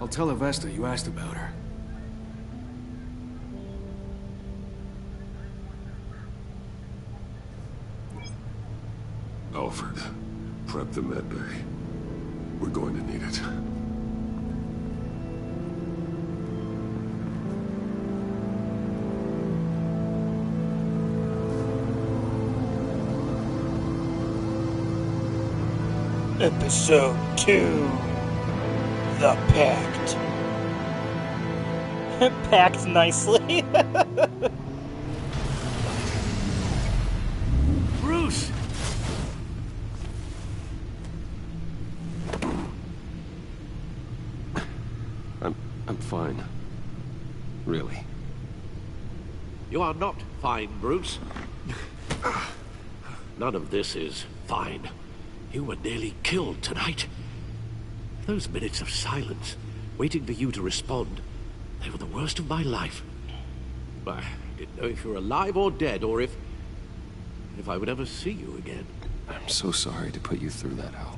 I'll tell Avesta you asked about her. Alfred, prep the med bay. We're going to need it. Episode 2. The Pact. Packed nicely. Bruce! I'm fine. Really. You are not fine, Bruce. None of this is fine. You were nearly killed tonight. Those minutes of silence, waiting for you to respond, they were the worst of my life. I didn't know if you were alive or dead, or if I would ever see you again. I'm so sorry to put you through that, Al.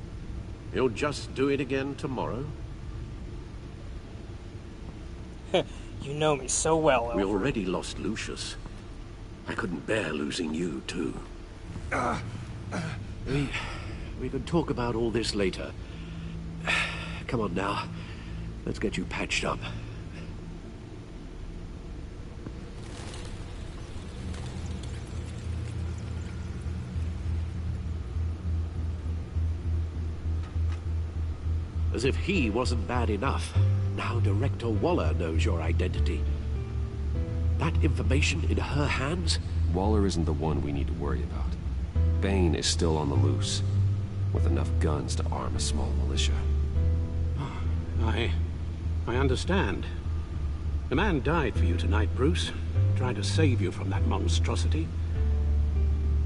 You'll just do it again tomorrow? You know me so well, Alfred. We already lost Lucius. I couldn't bear losing you, too. We can talk about all this later. Come on now. Let's get you patched up. As if he wasn't bad enough. Now Director Waller knows your identity. That information in her hands? Waller isn't the one we need to worry about. Bane is still on the loose, with enough guns to arm a small militia. I understand. The man died for you tonight, Bruce. Trying to save you from that monstrosity.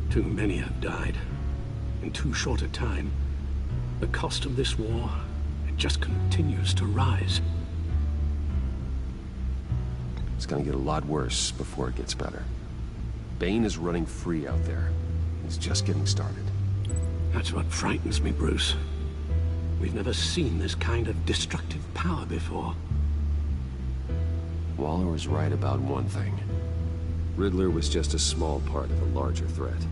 Too many have died. In too short a time. The cost of this war, it just continues to rise. It's gonna get a lot worse before it gets better. Bane is running free out there. He's just getting started. That's what frightens me, Bruce. We've never seen this kind of destructive power before. Waller was right about one thing. Riddler was just a small part of a larger threat.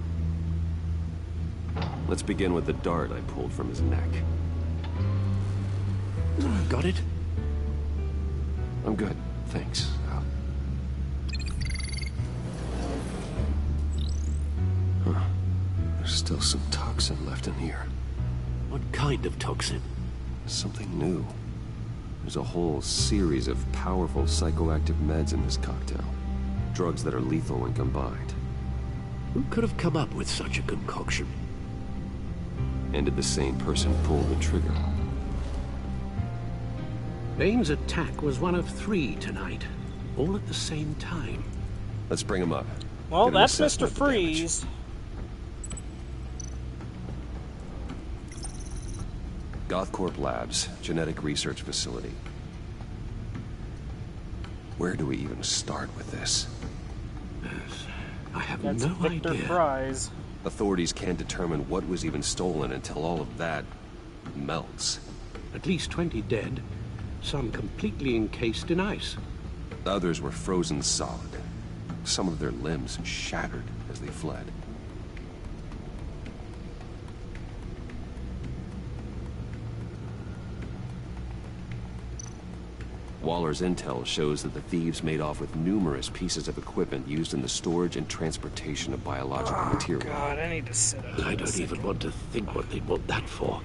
Let's begin with the dart I pulled from his neck. Got it? I'm good, thanks, Al. Huh. There's still some toxin left in here. What kind of toxin? Something new. There's a whole series of powerful psychoactive meds in this cocktail. Drugs that are lethal when combined. Who could have come up with such a concoction? And did the same person pull the trigger? Bane's attack was one of 3 tonight, all at the same time. Let's bring him up. Well, that's Mr. Freeze. Gothcorp Labs, genetic research facility. Where do we even start with this? I have That's no Victor idea. Fries. Authorities can't determine what was even stolen until all of that melts. At least 20 dead, some completely encased in ice. Others were frozen solid. Some of their limbs shattered as they fled. Waller's intel shows that the thieves made off with numerous pieces of equipment used in the storage and transportation of biological material. God, I need to sit up. I don't even want to think what they'd want that for.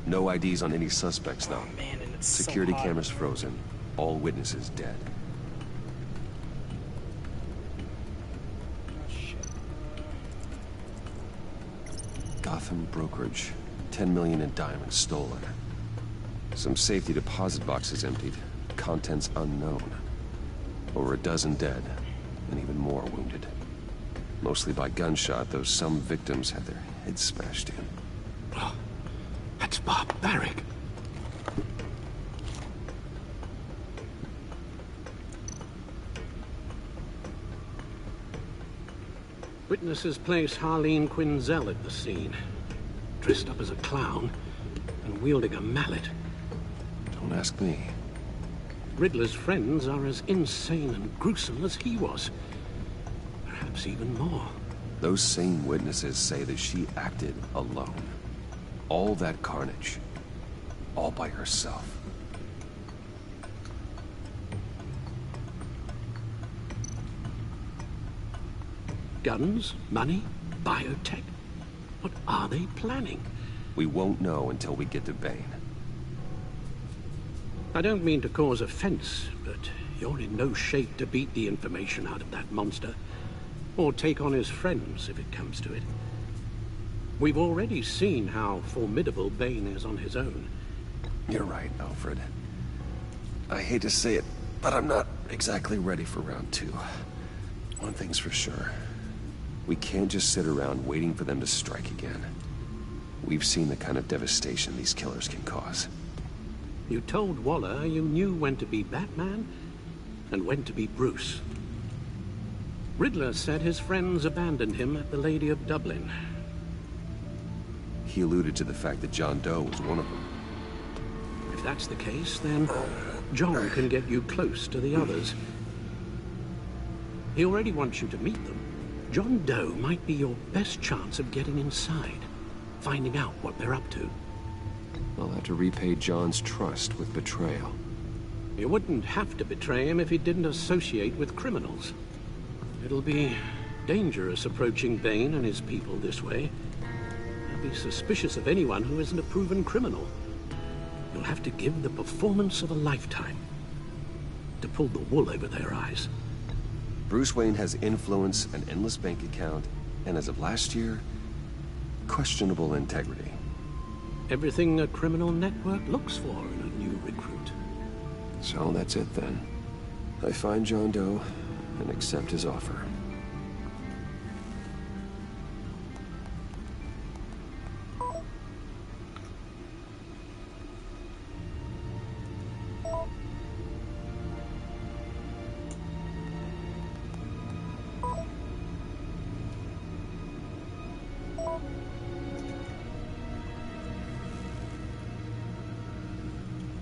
No IDs on any suspects, though. Oh, man, and it's Security so hot. cameras frozen. All witnesses dead. Oh, shit. Gotham brokerage. 10 million in diamonds stolen. Some safety deposit boxes emptied. Contents unknown. Over a dozen dead, and even more wounded. Mostly by gunshot, though some victims had their heads smashed in. Oh, that's barbaric. Witnesses place Harleen Quinzel at the scene, dressed up as a clown and wielding a mallet. Don't ask me. Riddler's friends are as insane and gruesome as he was. Perhaps even more. Those same witnesses say that she acted alone. All that carnage. All by herself. Guns, money, biotech. What are they planning? We won't know until we get to Bane. I don't mean to cause offense, but you're in no shape to beat the information out of that monster. Or take on his friends, if it comes to it. We've already seen how formidable Bane is on his own. You're right, Alfred. I hate to say it, but I'm not exactly ready for round 2. One thing's for sure. We can't just sit around waiting for them to strike again. We've seen the kind of devastation these killers can cause. You told Waller you knew when to be Batman and when to be Bruce. Riddler said his friends abandoned him at the Lady of Dublin. He alluded to the fact that John Doe was one of them. If that's the case, then John can get you close to the others. He already wants you to meet them. John Doe might be your best chance of getting inside, finding out what they're up to. I'll have to repay John's trust with betrayal. You wouldn't have to betray him if he didn't associate with criminals. It'll be dangerous approaching Bane and his people this way. They'll be suspicious of anyone who isn't a proven criminal. You'll have to give the performance of a lifetime to pull the wool over their eyes. Bruce Wayne has influence, an endless bank account, and as of last year, questionable integrity. Everything a criminal network looks for in a new recruit. So that's it then. I find John Doe and accept his offer.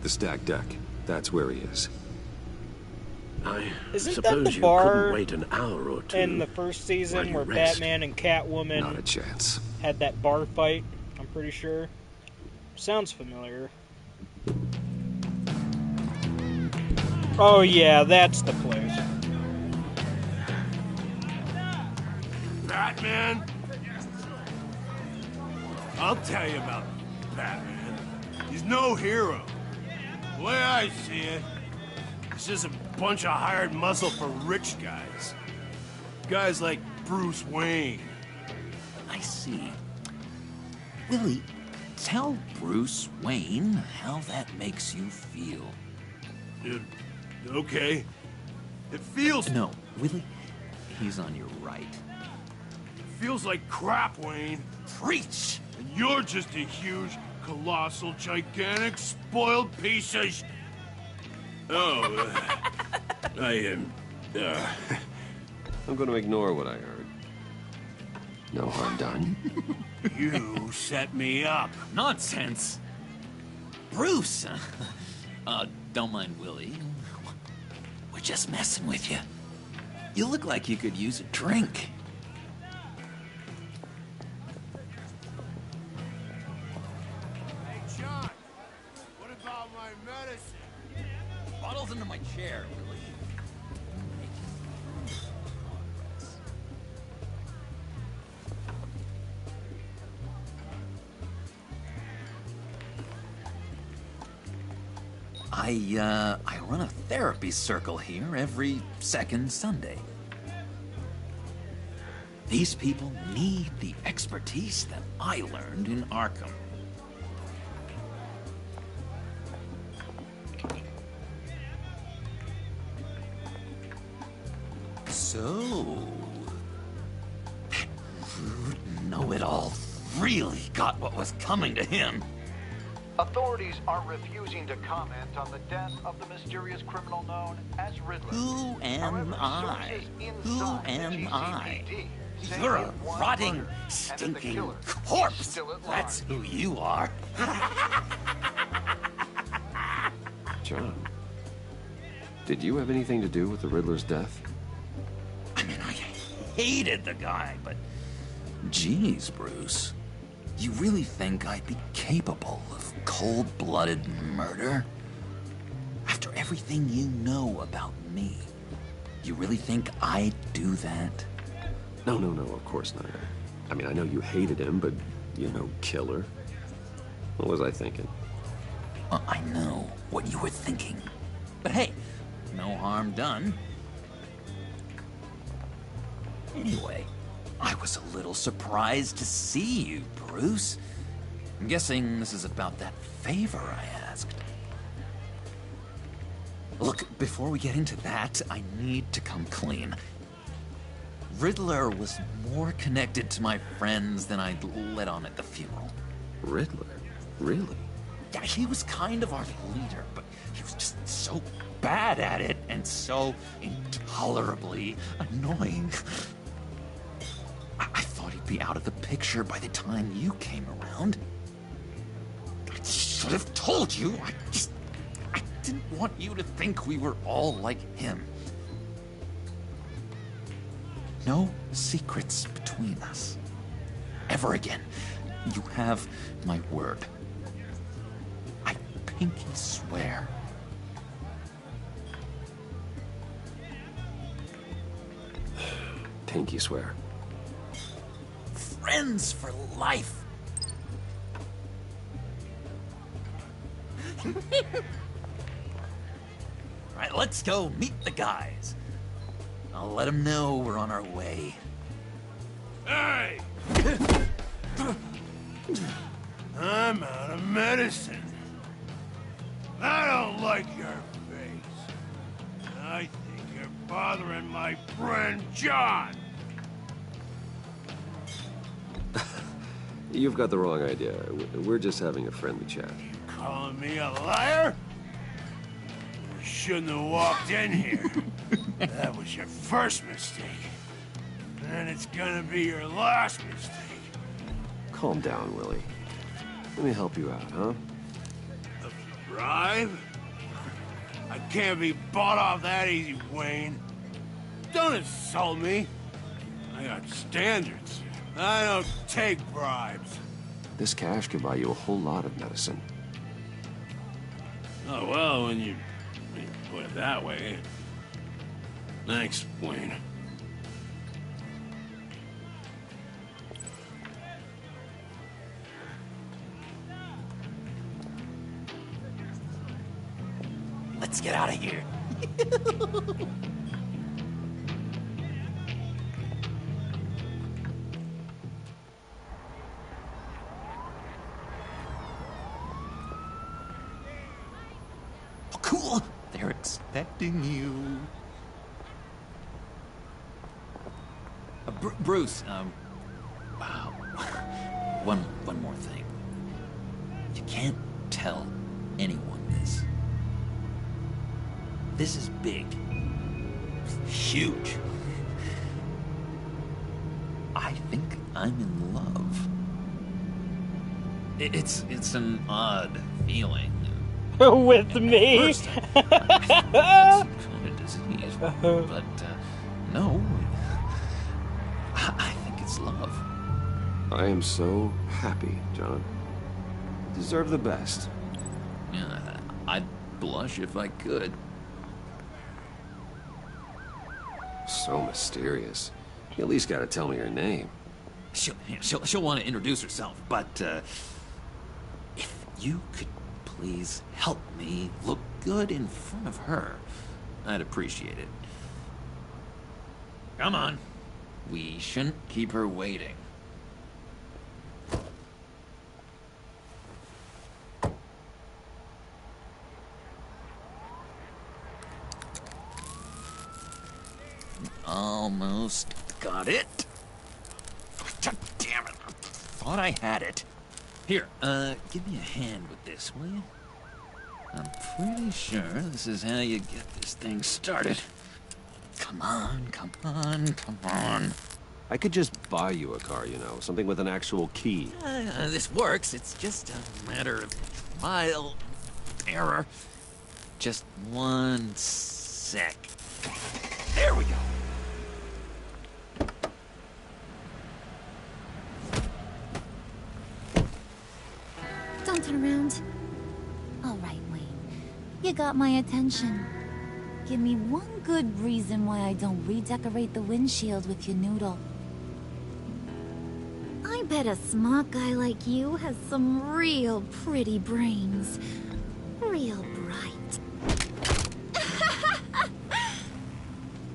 The stacked deck. That's where he is. I Isn't suppose that the you bar couldn't wait an hour or two in the first season while you where rest? Batman and Catwoman Not a chance. had that bar fight? I'm pretty sure. Sounds familiar. Oh yeah, that's the place. Batman? I'll tell you about Batman. He's no hero. The way I see it, he's just a bunch of hired muscle for rich guys. Guys like Bruce Wayne. I see. Willie, tell Bruce Wayne how that makes you feel. Okay. It feels... No, Willie, he's on your right. It feels like crap, Wayne. Preach! And you're just a huge, colossal, gigantic, spoiled piece of Oh, I am... I'm going to ignore what I heard. No harm done. You set me up. Nonsense! Bruce! Don't mind Willie. We're just messing with you. You look like you could use a drink. Hey, John. What about my medicine? Bottle's under my chair, Willie. I run a therapy circle here every second Sunday. These people need the expertise that I learned in Arkham. So, that rude know-it-all really got what was coming to him. Authorities are refusing to comment on the death of the mysterious criminal known as Riddler. Who am I? Who am I? You're a rotting, stinking corpse. That's who you are. John, did you have anything to do with the Riddler's death? I mean, I hated the guy, but geez, Bruce. You really think I'd be capable of cold-blooded murder? After everything you know about me, you really think I'd do that? No, of course not. I mean, I know you hated him, but you're no killer. What was I thinking? Well, I know what you were thinking. But hey, no harm done. Anyway, I was a little surprised to see you, Bruce. I'm guessing this is about that favor I asked. Look, before we get into that, I need to come clean. Riddler was more connected to my friends than I'd let on at the funeral. Riddler? Really? Yeah, he was kind of our leader, but he was just so bad at it and so intolerably annoying. I thought he'd be out of the picture by the time you came around. I should have told you. I didn't want you to think we were all like him. No secrets between us. Ever again. You have my word. I pinky swear. Pinky swear. Friends for life. All right, let's go meet the guys. I'll let them know we're on our way. Hey! I'm out of medicine. I don't like your face. I think you're bothering my friend John. You've got the wrong idea. We're just having a friendly chat. Calling me a liar? You shouldn't have walked in here. That was your first mistake. And it's gonna be your last mistake. Calm down, Willie. Let me help you out, huh? A bribe? I can't be bought off that easy, Wayne. Don't insult me. I got standards. I don't take bribes. This cash could buy you a whole lot of medicine. Oh, well, when you put it that way. Thanks, Wayne. Let's get out of here. Oh, cool. They're expecting you. Bruce, one more thing. You can't tell anyone this. This is big. Huge. I think I'm in love. It's an odd feeling. With me? First, I thought that's some kind of disease. But, no. I think it's love. I am so happy, John. You deserve the best. Yeah, I'd blush if I could. So mysterious. You at least gotta tell me her name. She'll want to introduce herself, but if you could please help me look good in front of her, I'd appreciate it. Come on. We shouldn't keep her waiting. Almost got it. God damn it. I thought I had it. Here, give me a hand with this, will you? I'm pretty sure this is how you get this thing started. Come on, come on, come on. I could just buy you a car, you know, something with an actual key. This works. It's just a matter of trial and error. Just one sec. There we go. Don't turn around. All right, Wayne. You got my attention. Give me one good reason why I don't redecorate the windshield with your noodle. I bet a smart guy like you has some real pretty brains. Real bright.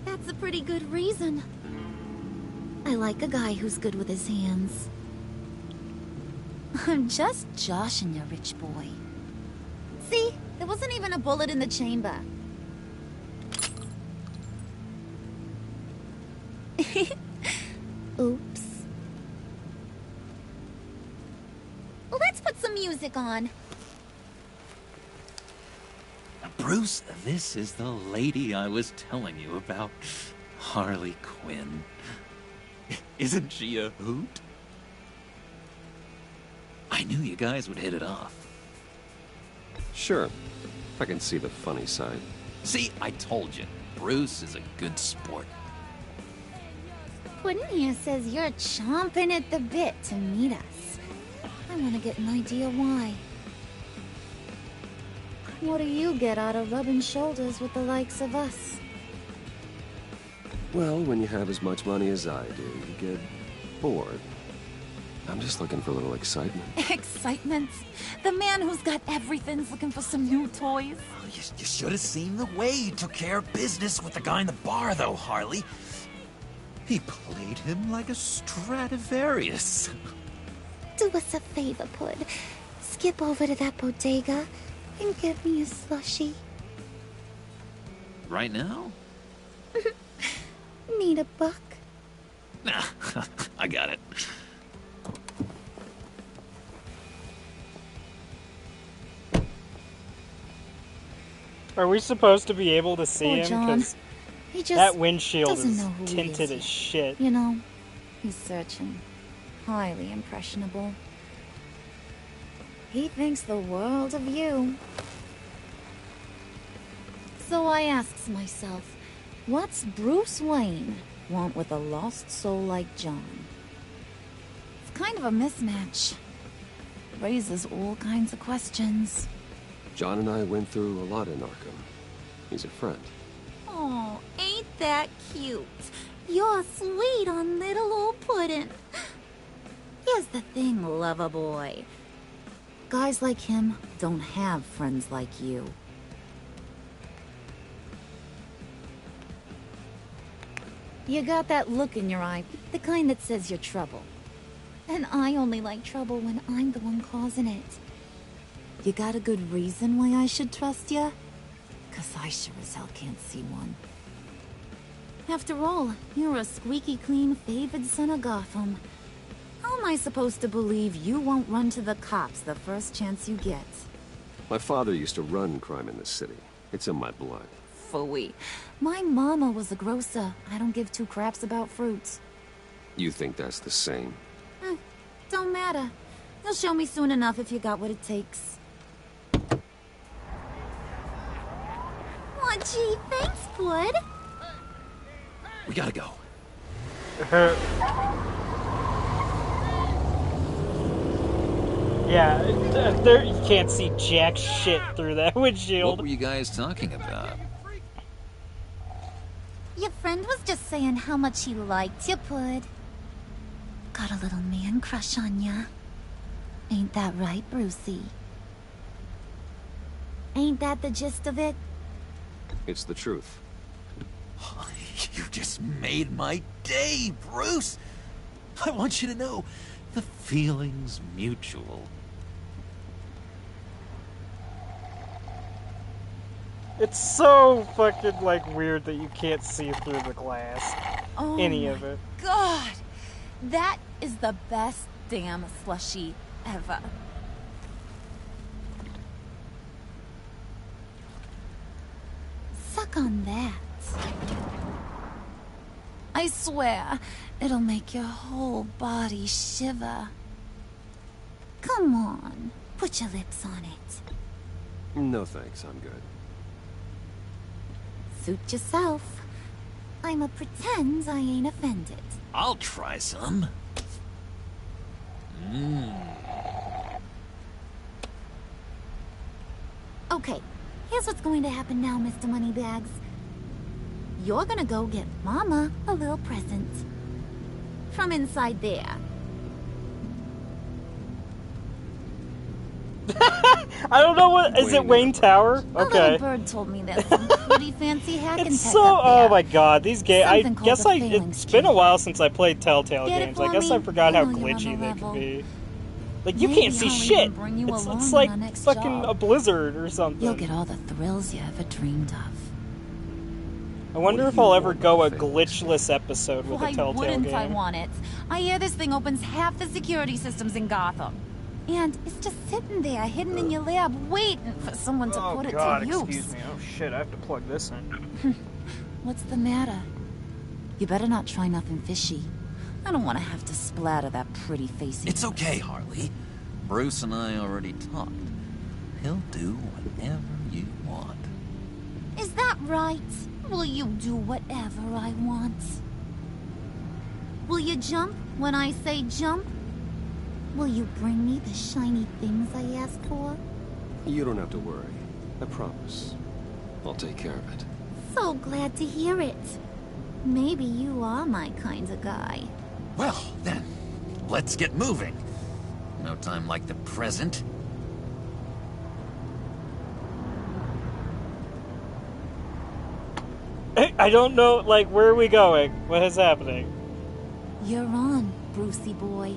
That's a pretty good reason. I like a guy who's good with his hands. I'm just joshing you, rich boy. See? There wasn't even a bullet in the chamber. Oops. Let's put some music on. Bruce, this is the lady I was telling you about. Harley Quinn. Isn't she a hoot? I knew you guys would hit it off. Sure. I can see the funny side. See, I told you. Bruce is a good sport. Puddin' here says you're chomping at the bit to meet us. I want to get an idea why. What do you get out of rubbing shoulders with the likes of us? Well, when you have as much money as I do, you get bored. I'm just looking for a little excitement. Excitement? The man who's got everything's looking for some new toys? You should have seen the way he took care of business with the guy in the bar, though, Harley. He played him like a Stradivarius. Do us a favor, Pud. Skip over to that bodega and give me a slushie. Right now? Need a buck? Nah, I got it. Are we supposed to be able to see Poor him? John. Because He just that windshield doesn't is know who he tinted is as shit. You know, he's searching. Highly impressionable. He thinks the world of you. So I asks myself, what's Bruce Wayne want with a lost soul like John? It's kind of a mismatch. Raises all kinds of questions. John and I went through a lot in Arkham. He's a friend. Oh, ain't that cute? You're sweet on little old Puddin'. Here's the thing, lover boy. Guys like him don't have friends like you. You got that look in your eye, the kind that says you're trouble. And I only like trouble when I'm the one causing it. You got a good reason why I should trust you? 'Cause I sure as hell can't see one. After all, you're a squeaky clean favored son of Gotham. How am I supposed to believe you won't run to the cops the first chance you get? My father used to run crime in this city. It's in my blood. Phooey. My mama was a grocer. I don't give two craps about fruits. You think that's the same? Don't matter. You'll show me soon enough if you got what it takes. Aw, gee, thanks, Bud. We gotta go. Yeah, there you can't see jack shit through that windshield. What were you guys talking about? Your friend was just saying how much he liked you, Bud. Got a little man crush on ya. Ain't that right, Brucey? Ain't that the gist of it? It's the truth. You just made my day, Bruce. I want you to know the feeling's mutual. It's so fucking, like, weird that you can't see through the glass. Any of it. God! That is the best damn slushie ever. Suck on that. I swear, it'll make your whole body shiver. Come on, put your lips on it. No thanks, I'm good. Suit yourself. I'ma pretend I ain't offended. I'll try some. Okay, here's what's going to happen now, Mr. Moneybags. You're gonna go get Mama a little present. From inside there. I don't know what... Is it Wayne Tower? A Okay. little bird told me there's some pretty fancy hacking It's tech so... up there. Oh my god, these games... I Something called guess the I... Phalanx It's been a while since I played Telltale Get it games. for I guess me? I forgot I how know you're on glitchy the they level. could be. Like, you Maybe can't see I'll shit. even bring you It's along like on our next fucking job. a blizzard or something. You'll get all the thrills you ever dreamed of. I wonder if I'll ever go a glitchless episode with Why a Telltale wouldn't game. I want it? I hear this thing opens half the security systems in Gotham. And it's just sitting there, hidden in your lab, waiting for someone to put it to use. Excuse me. Oh shit, I have to plug this in. What's the matter? You better not try nothing fishy. I don't want to have to splatter that pretty face. It's okay, Harley. Bruce and I already talked. He'll do whatever you want. Is that right? Will you do whatever I want? Will you jump when I say jump? Will you bring me the shiny things I ask for? You don't have to worry. I promise. I'll take care of it. So glad to hear it. Maybe you are my kind of guy. Well, then, let's get moving. No time like the present. I don't know, like, where are we going? What is happening? You're on, Brucey boy.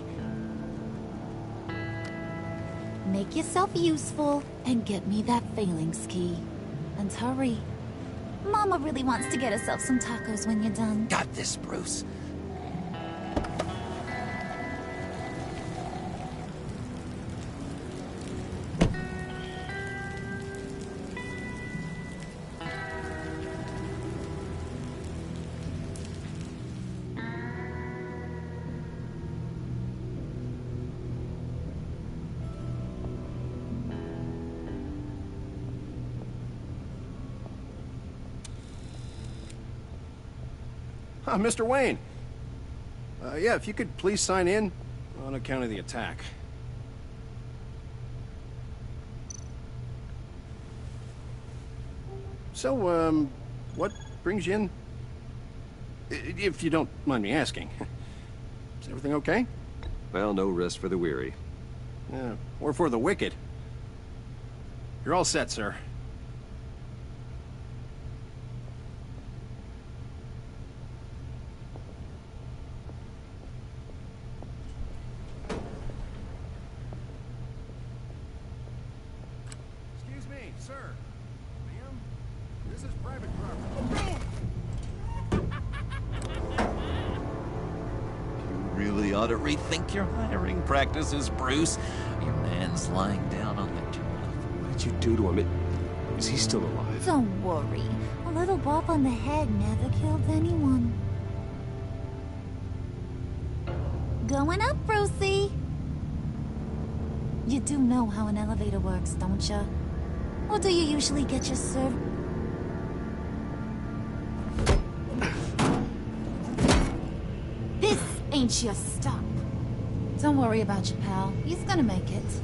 Make yourself useful and get me that Phalanx key. And hurry. Mama really wants to get herself some tacos when you're done. Got this, Bruce. Mr. Wayne. Yeah, if you could please sign in on account of the attack. So, what brings you in? If you don't mind me asking. Is everything okay? Well, no rest for the weary. Or for the wicked. You're all set, sir. Excuse me, sir. Ma'am, this is private property. You really ought to rethink your hiring practices, Bruce. Your man's lying down on the job. What did you do to him? Is he still alive? Don't worry. A little bop on the head never killed anyone. Going up, Brucey. You do know how an elevator works, don't you? Or do you usually get your serv... This ain't your stop. Don't worry about your pal. He's gonna make it.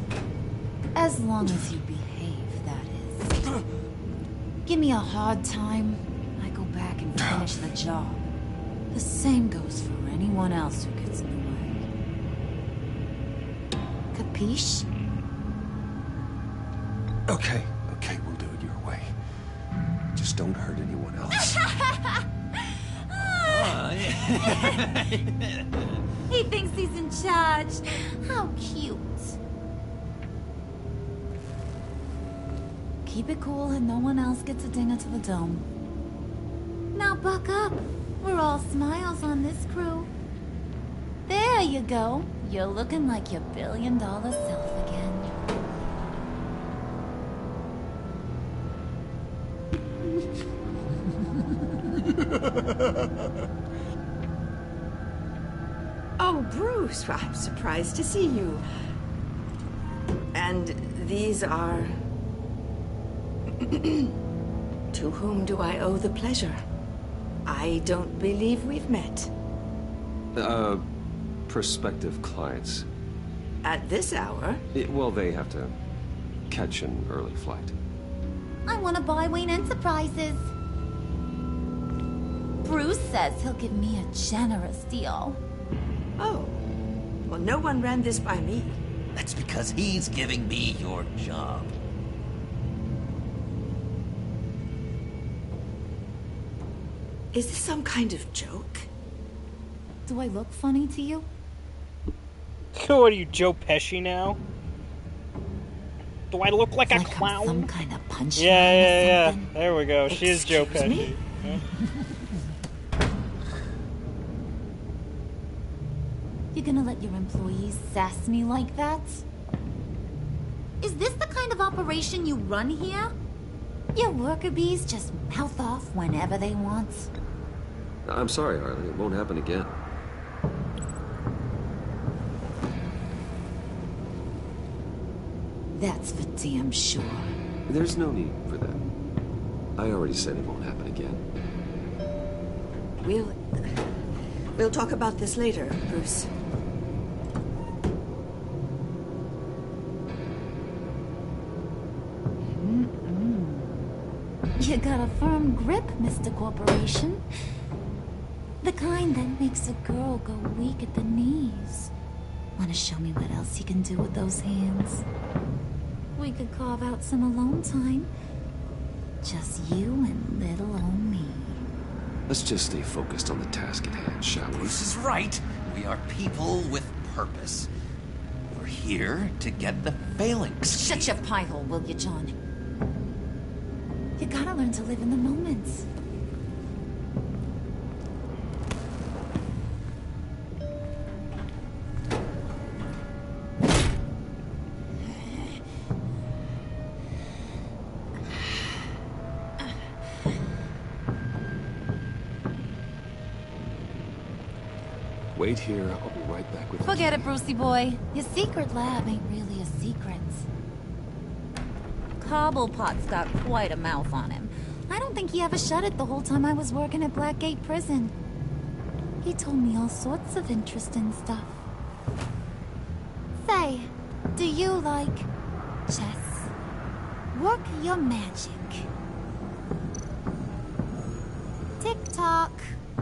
As long as you behave, that is. Give me a hard time, I go back and finish the job. The same goes for anyone else who gets in the way. Capiche? Okay, we'll do. Just don't hurt anyone else. He thinks he's in charge. How cute. Keep it cool and no one else gets a dinger to the dome. Now buck up. We're all smiles on this crew. There you go. You're looking like your billion-dollar self again. Oh, Bruce, I'm surprised to see you. And these are... To whom do I owe the pleasure? I don't believe we've met. Prospective clients. At this hour? Well, they have to catch an early flight. I want to buy Wayne Enterprises. Bruce says he'll give me a generous deal. Oh. Well, no one ran this by me. That's because he's giving me your job. Is this some kind of joke? Do I look funny to you? What are you, Joe Pesci now? Do I look like a clown? Some kind of punchline yeah. There we go. She is Joe Pesci. Yeah. You gonna let your employees sass me like that? Is this the kind of operation you run here? Your worker bees just mouth off whenever they want. I'm sorry, Harley. It won't happen again. That's for damn sure. There's no need for that. I already said it won't happen again. We'll talk about this later, Bruce. You got a firm grip, Mr. Corporation. The kind that makes a girl go weak at the knees. Wanna show me what else you can do with those hands? We could carve out some alone time. Just you and little old me. Let's just stay focused on the task at hand, shall we? Bruce is right. We are people with purpose. We're here to get the phalanx. Shut your pie hole, will you, John? You gotta learn to live in the moment. Wait here. I'll be right back with you. Forget it, Brucey boy. Your secret lab ain't really a secret. Cobblepot's got quite a mouth on him. I don't think he ever shut it the whole time I was working at Blackgate Prison. He told me all sorts of interesting stuff. Say, do you like chess? Work your magic. Tick-tock.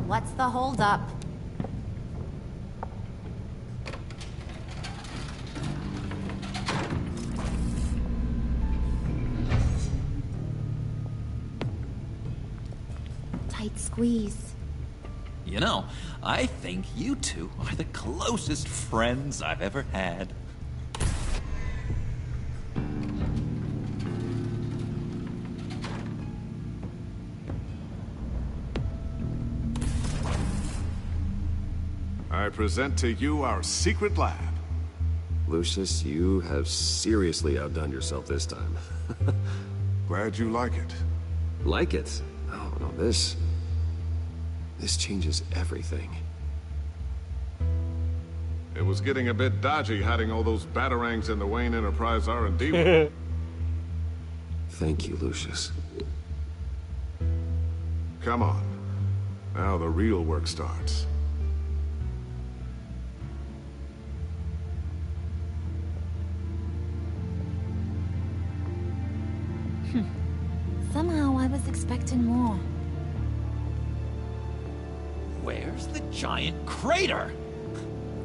What's the holdup? Tight squeeze. You know, I think you two are the closest friends I've ever had. I present to you our secret lab. Lucius, you have seriously outdone yourself this time. Glad you like it. Like it? Oh, no, this changes everything. It was getting a bit dodgy hiding all those batarangs in the Wayne Enterprise R&D room. Thank you, Lucius. Come on. Now the real work starts. Somehow I was expecting more. Where's the giant crater?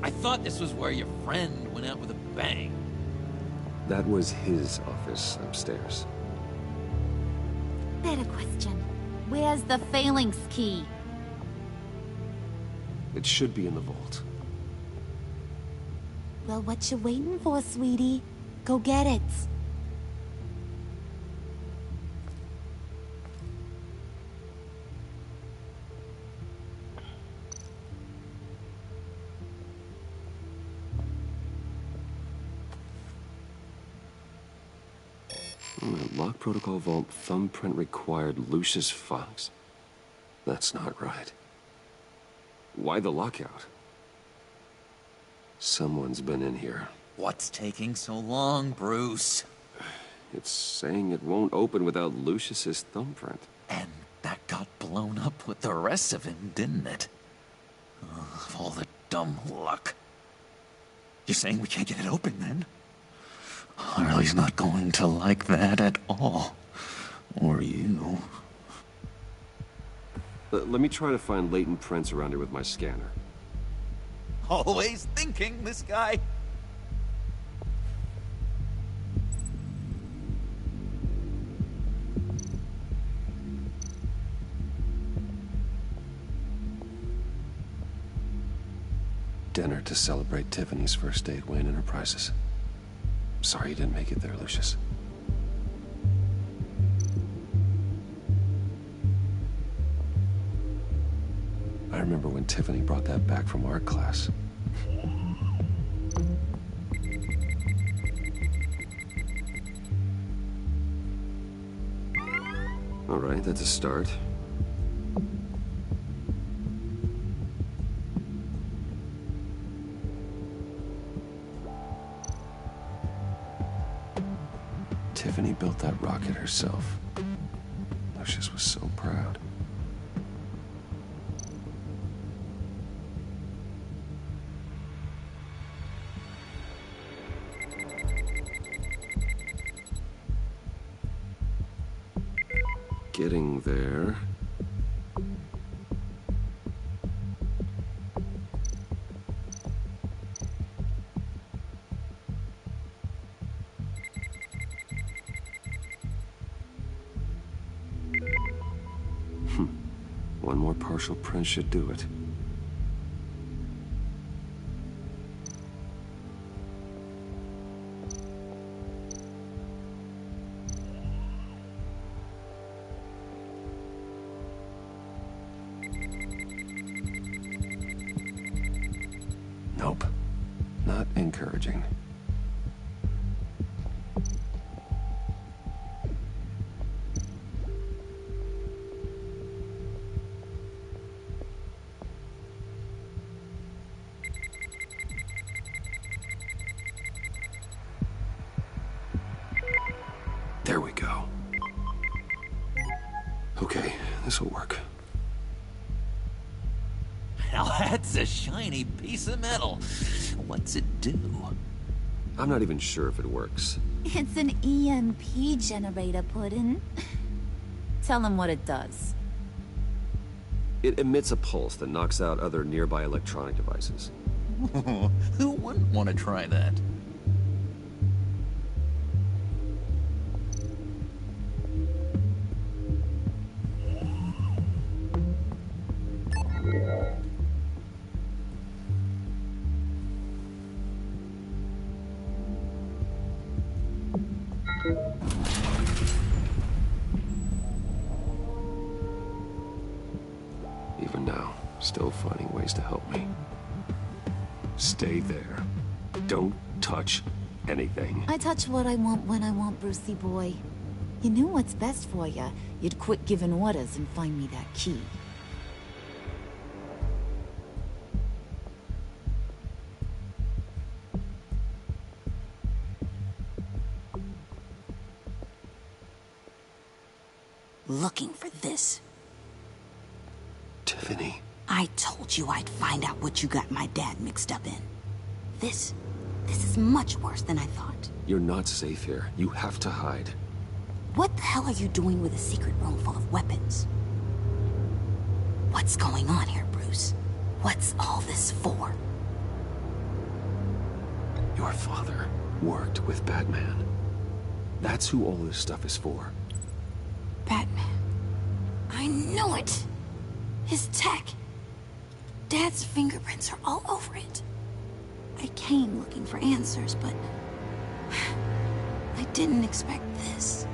I thought this was where your friend went out with a bang. That was his office upstairs. Better question. Where's the phalanx key? It should be in the vault. Well, what you waiting for, sweetie? Go get it. Lock protocol vault thumbprint required Lucius Fox. That's not right. Why the lockout? Someone's been in here. What's taking so long, Bruce? It's saying it won't open without Lucius's thumbprint. And that got blown up with the rest of him, didn't it? Of all the dumb luck. You're saying we can't get it open, then? Harley's not going to like that at all. Or you. Let me try to find latent prints around here with my scanner. Always thinking, this guy. Dinner to celebrate Tiffany's first day at Wayne Enterprises. Sorry you didn't make it there, Lucius. I remember when Tiffany brought that back from art class. All right, that's a start. Tiffany built that rocket herself. Lucius was so proud. Getting there. One more partial print should do it. Nope. Not encouraging. There we go. Okay, this'll work. Now that's a shiny piece of metal. What's it do? I'm not even sure if it works. It's an EMP generator, Puddin'. Tell him what it does. It emits a pulse that knocks out other nearby electronic devices. Who wouldn't want to try that? Even now, still finding ways to help me. Stay there. Don't touch anything. I touch what I want when I want, Brucey boy. You knew what's best for you. You'd quit giving orders and find me that key. Looking for this. Tiffany. I told you I'd find out what you got my dad mixed up in. This is much worse than I thought. You're not safe here. You have to hide. What the hell are you doing with a secret room full of weapons? What's going on here, Bruce? What's all this for? Your father worked with Batman. That's who all this stuff is for. Batman. I knew it! His tech. Dad's fingerprints are all over it. I came looking for answers, but I didn't expect this.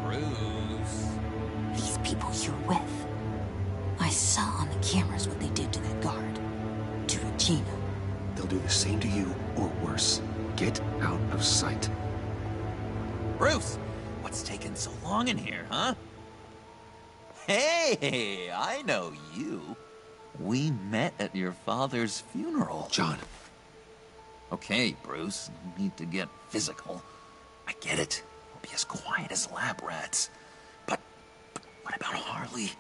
Bruce. These people you're with. I saw on the cameras what they did to that guard. To Regina. They'll do the same to you, or worse. Get out of sight. Bruce, what's taking so long in here, huh? Hey, I know you. We met at your father's funeral. John. Okay, Bruce, no need to get physical. I get it. We'll be as quiet as lab rats. But what about Harley?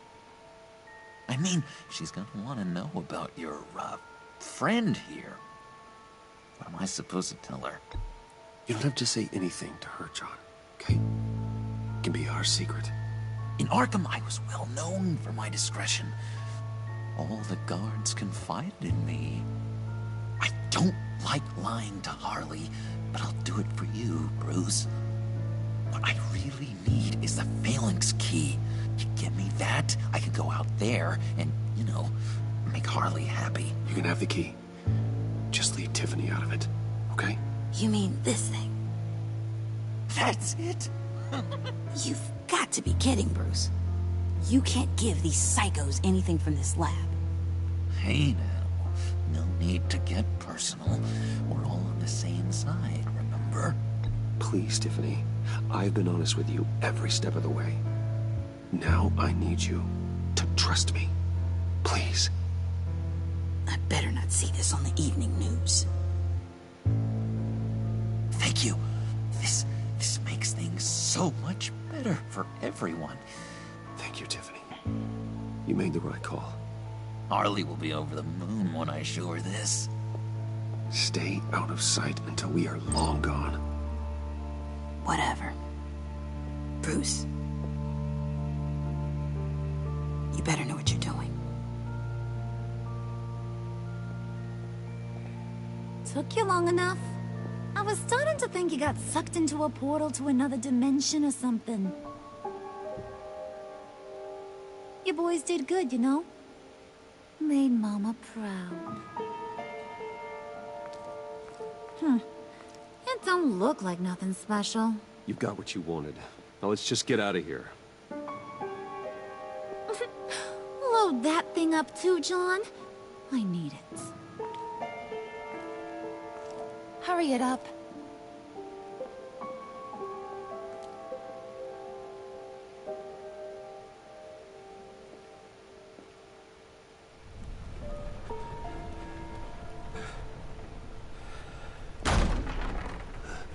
I mean, she's gonna want to know about your, friend here. What am I supposed to tell her? You don't have to say anything to her, John, okay? It can be our secret. In Arkham, I was well known for my discretion. All the guards confided in me. I don't like lying to Harley, but I'll do it for you, Bruce. What I really need is the phalanx key. You get me that, I could go out there and, you know, make Harley happy. You can have the key. Just leave Tiffany out of it, okay? You mean this thing? That's it? You've got to be kidding, Bruce. You can't give these psychos anything from this lab. Hey now, no need to get personal. We're all on the same side, remember? Please, Tiffany. I've been honest with you every step of the way. Now I need you to trust me. Please. I better not see this on the evening news. Thank you. This makes things so much better for everyone. Thank you, Tiffany. You made the right call. Harley will be over the moon when I show her this. Stay out of sight until we are long gone. Whatever. Bruce. You better know what you're doing. Took you long enough? I was starting to think you got sucked into a portal to another dimension or something. You boys did good, you know? Made Mama proud. It don't look like nothing special. You've got what you wanted. Now let's just get out of here. Load that thing up too, John. I need it. Hurry it up.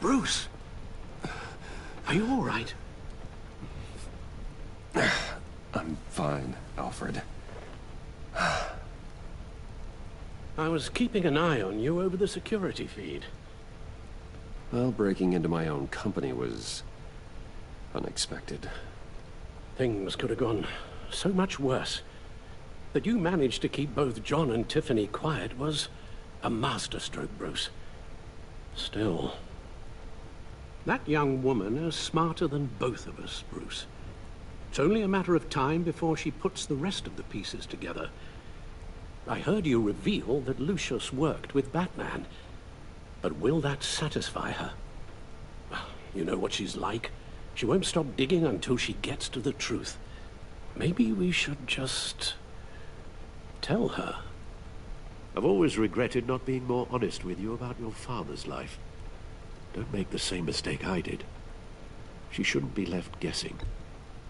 Bruce! Are you all right? I'm fine, Alfred. I was keeping an eye on you over the security feed. Well, breaking into my own company was unexpected. Things could have gone so much worse. That you managed to keep both John and Tiffany quiet was a masterstroke, Bruce. Still, that young woman is smarter than both of us, Bruce. It's only a matter of time before she puts the rest of the pieces together. I heard you reveal that Lucius worked with Batman. But will that satisfy her? You know what she's like. She won't stop digging until she gets to the truth. Maybe we should just tell her. I've always regretted not being more honest with you about your father's life. Don't make the same mistake I did. She shouldn't be left guessing.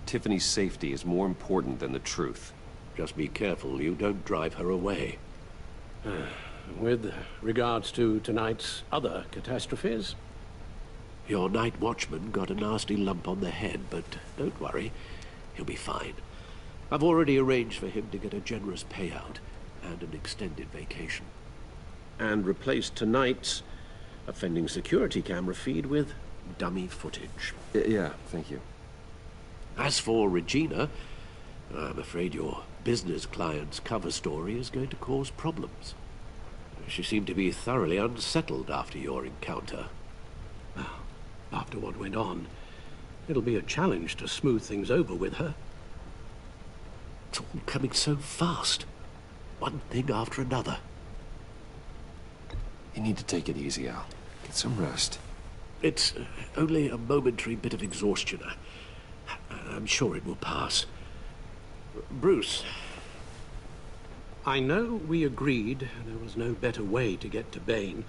Tiffany's safety is more important than the truth. Just be careful you don't drive her away. With regards to tonight's other catastrophes? Your night watchman got a nasty lump on the head, but don't worry. He'll be fine. I've already arranged for him to get a generous payout and an extended vacation. And replaced tonight's offending security camera feed with dummy footage. Yeah, thank you. As for Regina, I'm afraid your business client's cover story is going to cause problems. She seemed to be thoroughly unsettled after your encounter. Well, after what went on, it'll be a challenge to smooth things over with her. It's all coming so fast. One thing after another. You need to take it easy, Al. Get some rest. It's only a momentary bit of exhaustion. I'm sure it will pass. Bruce. I know we agreed there was no better way to get to Bane.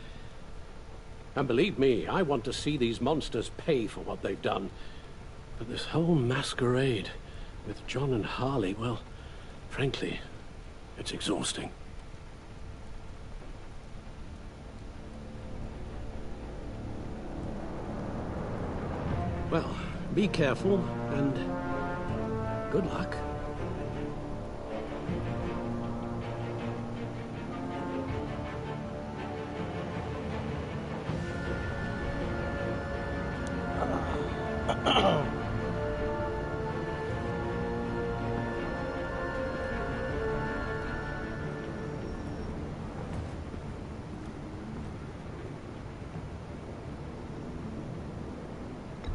And believe me, I want to see these monsters pay for what they've done. But this whole masquerade with John and Harley, well, frankly, it's exhausting. Well, be careful, and good luck.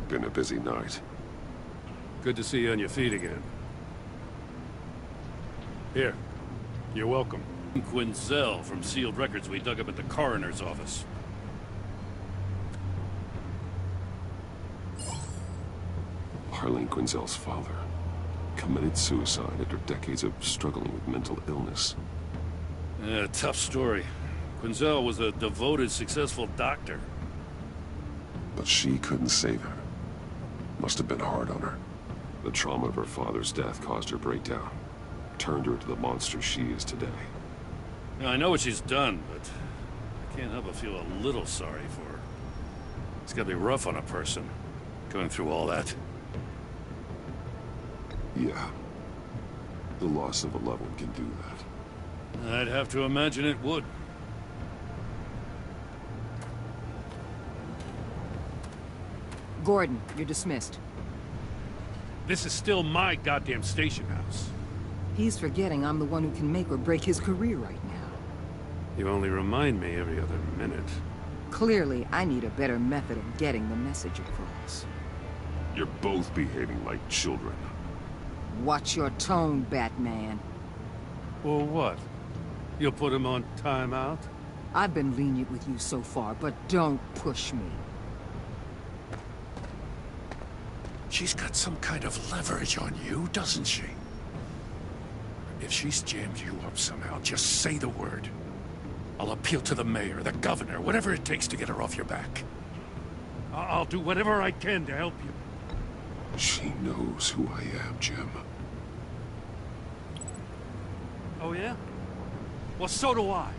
Been a busy night. Good to see you on your feet again. Here, you're welcome. Quinzel from sealed records we dug up at the coroner's office. Harleen Quinzel's father committed suicide after decades of struggling with mental illness. Yeah, tough story. Quinzel was a devoted, successful doctor. But she couldn't save her. Must have been hard on her. The trauma of her father's death caused her breakdown. Turned her into the monster she is today. Now, I know what she's done, but I can't help but feel a little sorry for her. It's gotta be rough on a person, going through all that. Yeah. The loss of a loved one can do that. I'd have to imagine it would. Gordon, you're dismissed. This is still my goddamn station house. He's forgetting I'm the one who can make or break his career right now. You only remind me every other minute. Clearly, I need a better method of getting the message across. You're both behaving like children. Watch your tone, Batman. Well, what? You'll put him on timeout? I've been lenient with you so far, but don't push me. She's got some kind of leverage on you, doesn't she? If she's jammed you up somehow, just say the word. I'll appeal to the mayor, the governor, whatever it takes to get her off your back. I'll do whatever I can to help you. She knows who I am, Jim. Oh, yeah? Well, so do I.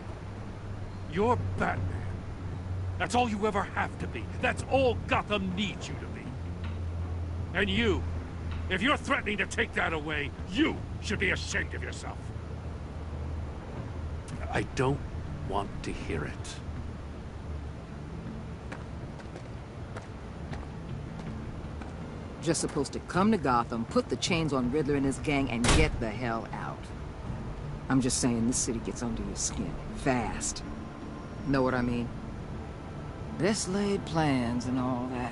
You're Batman. That's all you ever have to be. That's all Gotham needs you to be. And you, if you're threatening to take that away, you should be ashamed of yourself. I don't want to hear it. Just supposed to come to Gotham, put the chains on Riddler and his gang, and get the hell out. I'm just saying, this city gets under your skin. Fast. Know what I mean? Best laid plans and all that.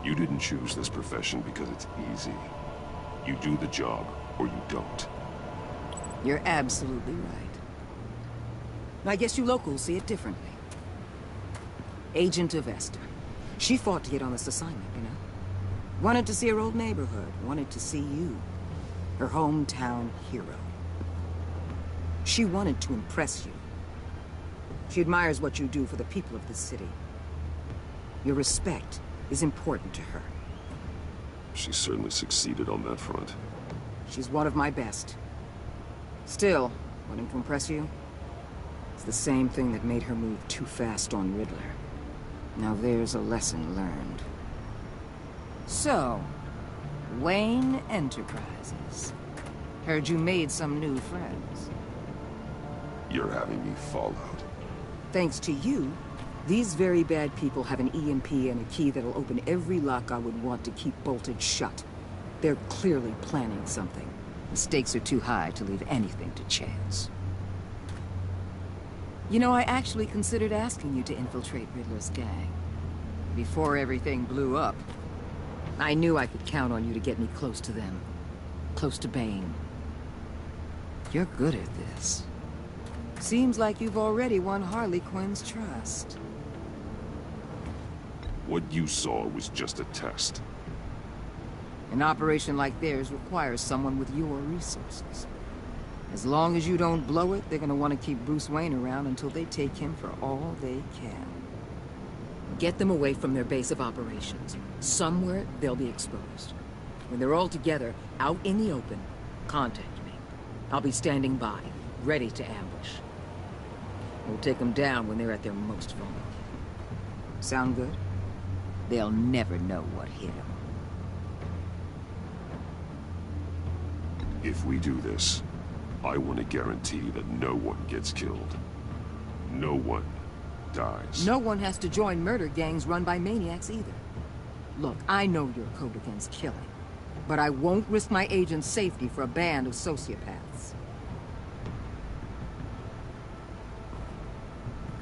You didn't choose this profession because it's easy. You do the job, or you don't. You're absolutely right. I guess you locals see it differently. Agent of Esther. She fought to get on this assignment, you know? Wanted to see her old neighborhood. Wanted to see you. Her hometown hero. She wanted to impress you. She admires what you do for the people of this city. Your respect is important to her. She certainly succeeded on that front. She's one of my best. Still, wanting to impress you? It's the same thing that made her move too fast on Riddler. Now there's a lesson learned. So, Wayne Enterprises. Heard you made some new friends. You're having me followed. Thanks to you, these very bad people have an EMP and a key that'll open every lock I would want to keep bolted shut. They're clearly planning something. The stakes are too high to leave anything to chance. You know, I actually considered asking you to infiltrate Riddler's gang. Before everything blew up, I knew I could count on you to get me close to them. close to Bane. You're good at this. Seems like you've already won Harley Quinn's trust. What you saw was just a test. An operation like theirs requires someone with your resources. As long as you don't blow it, they're gonna want to keep Bruce Wayne around until they take him for all they can. Get them away from their base of operations. Somewhere they'll be exposed. When they're all together, out in the open, contact me. I'll be standing by, ready to ambush. We'll take them down when they're at their most vulnerable. Sound good? They'll never know what hit them. If we do this, I want to guarantee that no one gets killed. No one dies. No one has to join murder gangs run by maniacs either. Look, I know your code against killing, but I won't risk my agent's safety for a band of sociopaths.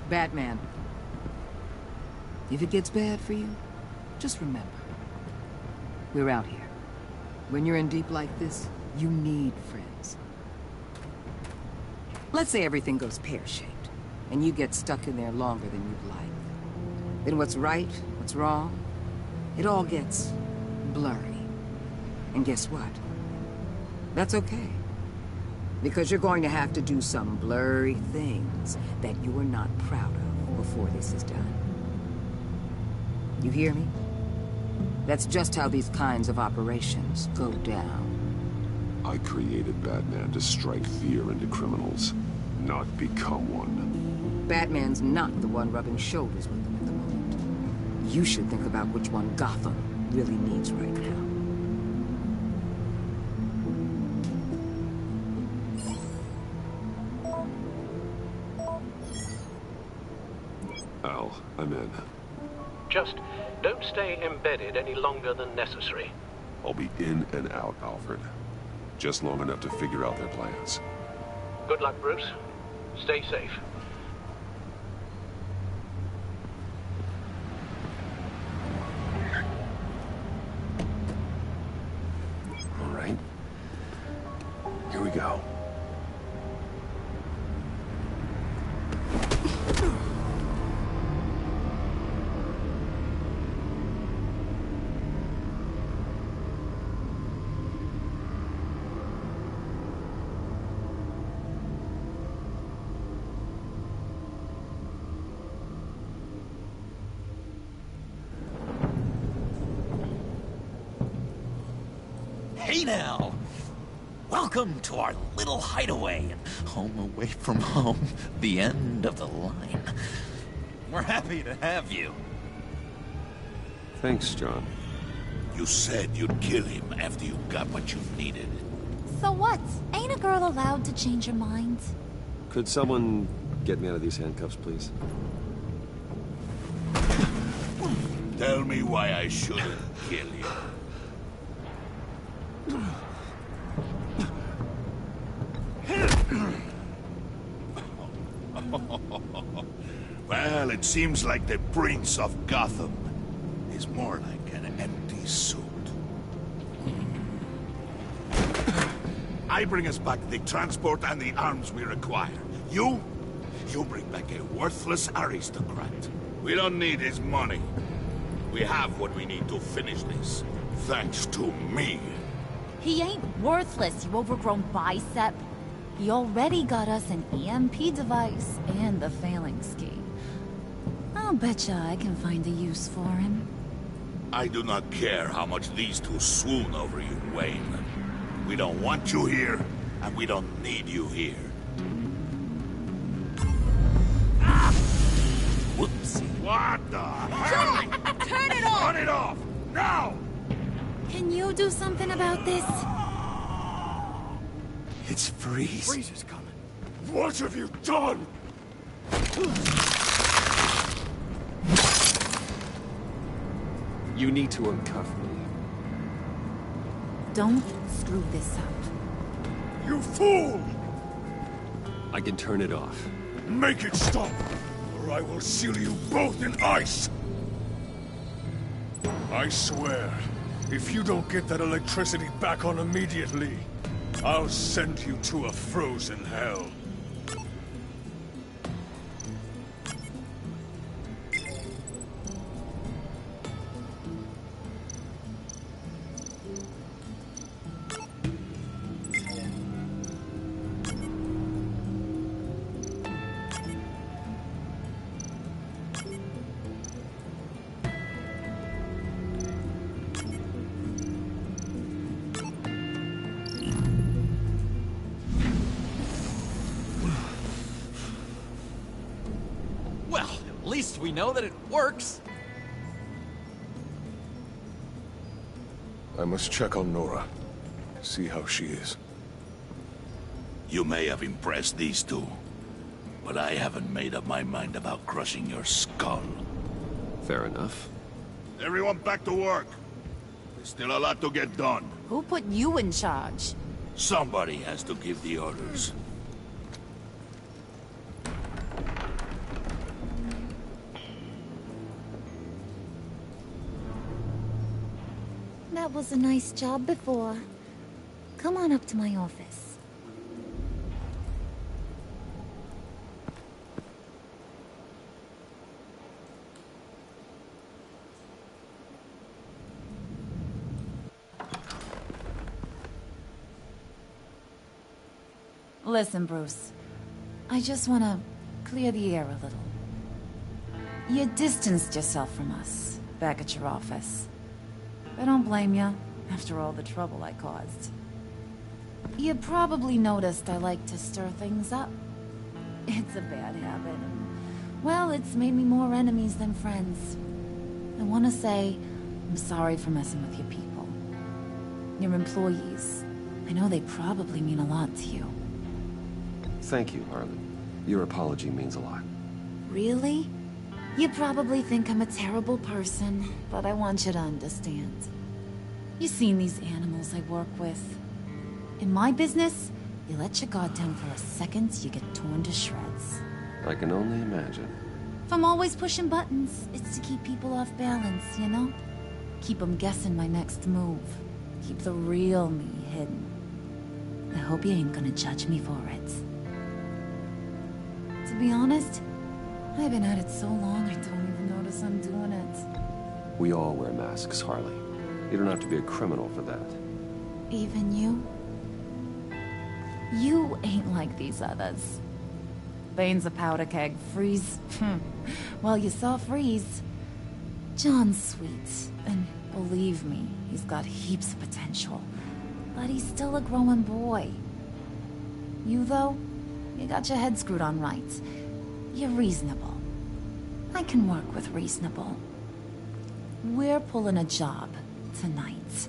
Batman, if it gets bad for you, just remember, we're out here. When you're in deep like this, you need friends. Let's say everything goes pear-shaped, and you get stuck in there longer than you'd like. Then what's right, what's wrong, it all gets blurry. And guess what? That's okay. Because you're going to have to do some blurry things that you are not proud of before this is done. You hear me? That's just how these kinds of operations go down. I created Batman to strike fear into criminals, not become one. Batman's not the one rubbing shoulders with them at the moment. You should think about which one Gotham really needs right now. Al, I'm in. Just don't stay embedded any longer than necessary. I'll be in and out, Alfred. Just long enough to figure out their plans. Good luck, Bruce. Stay safe. All right. Here we go. Hey now! Welcome to our little hideaway and home away from home, the end of the line. We're happy to have you. Thanks, John. You said you'd kill him after you got what you needed. So what? Ain't a girl allowed to change her mind? Could someone get me out of these handcuffs, please? Tell me why I shouldn't kill you. Well, it seems like the Prince of Gotham is more like an empty suit. I bring us back the transport and the arms we require. You bring back a worthless aristocrat. We don't need his money. We have what we need to finish this. Thanks to me. He ain't worthless, you overgrown bicep. He already got us an EMP device and the phalanx key. I'll betcha I can find a use for him. I do not care how much these two swoon over you, Wayne. We don't want you here, and we don't need you here. Whoopsie. What the hell? John! Turn it off! Turn it off! Now! Can you do something about this? It's Freeze. Freeze is coming. What have you done? You need to uncuff me. Don't screw this up. You fool! I can turn it off. Make it stop, or I will seal you both in ice! I swear, If you don't get that electricity back on immediately, I'll send you to a frozen hell. At least we know that it works. I must check on Nora. See how she is. You may have impressed these two, but I haven't made up my mind about crushing your skull. Fair enough. Everyone back to work. There's still a lot to get done. Who put you in charge? Somebody has to give the orders. That was a nice job before. Come on up to my office. Listen, Bruce. I just want to clear the air a little. You distanced yourself from us back at your office. I don't blame you, after all the trouble I caused. You probably noticed I like to stir things up. It's a bad habit, and, well, it's made me more enemies than friends. I want to say I'm sorry for messing with your people. Your employees. I know they probably mean a lot to you. Thank you, Harley. Your apology means a lot. Really? You probably think I'm a terrible person, but I want you to understand. You've seen these animals I work with. In my business, you let your guard down for a second, you get torn to shreds. I can only imagine. If I'm always pushing buttons, it's to keep people off balance, you know? Keep them guessing my next move. Keep the real me hidden. I hope you ain't gonna judge me for it. To be honest, I've been at it so long I don't even notice I'm doing it. We all wear masks, Harley. You don't have to be a criminal for that. Even you? You ain't like these others. Bane's a powder keg. Freeze. Well, you saw Freeze. John's sweet, and believe me, he's got heaps of potential. But he's still a growing boy. You, though, you got your head screwed on right. You're reasonable. I can work with reasonable. We're pulling a job tonight.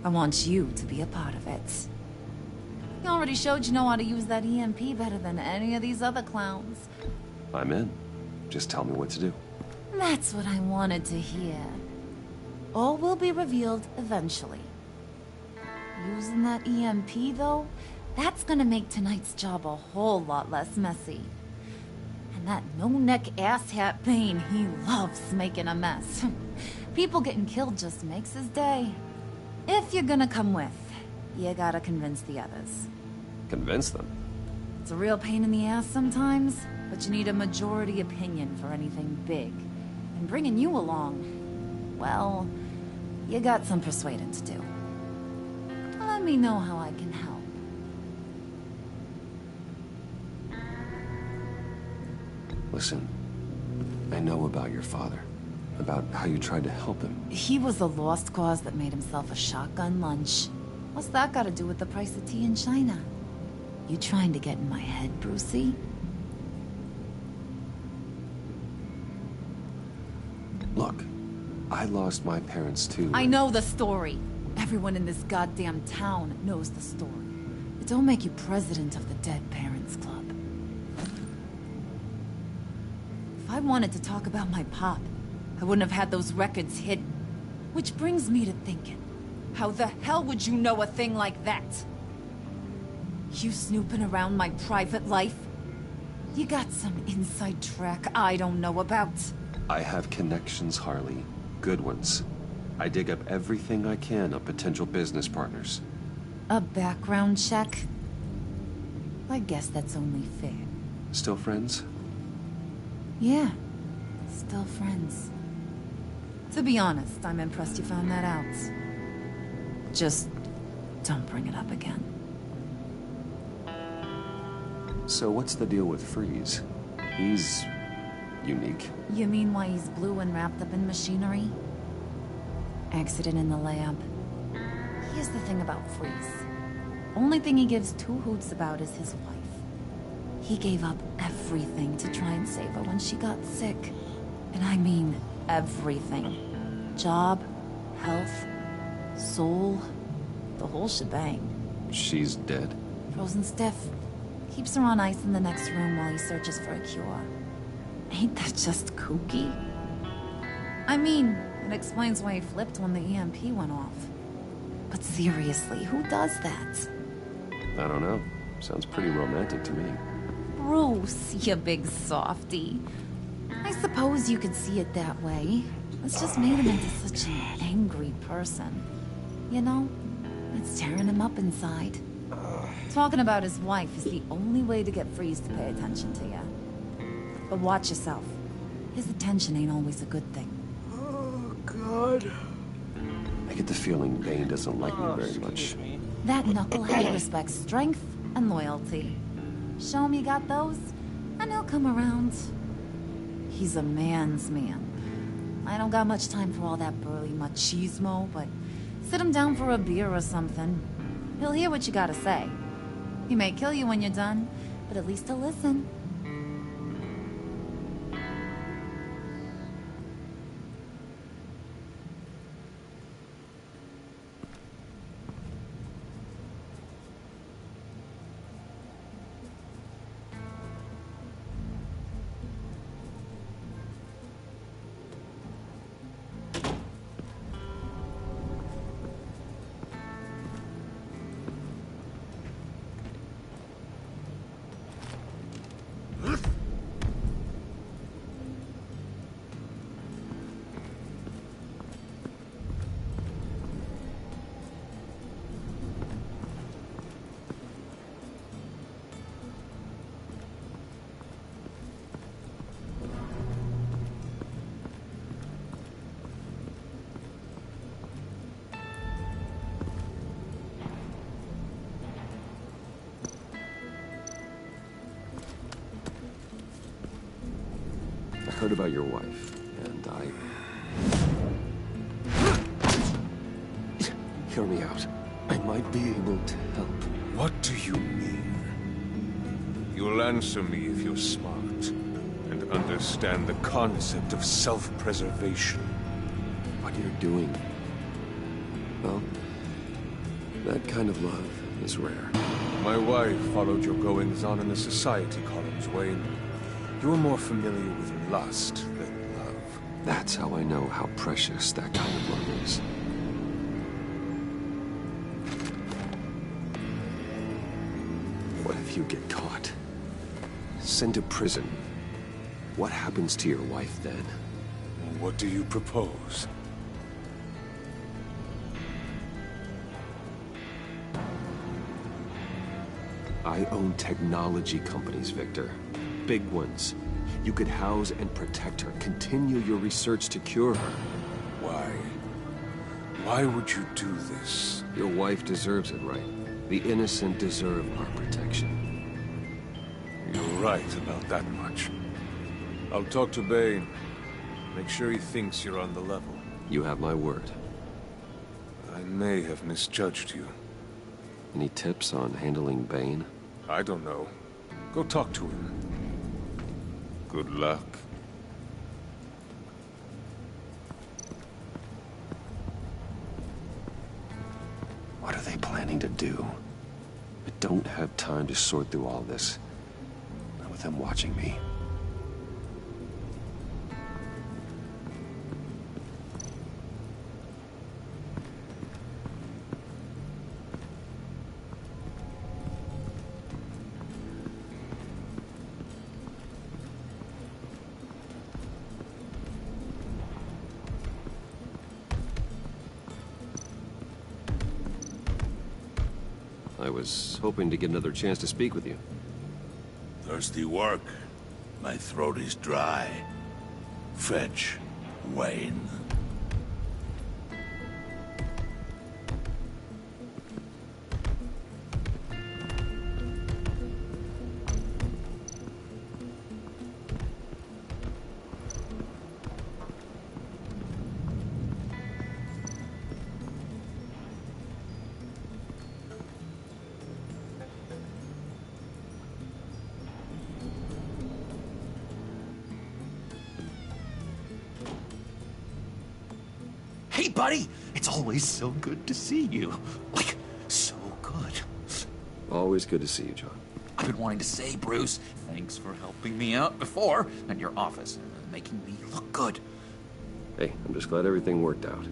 I want you to be a part of it. You already showed you know how to use that EMP better than any of these other clowns. I'm in. Just tell me what to do. That's what I wanted to hear. All will be revealed eventually. Using that EMP, though, that's gonna make tonight's job a whole lot less messy. And that no-neck asshat Bane, he loves making a mess. People getting killed just makes his day. If you're gonna come with, you gotta convince the others. Convince them? It's a real pain in the ass sometimes, but you need a majority opinion for anything big. And bringing you along, well, you got some persuading to do. Let me know how I can help. Listen, I know about your father. About how you tried to help him. He was a lost cause that made himself a shotgun lunch. What's that got to do with the price of tea in China? You trying to get in my head, Brucey? Look, I lost my parents too. I know the story. Everyone in this goddamn town knows the story. It don't make you president of the Dead Parents Club. If I wanted to talk about my pop, I wouldn't have had those records hidden. Which brings me to thinking, how the hell would you know a thing like that? You snooping around my private life? You got some inside track I don't know about. I have connections, Harley. Good ones. I dig up everything I can of potential business partners. A background check? I guess that's only fair. Still friends? Yeah, still friends. To be honest, I'm impressed you found that out. Just don't bring it up again. So what's the deal with Freeze? He's unique. You mean why he's blue and wrapped up in machinery? Accident in the lab. Here's the thing about Freeze. Only thing he gives two hoots about is his wife. He gave up everything to try and save her when she got sick. And I mean everything. Job, health, soul, the whole shebang. She's dead? Frozen stiff. Keeps her on ice in the next room while he searches for a cure. Ain't that just kooky? I mean, it explains why he flipped when the EMP went off. But seriously, who does that? I don't know. Sounds pretty romantic to me. Bruce, you big softy. I suppose you could see it that way. It's just made him into such an angry person. You know, it's tearing him up inside. Talking about his wife is the only way to get Freeze to pay attention to you. But watch yourself. His attention ain't always a good thing. Oh, God. I get the feeling Bane doesn't like me very much. That knucklehead respects strength and loyalty. Show him you got those, and he'll come around. He's a man's man. I don't got much time for all that burly machismo, but sit him down for a beer or something. He'll hear what you gotta say. He may kill you when you're done, but at least he'll listen. I heard about your wife, and hear me out. I might be able to help. What do you mean? You'll answer me if you're smart and understand the concept of self-preservation. What you're doing? Well, that kind of love is rare. My wife followed your goings-on in the society columns, Wayne. You're more familiar with lust than love. That's how I know how precious that kind of love is. What if you get caught? Sent to prison. What happens to your wife then? What do you propose? I own technology companies, Victor. Big ones. You could house and protect her. Continue your research to cure her. Why? Why would you do this? Your wife deserves it, right? The innocent deserve our protection. You're right about that much. I'll talk to Bane. Make sure he thinks you're on the level. You have my word. I may have misjudged you. Any tips on handling Bane? I don't know. Go talk to him. Good luck. What are they planning to do? I don't have time to sort through all this. Not with them watching me. I was hoping to get another chance to speak with you. Thirsty work. My throat is dry. Fetch Wayne. Hey, buddy! It's always so good to see you. Like, so good. Always good to see you, John. I've been wanting to say, Bruce, thanks for helping me out before at your office and making me look good. Hey, I'm just glad everything worked out.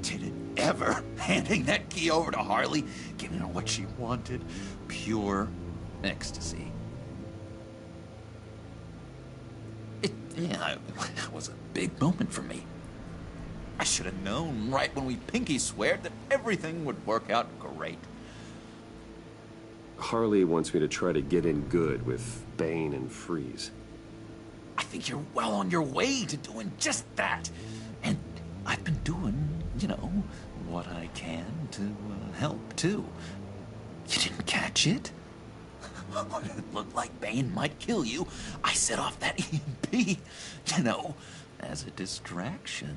Did it ever? Handing that key over to Harley, giving her what she wanted. Pure ecstasy. It was a big moment for me. I should have known right when we pinky sweared that everything would work out great. Harley wants me to try to get in good with Bane and Freeze. I think you're well on your way to doing just that. And I've been doing, what I can to help, too. You didn't catch it? When it looked like Bane might kill you, I set off that EMP, as a distraction.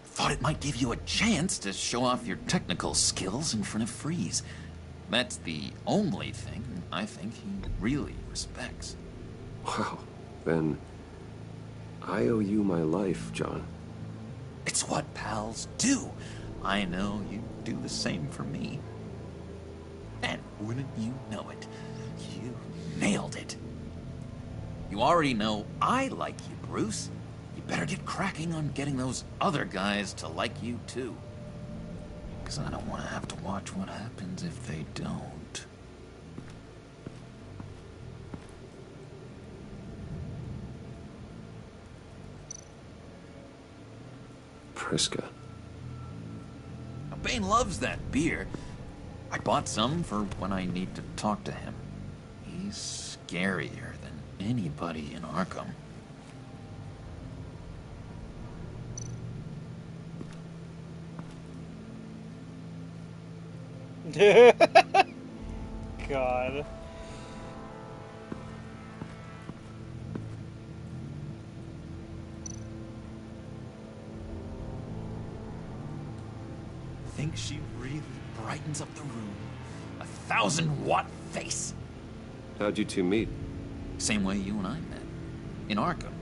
Thought it might give you a chance to show off your technical skills in front of Freeze. That's the only thing I think he really respects. Wow, then I owe you my life, John. It's what pals do. I know you do the same for me. And wouldn't you know it, you nailed it. You already know I like you, Bruce. You better get cracking on getting those other guys to like you, too. Because I don't want to have to watch what happens if they don't. Priska. Now, Bane loves that beer. I bought some for when I need to talk to him. He's scarier than anybody in Arkham. God. Think she really brightens up the room. 1,000-watt face. How'd you two meet? Same way you and I met. In Arkham.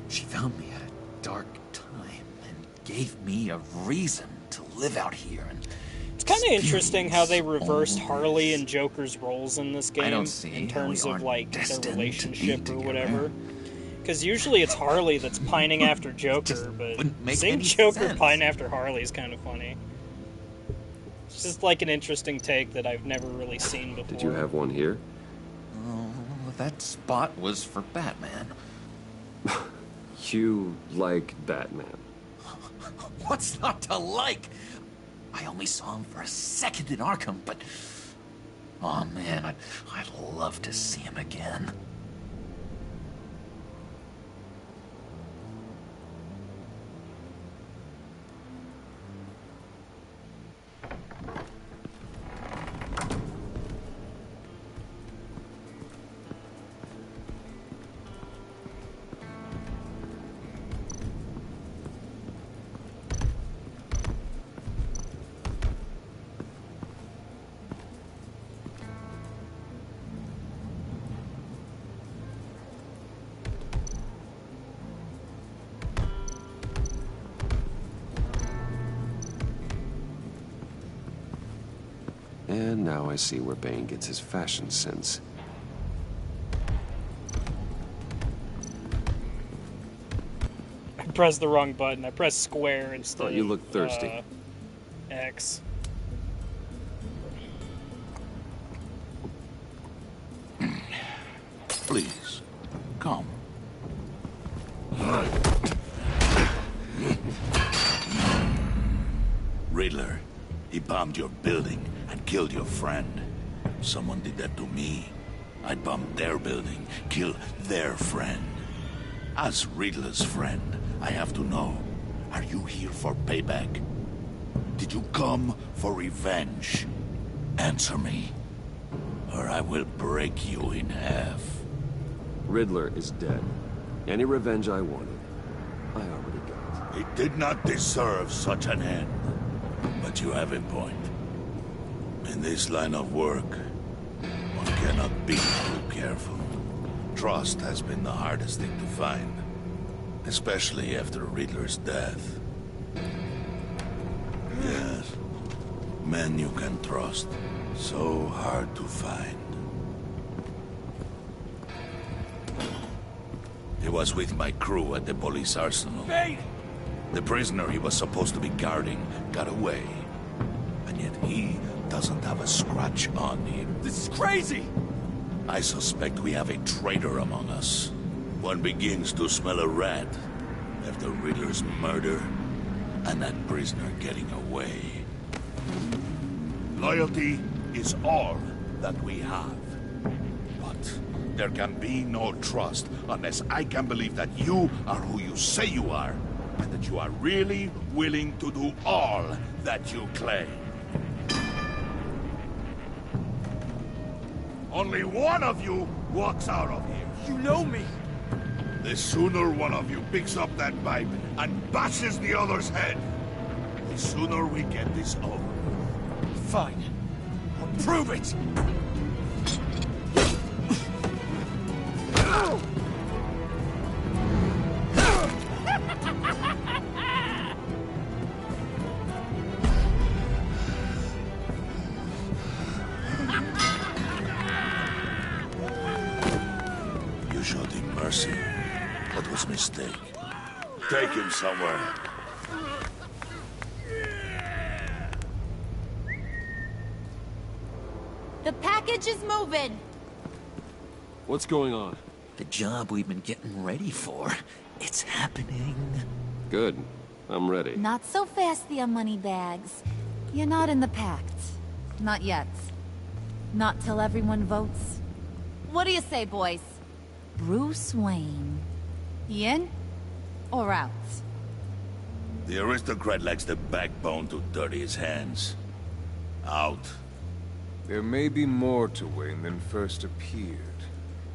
She found me at a dark time and gave me a reason to live out here and It's kind of interesting how they reversed Harley and Joker's roles in this game in terms of like their relationship or whatever. Because usually it's Harley that's pining after Joker, but seeing Joker pine after Harley is kind of funny. It's just like an interesting take that I've never really seen before. Did you have one here? Oh, that spot was for Batman. You like Batman? What's not to like? I only saw him for a second in Arkham, but... oh man, I'd love to see him again. And now I see where Bane gets his fashion sense. I pressed the wrong button. I pressed square instead you look thirsty. of X. Please, come. Riddler, He bombed your building and killed your friend. If someone did that to me, I'd bomb their building, kill their friend. As Riddler's friend, I have to know, are you here for payback? Did you come for revenge? Answer me, or I will break you in half. Riddler is dead. Any revenge I wanted, I already got. He did not deserve such an end. But you have a point. In this line of work, one cannot be too careful. Trust has been the hardest thing to find. Especially after Riddler's death. Yes. Men you can trust. So hard to find. He was with my crew at the police arsenal. Bane! The prisoner he was supposed to be guarding got away. And yet he doesn't have a scratch on him. This is crazy! I suspect we have a traitor among us. One begins to smell a rat after Riddler's murder and that prisoner getting away. Loyalty is all that we have. But there can be no trust unless I can believe that you are who you say you are, and that you are really willing to do all that you claim. Only one of you walks out of here. You know me! The sooner one of you picks up that pipe and bashes the other's head, the sooner we get this over. Fine. I'll prove it! You showed him mercy. What was mistake? Take him somewhere. The package is moving. What's going on? The job we've been getting ready for. It's happening. Good. I'm ready. Not so fast, the Moneybags. You're not in the pact. Not yet. Not till everyone votes. What do you say, boys? Bruce Wayne. In or out? The aristocrat lacks the backbone to dirty his hands. Out. There may be more to Wayne than first appeared.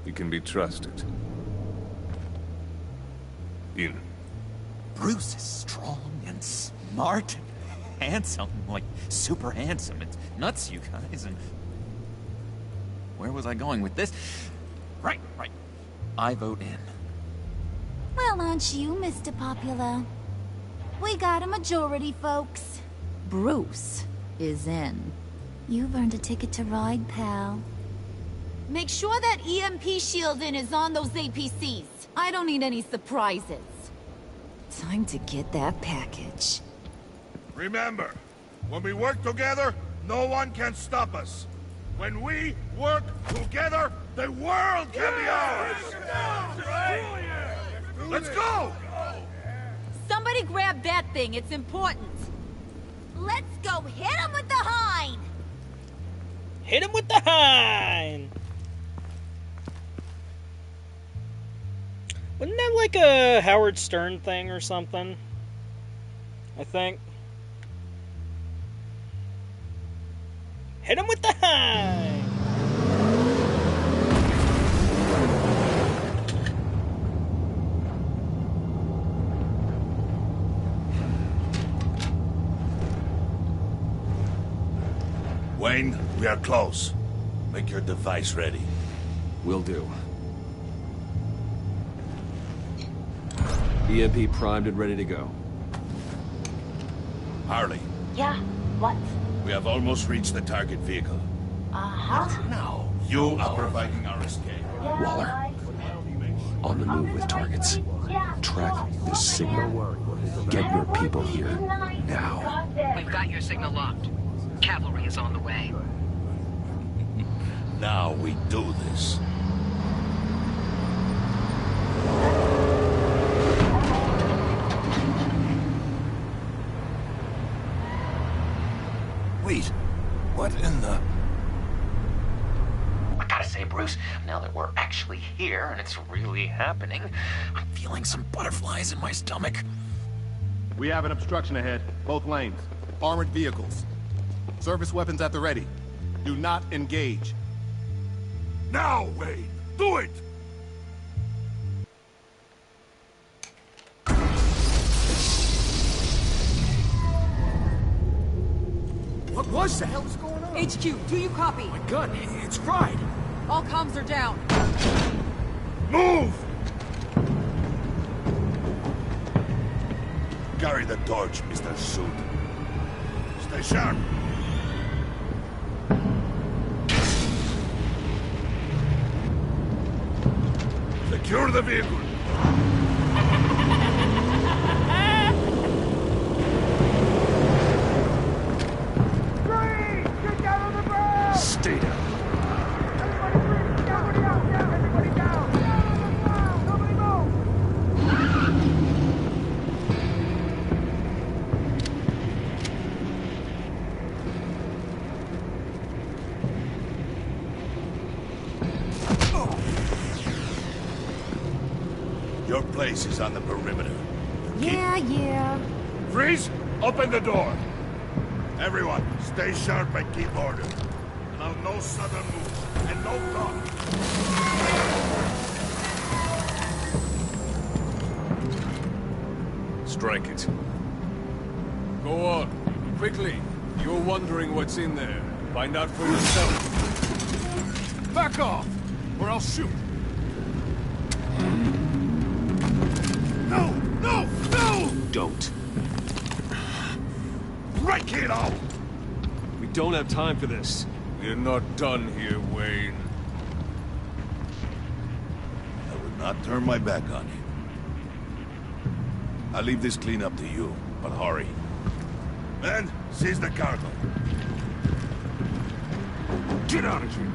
He can be trusted. In. Bruce is strong and smart and handsome, like super handsome. It's nuts, you guys, and... Where was I going with this? Right. I vote in. Well, aren't you, Mr. Popular? We got a majority, folks. Bruce is in. You've earned a ticket to ride, pal. Make sure that EMP shielding is on those APCs. I don't need any surprises. Time to get that package. Remember, when we work together, no one can stop us. When we work together, the world can be ours! Let's go! Somebody grab that thing, it's important. Let's go hit him with the hind! Hit him with the hind! Wasn't that like a Howard Stern thing or something? I think. Hit him with the hind! Wayne, we are close. Make your device ready. Will do. EMP primed and ready to go. Harley, Yeah? What? we have almost reached the target vehicle. Uh-huh. Now, you are providing our escape. Waller. On the move with targets. Track this signal. Get your people here. Now. We've got your signal locked. Cavalry is on the way. Now we do this. Wait, what in the... I gotta say, Bruce, now that we're actually here and it's really happening, I'm feeling some butterflies in my stomach. We have an obstruction ahead, both lanes. Armored vehicles. Service weapons at the ready. Do not engage. Now, Wayne! Do it! What was that? What the hell is going on? HQ, do you copy? My gun, it's fried. All comms are down. Move! Carry the torch, Mr. Suit. Stay sharp. Secure the vehicle. Stay down. Your place is on the perimeter. Yeah. Freeze! Open the door! Everyone, stay sharp and keep order. Allow no sudden moves, and no talk. Strike it. Go on. Quickly. You're wondering what's in there. Find out for yourself. Back off, or I'll shoot. No! No! No! Don't. Break it out! We don't have time for this. We're not done here, Wayne. I will not turn my back on you. I'll leave this cleanup to you, but hurry. Men, seize the cargo. Get out of here!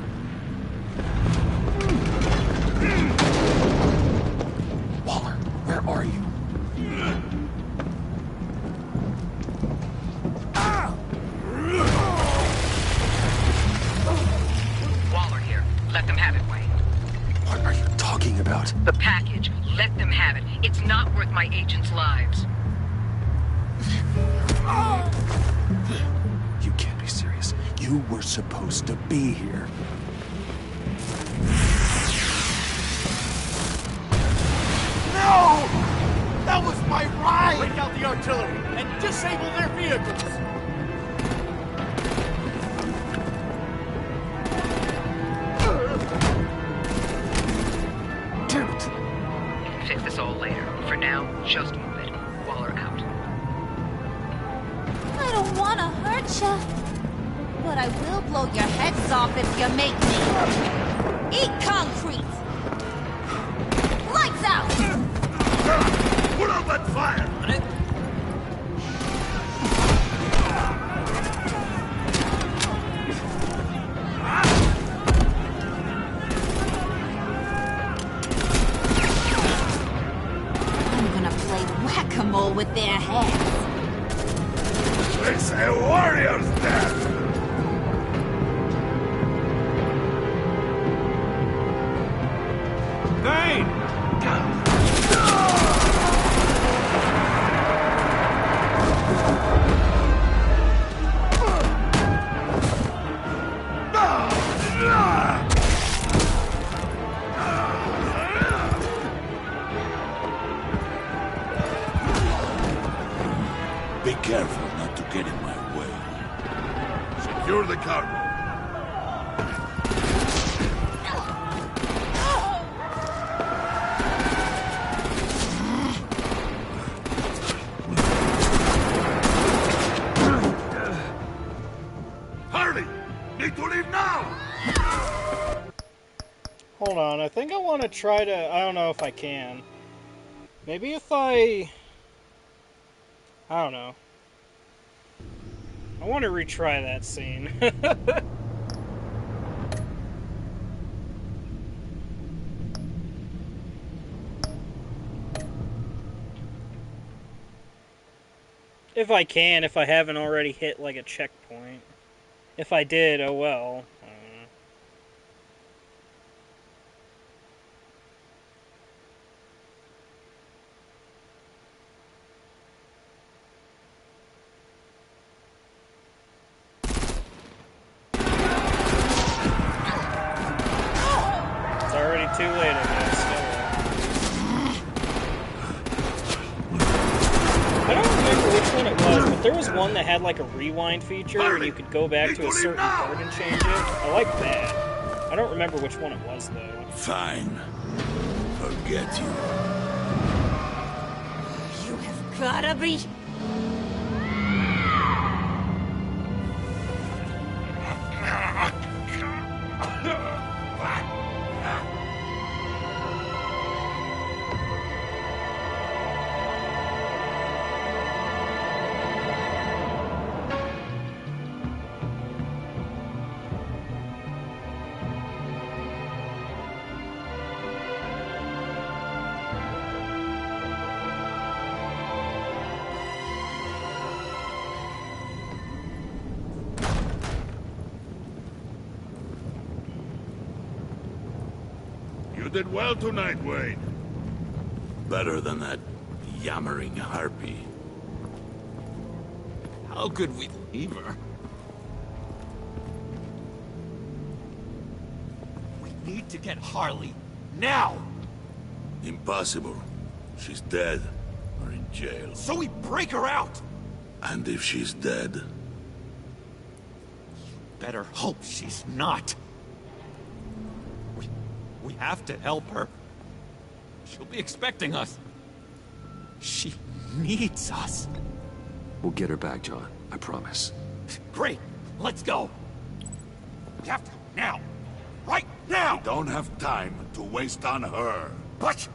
Waller, where are you? Waller here. Let them have it, Wayne. What are you talking about? The package. Let them have it. It's not worth my agents' lives. You can't be serious. You were supposed to be here. No! That was my ride! Break out the artillery and disable their vehicles! Damn it! You can fix this all later. For now, just move it. Waller out. I don't want to hurt ya, but I will blow your heads off if you make me. Eat concrete! Lights out! Put out that fire! I'm gonna play whack-a-mole with their heads. It's a warrior's death! Dane! Be careful not to get in my way. Secure the cargo. Hurry! Need to leave now! Hold on, I think I want to try to... I don't know if I can. Maybe if I don't know. I want to retry that scene. If I can, if I haven't already hit like a checkpoint. If I did, oh well. It's already too late, I guess. I don't remember which one it was, but there was one that had like a rewind feature where you could go back to a certain part and change it. I like that. I don't remember which one it was, though. Fine. Forget you. You have gotta be... You did well tonight, Wayne. Better than that yammering harpy. How could we leave her? We need to get Harley. Now! Impossible. She's dead. Or in jail. So we break her out! And if she's dead? Better hope she's not. We have to help her. She'll be expecting us. She needs us. We'll get her back, John. I promise. Great. Let's go. We have to now. Right now! We don't have time to waste on her. What?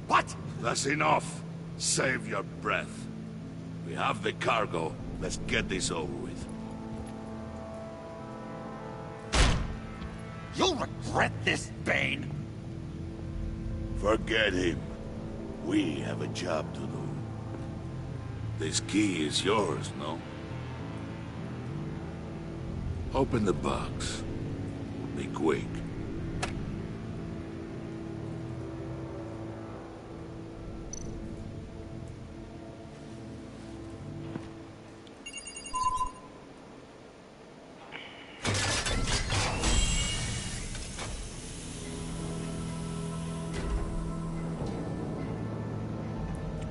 What? That's enough. Save your breath. We have the cargo. Let's get this over with. You'll regret this, Bane. Forget him. We have a job to do. This key is yours, no? Open the box. Be quick.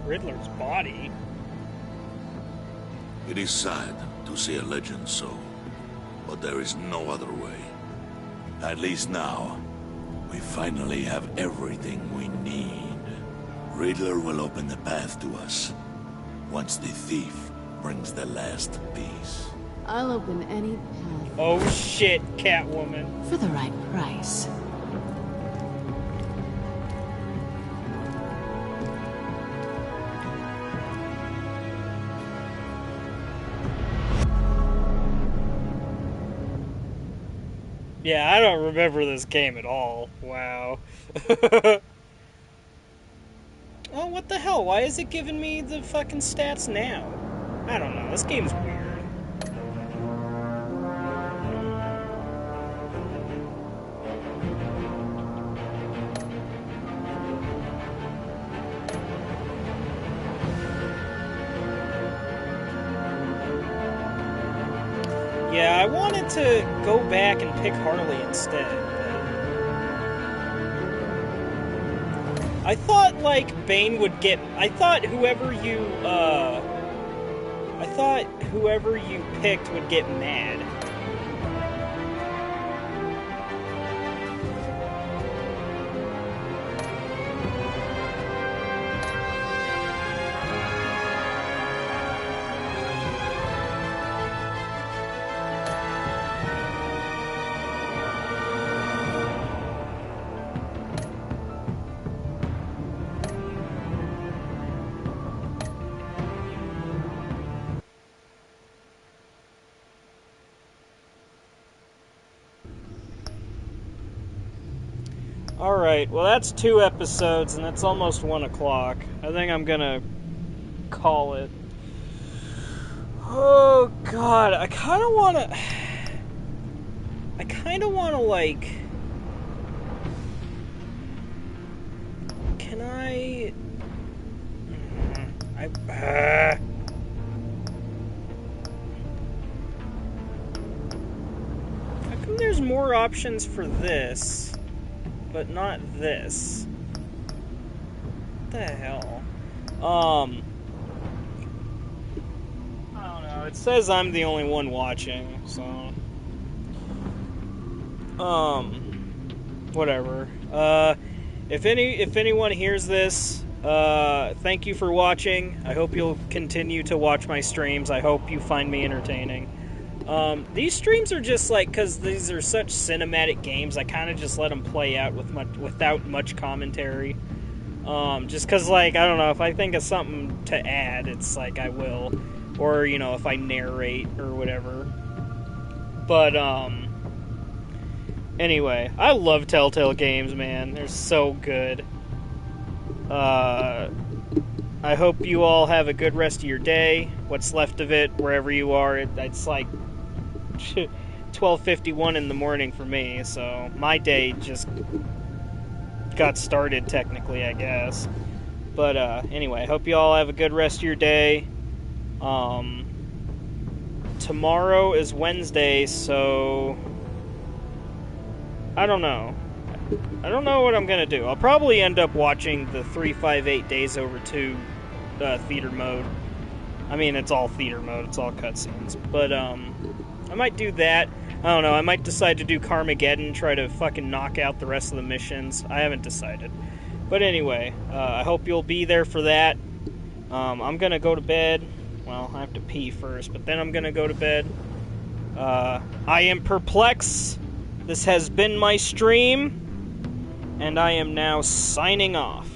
Riddler's body. It is sad to see a legend so, but there is no other way. At least now, we finally have everything we need. Riddler will open the path to us, once the thief brings the last piece. I'll open any path. Oh shit, Catwoman. For the right price. Yeah, I don't remember this game at all. Wow. Oh, what the hell? Why is it giving me the fucking stats now? I don't know. This game's weird. Yeah, I wanted to go back and pick Harley instead. I thought, like, Bane would get... I thought whoever you picked would get mad. Alright, well that's 2 episodes, and it's almost 1 o'clock. I think I'm gonna call it. Oh, God. God, I kind of want to, like... Can I... How come there's more options for this, but not this? What the hell? I don't know. It says I'm the only one watching, so... Whatever. If anyone hears this, thank you for watching. I hope you'll continue to watch my streams. I hope you find me entertaining. These streams are just like, because these are such cinematic games, I kind of just let them play out without much commentary. Just because, like, I don't know, if I think of something to add, it's like I will. Or, you know, if I narrate or whatever. But, anyway, I love Telltale games, man. They're so good. I hope you all have a good rest of your day. What's left of it, wherever you are. It's like 12:51 in the morning for me, so my day just got started, technically, I guess. But, anyway, I hope you all have a good rest of your day. Tomorrow is Wednesday, so... I don't know. I don't know what I'm gonna do. I'll probably end up watching the 358 Days Over 2 theater mode. I mean, it's all theater mode, it's all cutscenes. But, I might do that. I don't know, I might decide to do Carmageddon, try to fucking knock out the rest of the missions. I haven't decided. But anyway, I hope you'll be there for that. I'm gonna go to bed. Well, I have to pee first, but then I'm gonna go to bed. I am PerpleX. This has been my stream, and I am now signing off.